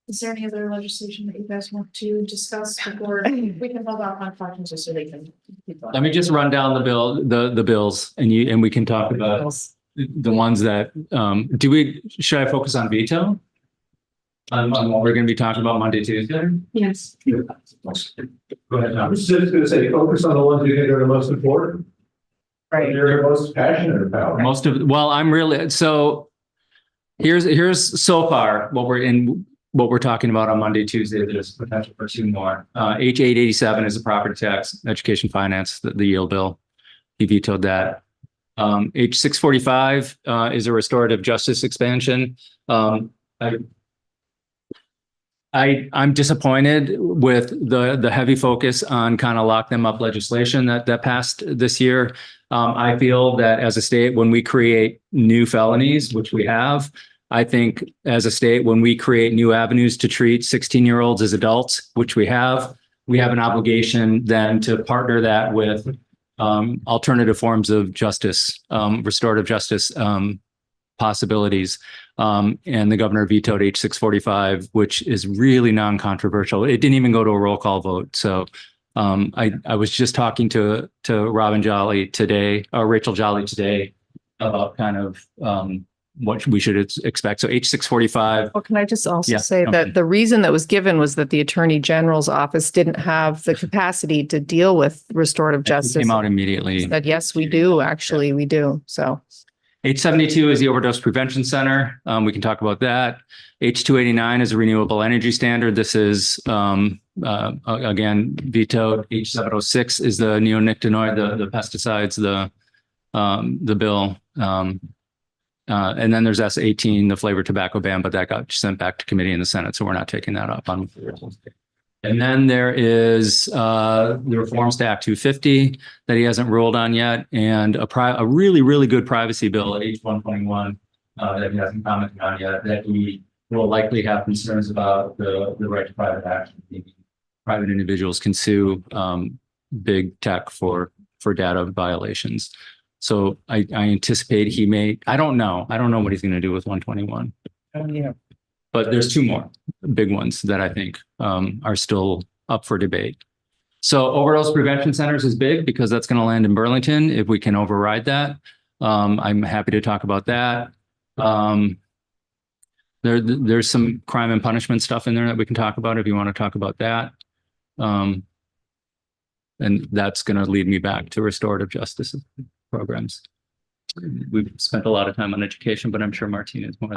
Is there any other legislation that you guys want to discuss before we can hold off on questions just so they can keep going? Let me just run down the bills and we can talk about the ones that, should I focus on veto? On what we're going to be talking about Monday, Tuesday? Yes. Go ahead. I was just going to say, focus on the ones you think are the most important. Right. You're most passionate about. Here's so far what we're talking about on Monday, Tuesday. There's potential for 2 more. H 887 is a property tax, education finance, the yield bill. He vetoed that. H 645 is a restorative justice expansion. I'm disappointed with the heavy focus on kind of lock them up legislation that passed this year. I feel that as a state, when we create new felonies, which we have, I think as a state, when we create new avenues to treat 16-year-olds as adults, which we have an obligation then to partner that with alternative forms of justice, restorative justice possibilities. And the governor vetoed H 645, which is really non-controversial. It didn't even go to a roll call vote. So I was just talking to Rachel Jolly today about kind of what we should expect. So H 645. Well, can I just also say that the reason that was given was that the Attorney General's office didn't have the capacity to deal with restorative justice. Came out immediately. Said, yes, we do. Actually, we do. So. H72 is the Overdose Prevention Center. We can talk about that. H289 is a renewable energy standard. This is, again, vetoed. H706 is the neonicotinoid, the pesticides, the bill. And then there's S18, the flavored tobacco ban, but that got sent back to committee in the Senate, so we're not taking that up on. And then there is the reforms to Act 250 that he hasn't ruled on yet, and a really, really good privacy bill at H121 that he hasn't commented on yet, that he will likely have concerns about the right to private action. Private individuals can sue big tech for data violations. So I anticipate he may, I don't know what he's going to do with 121. But there's two more big ones that I think are still up for debate. So overdose prevention centers is big because that's going to land in Burlington if we can override that. I'm happy to talk about that. There's some crime and punishment stuff in there that we can talk about if you want to talk about that. And that's going to lead me back to restorative justice programs. We've spent a lot of time on education, but I'm sure Martina is more.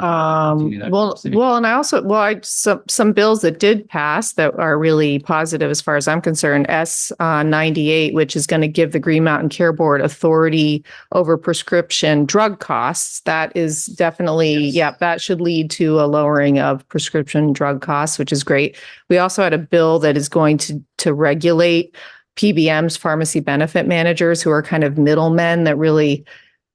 Some bills that did pass that are really positive as far as I'm concerned. S98, which is going to give the Green Mountain Care Board authority over prescription drug costs. That is definitely, that should lead to a lowering of prescription drug costs, which is great. We also had a bill that is going to regulate PBMs, pharmacy benefit managers, who are kind of middlemen that really.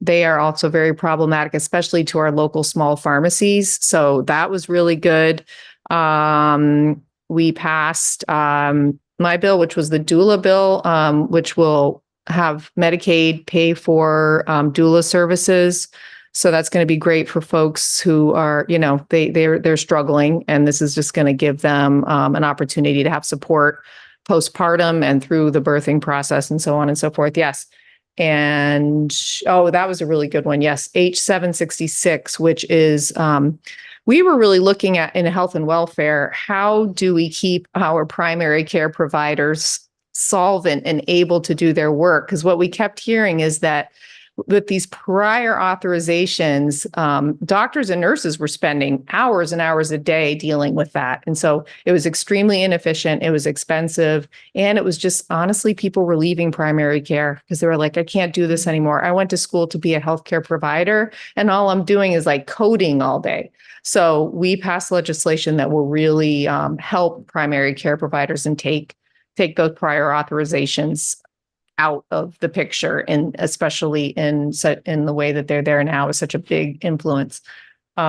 They are also very problematic, especially to our local small pharmacies. So that was really good. We passed my bill, which was the doula bill, which will have Medicaid pay for doula services. So that's going to be great for folks who are, they're struggling, and this is just going to give them an opportunity to have support postpartum and through the birthing process and so on and so forth. Yes. And, that was a really good one. Yes. H766, which is, we were really looking at in health and welfare, how do we keep our primary care providers solvent and able to do their work? Because what we kept hearing is that with these prior authorizations, doctors and nurses were spending hours and hours a day dealing with that. And so it was extremely inefficient. It was expensive. And it was just, honestly, people were leaving primary care because they were like, I can't do this anymore. I went to school to be a healthcare provider, and all I'm doing is like coding all day. So we passed legislation that will really help primary care providers and take those prior authorizations out of the in the way that they're there now is such a big influence. Those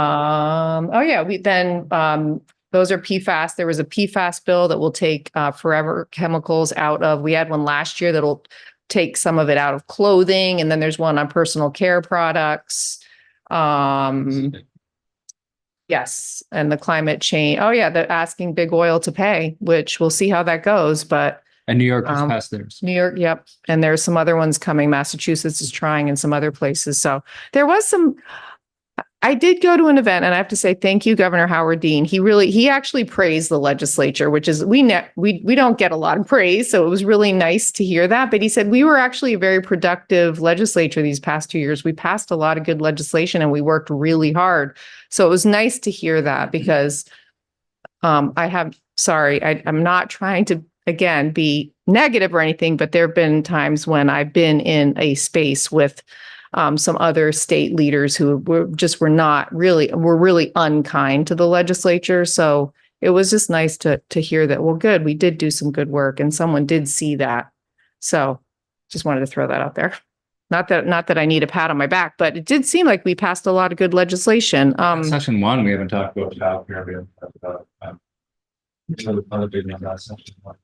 are PFAS. There was a PFAS bill that will take forever chemicals out of, we had one last year that'll take some of it out of clothing. And then there's one on personal care products. Yes. And the climate change. They're asking big oil to pay, which we'll see how that goes, but and New York just passed theirs. New York, yep. And there's some other ones coming. Massachusetts is trying in some other places. So there was I did go to an event, and I have to say thank you, Governor Howard Dean. He actually praised the legislature, which is we don't get a lot of praise. So it was really nice to hear that. But he said we were actually a very productive legislature these past 2 years. We passed a lot of good legislation and we worked really hard. So it was nice to hear that because I'm not trying to again, be negative or anything, but there have been times when I've been in a space with some other state leaders who were really unkind to the legislature. So it was just nice to hear that, well, good, we did do some good work and someone did see that. So just wanted to throw that out there. Not that I need a pat on my back, but it did seem like we passed a lot of good legislation. Session 1, we haven't talked about child care. We haven't talked about other big numbers. Session 1.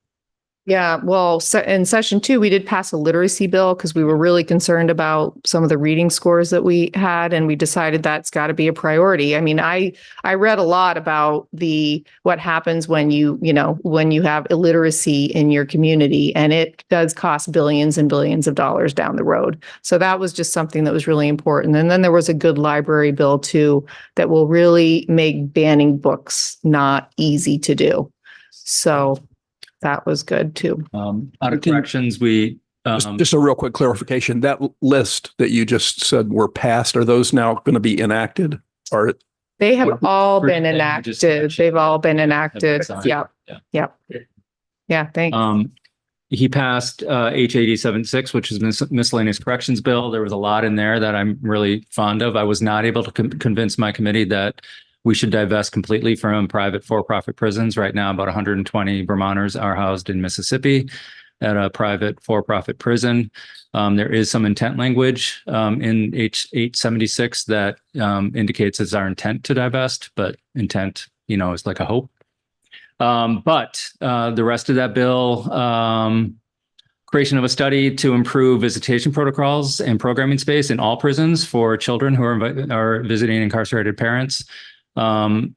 Yeah, well, in session 2, we did pass a literacy bill because we were really concerned about some of the reading scores that we had, and we decided that's got to be a priority. I mean, I read a lot about what happens when you have illiteracy in your community, and it does cost billions and billions of dollars down the road. So that was just something that was really important. And then there was a good library bill too that will really make banning books not easy to do. So that was good too. Out of corrections, we Just a real quick clarification, that list that you just said were passed, are those now going to be enacted? Or They have all been enacted. They've all been enacted. Yep. Yep. Yeah, thanks. He passed H 8076, which is miscellaneous corrections bill. There was a lot in there that I'm really fond of. I was not able to convince my committee that we should divest completely from private for-profit prisons. Right now, about 120 Vermonters are housed in Mississippi at a private for-profit prison. There is some intent language in H 876 that indicates it's our intent to divest, but intent, is like a hope. But the rest of that bill, creation of a study to improve visitation protocols and programming space in all prisons for children who are visiting incarcerated parents,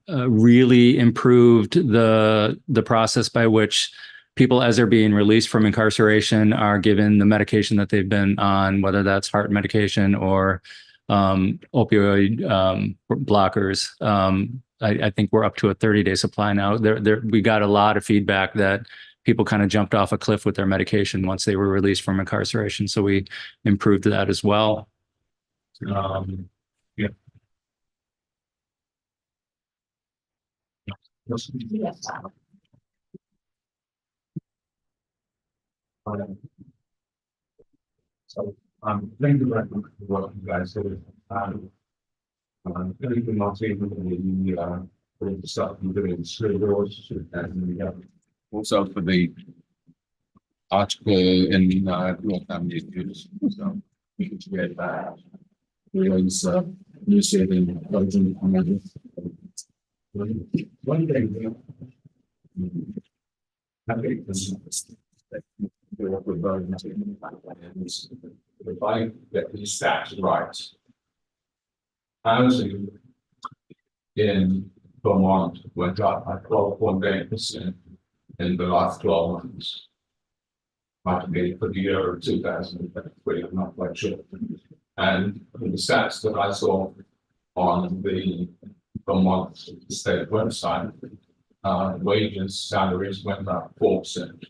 really improved the process by which people, as they're being released from incarceration, are given the medication that they've been on, whether that's heart medication or opioid blockers. I think we're up to a 30-day supply now. We got a lot of feedback that people kind of jumped off a cliff with their medication once they were released from incarceration. So we improved that as well. Yeah. Yes. So, thank you very much for what you guys did. Anything else even the stuff you do in school doors and also for the article in Town Meeting News. So we can get that. Because you said in Belgium, one thing I think this if I get these stats right, housing in Vermont went up by 12.8% in the last 12 months. Might be for the year of 2023, I'm not quite sure. And the stats that I saw on the Vermont state website, wages, salaries went up 4%.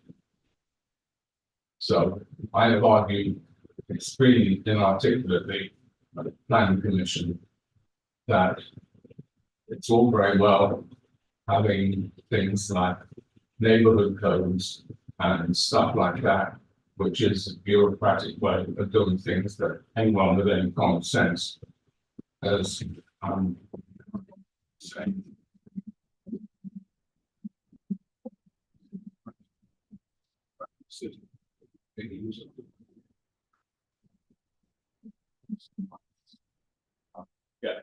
So I have argued extremely inarticulately at the Planning Commission that it's all very well having things like neighborhood codes and stuff like that, which is a bureaucratic way of doing things that anyone with any common sense as saying. Yeah,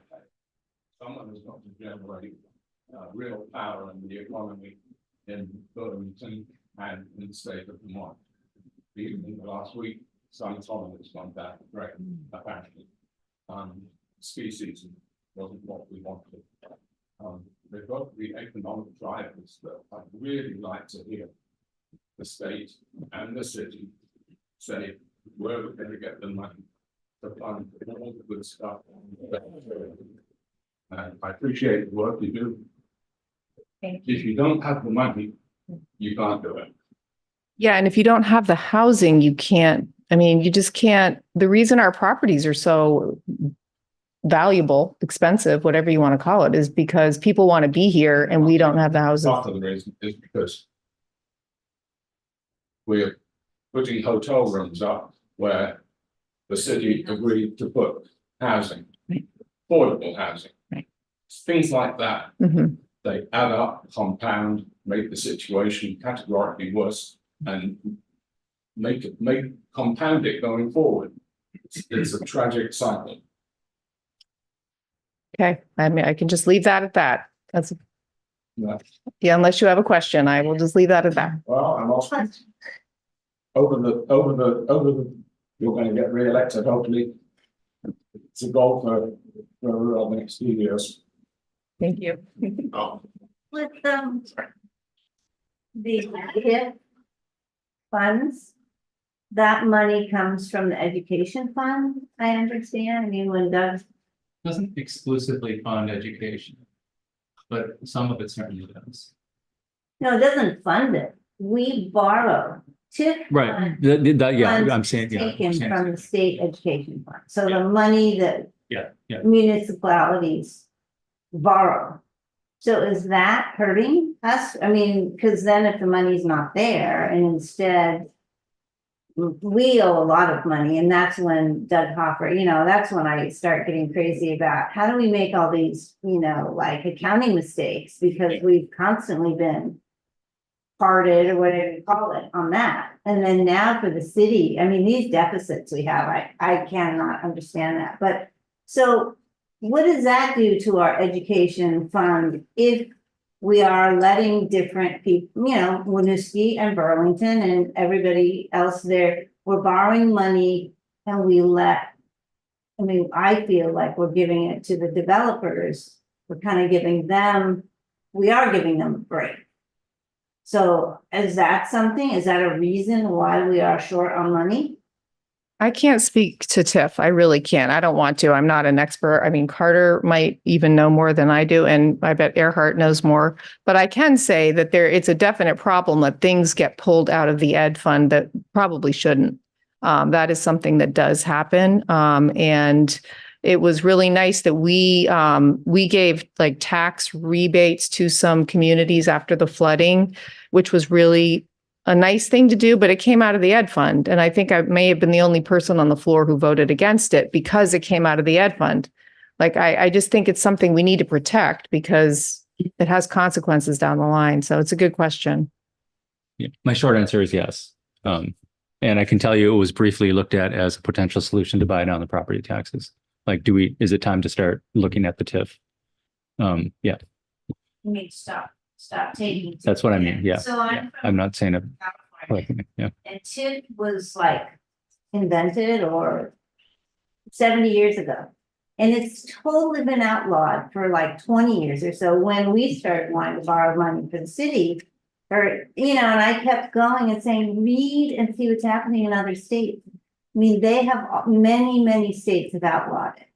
someone is going to generate real power in the economy in Burlington and in the state of Vermont. Even in the last week, some economists gone back, right? Apparently, species wasn't what we wanted. They've got to be economic drivers that I'd really like to hear the state and the city say where we're going to get the money to fund all the good stuff. And I appreciate the work you do. If you don't have the money, you can't do it. Yeah, and if you don't have the housing, you can't, you just can't. The reason our properties are so valuable, expensive, whatever you want to call it, is because people want to be here and we don't have the housing. Part of the reason is because we're putting hotel rooms up where the city agreed to put housing, affordable housing, things like that. Mm-hmm. They add up, compound, make the situation categorically worse, and compound it going forward. It's a tragic cycle. Okay, I can just leave that at that. That's yeah. Unless you have a question, I will just leave that at that. Well, I'm also over the. You're going to get re-elected. Hopefully, it's a goal for the next few years. Thank you. With the TIF funds, that money comes from the education fund, I understand. When Doug doesn't exclusively fund education, but some of it certainly does. No, it doesn't fund it. We borrow TIF. Right. fund Yeah, funds I'm saying, yeah. I'm Taken saying- from the state education fund. So the money that Yeah, yeah. municipalities borrow. So is that hurting us? I mean, because then if the money's not there and instead we owe a lot of money, and that's when Doug Hopper, that's when I start getting crazy about how do we make all these, like accounting mistakes because we've constantly been parted or whatever you call it on that. And then now for the city, I mean, these deficits we have, I cannot understand that. But so what does that do to our education fund if we are letting different people, Winooski and Burlington and everybody else there, we're borrowing money and I feel like we're giving it to the developers. We're kind of we are giving them a break. So is that a reason why we are short on money? I can't speak to TIF. I really can't. I don't want to. I'm not an expert. I mean, Carter might even know more than I do, and I bet Earhart knows more. But I can say that it's a definite problem that things get pulled out of the ed fund that probably shouldn't. That is something that does happen. And it was really nice that we gave like tax rebates to some communities after the flooding, which was really a nice thing to do, but it came out of the ed fund. And I think I may have been the only person on the floor who voted against it because it came out of the ed fund. Like, I just think it's something we need to protect because it has consequences down the line. So it's a good question. Yeah, my short answer is yes. And I can tell you it was briefly looked at as a potential solution to buy down the property taxes. Like, is it time to start looking at the TIF? Yeah. We need to stop taking. That's what I mean. Yeah. So I'm not saying it. Yeah. And TIF was like invented or 70 years ago. And it's totally been outlawed for like 20 years or so when we started wanting to borrow money for the city. And I kept going and saying, read and see what's happening in other states. I mean, they have many, many states have outlawed it,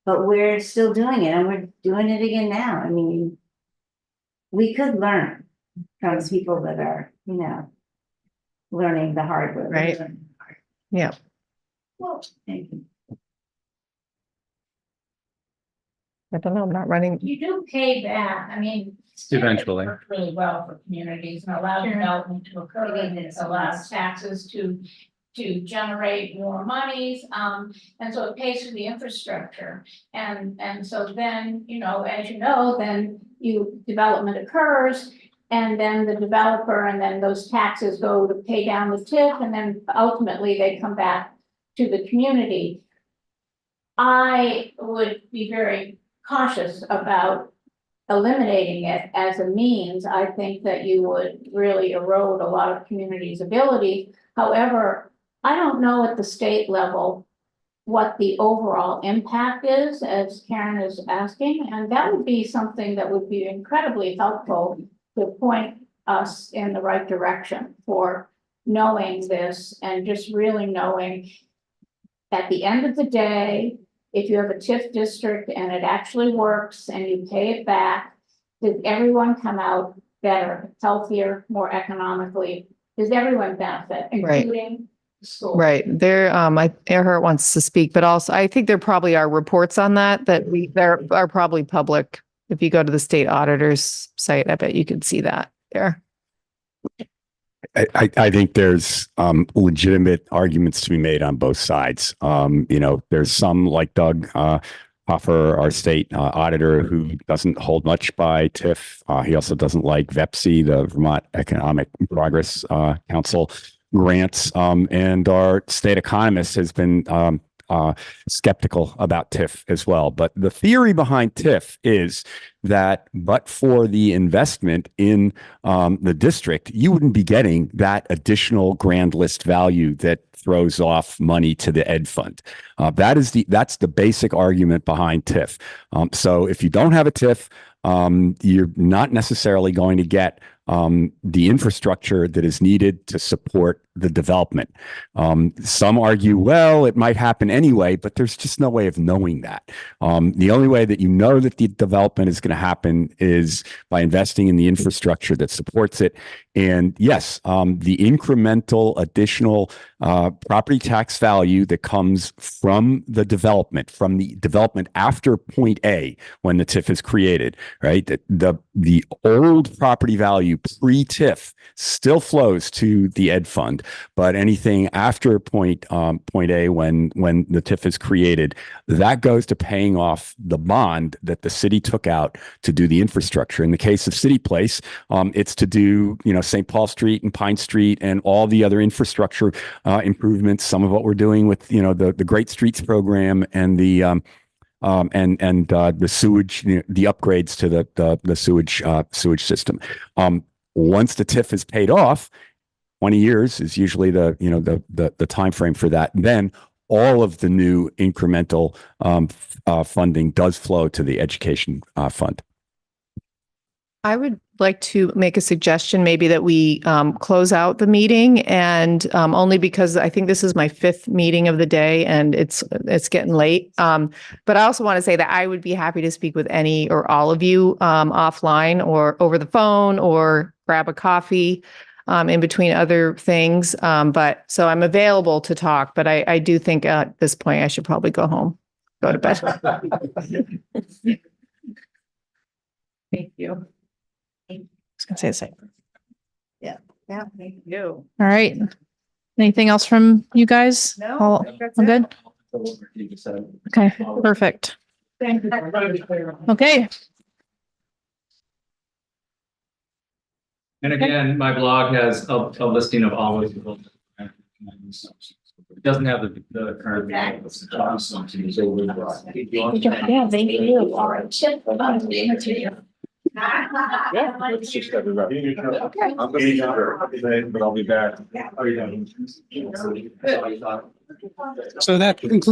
but we're still doing it and we're doing it again now. I mean, we could learn from people that are, learning the hard way. Right. Yeah. Well, thank you. I don't know. I'm not running. You do pay back, I mean. Eventually. Worked really well for communities and allows development to occur and it allows taxes to generate more monies. And so it pays for the infrastructure. And so then, then development occurs. And then the developer and then those taxes go to pay down the TIF and then ultimately they come back to the community. I would be very cautious about eliminating it as a means. I think that you would really erode a lot of communities' ability. However, I don't know at the state level what the overall impact is, as Karen is asking, and that would be something that would be incredibly helpful to point us in the right direction for knowing this and just really knowing at the end of the day, if you have a TIF district and it actually works and you pay it back, does everyone come out better, healthier, more economically? Does everyone benefit, including the school? Right. Earhart wants to speak, but also I think there probably are reports on that there are probably public. If you go to the state auditor's site, I bet you could see that there. I think there's legitimate arguments to be made on both sides. There's some like Doug Hoffer, our state auditor, who doesn't hold much by TIF. He also doesn't like VEPSI, the Vermont Economic Progress Council grants. And our state economist has been skeptical about TIF as well. But the theory behind TIF is that but for the investment in the district, you wouldn't be getting that additional grand list value that throws off money to the ed fund. That's the basic argument behind TIF. So if you don't have a TIF, you're not necessarily going to get the infrastructure that is needed to support the development. Some argue, well, it might happen anyway, but there's just no way of knowing that. The only way that you know that the development is going to happen is by investing in the infrastructure that supports it. And yes, the incremental additional property tax value that comes from the development after point A, when the TIF is created, right? The old property value pre-TIF still flows to the ed fund, but anything after point A, when the TIF is created, that goes to paying off the bond that the city took out to do the infrastructure. In the case of City Place, it's to do, St. Paul Street and Pine Street and all the other infrastructure improvements. Some of what we're doing with, the Great Streets program and the sewage, the upgrades to the sewage system. Once the TIF is paid off, 20 years is usually the time frame for that. And then all of the new incremental funding does flow to the education fund. I would like to make a suggestion, maybe that we close out the meeting, and only because I think this is my 5th meeting of the day and it's getting late. But I also want to say that I would be happy to speak with any or all of you offline or over the phone or grab a coffee in between other things. But so I'm available to talk, but I do think at this point I should probably go home, go to bed. Thank you. I was gonna say the same. Yeah, thank you. All right. Anything else from you guys? No, All that's all it. good? Okay, perfect. Thank you. Okay. And again, my blog has a listing of all of the. It doesn't have the current. Yeah, they do. All right. It's just everybody. I'm getting out today, but I'll be back. So that concludes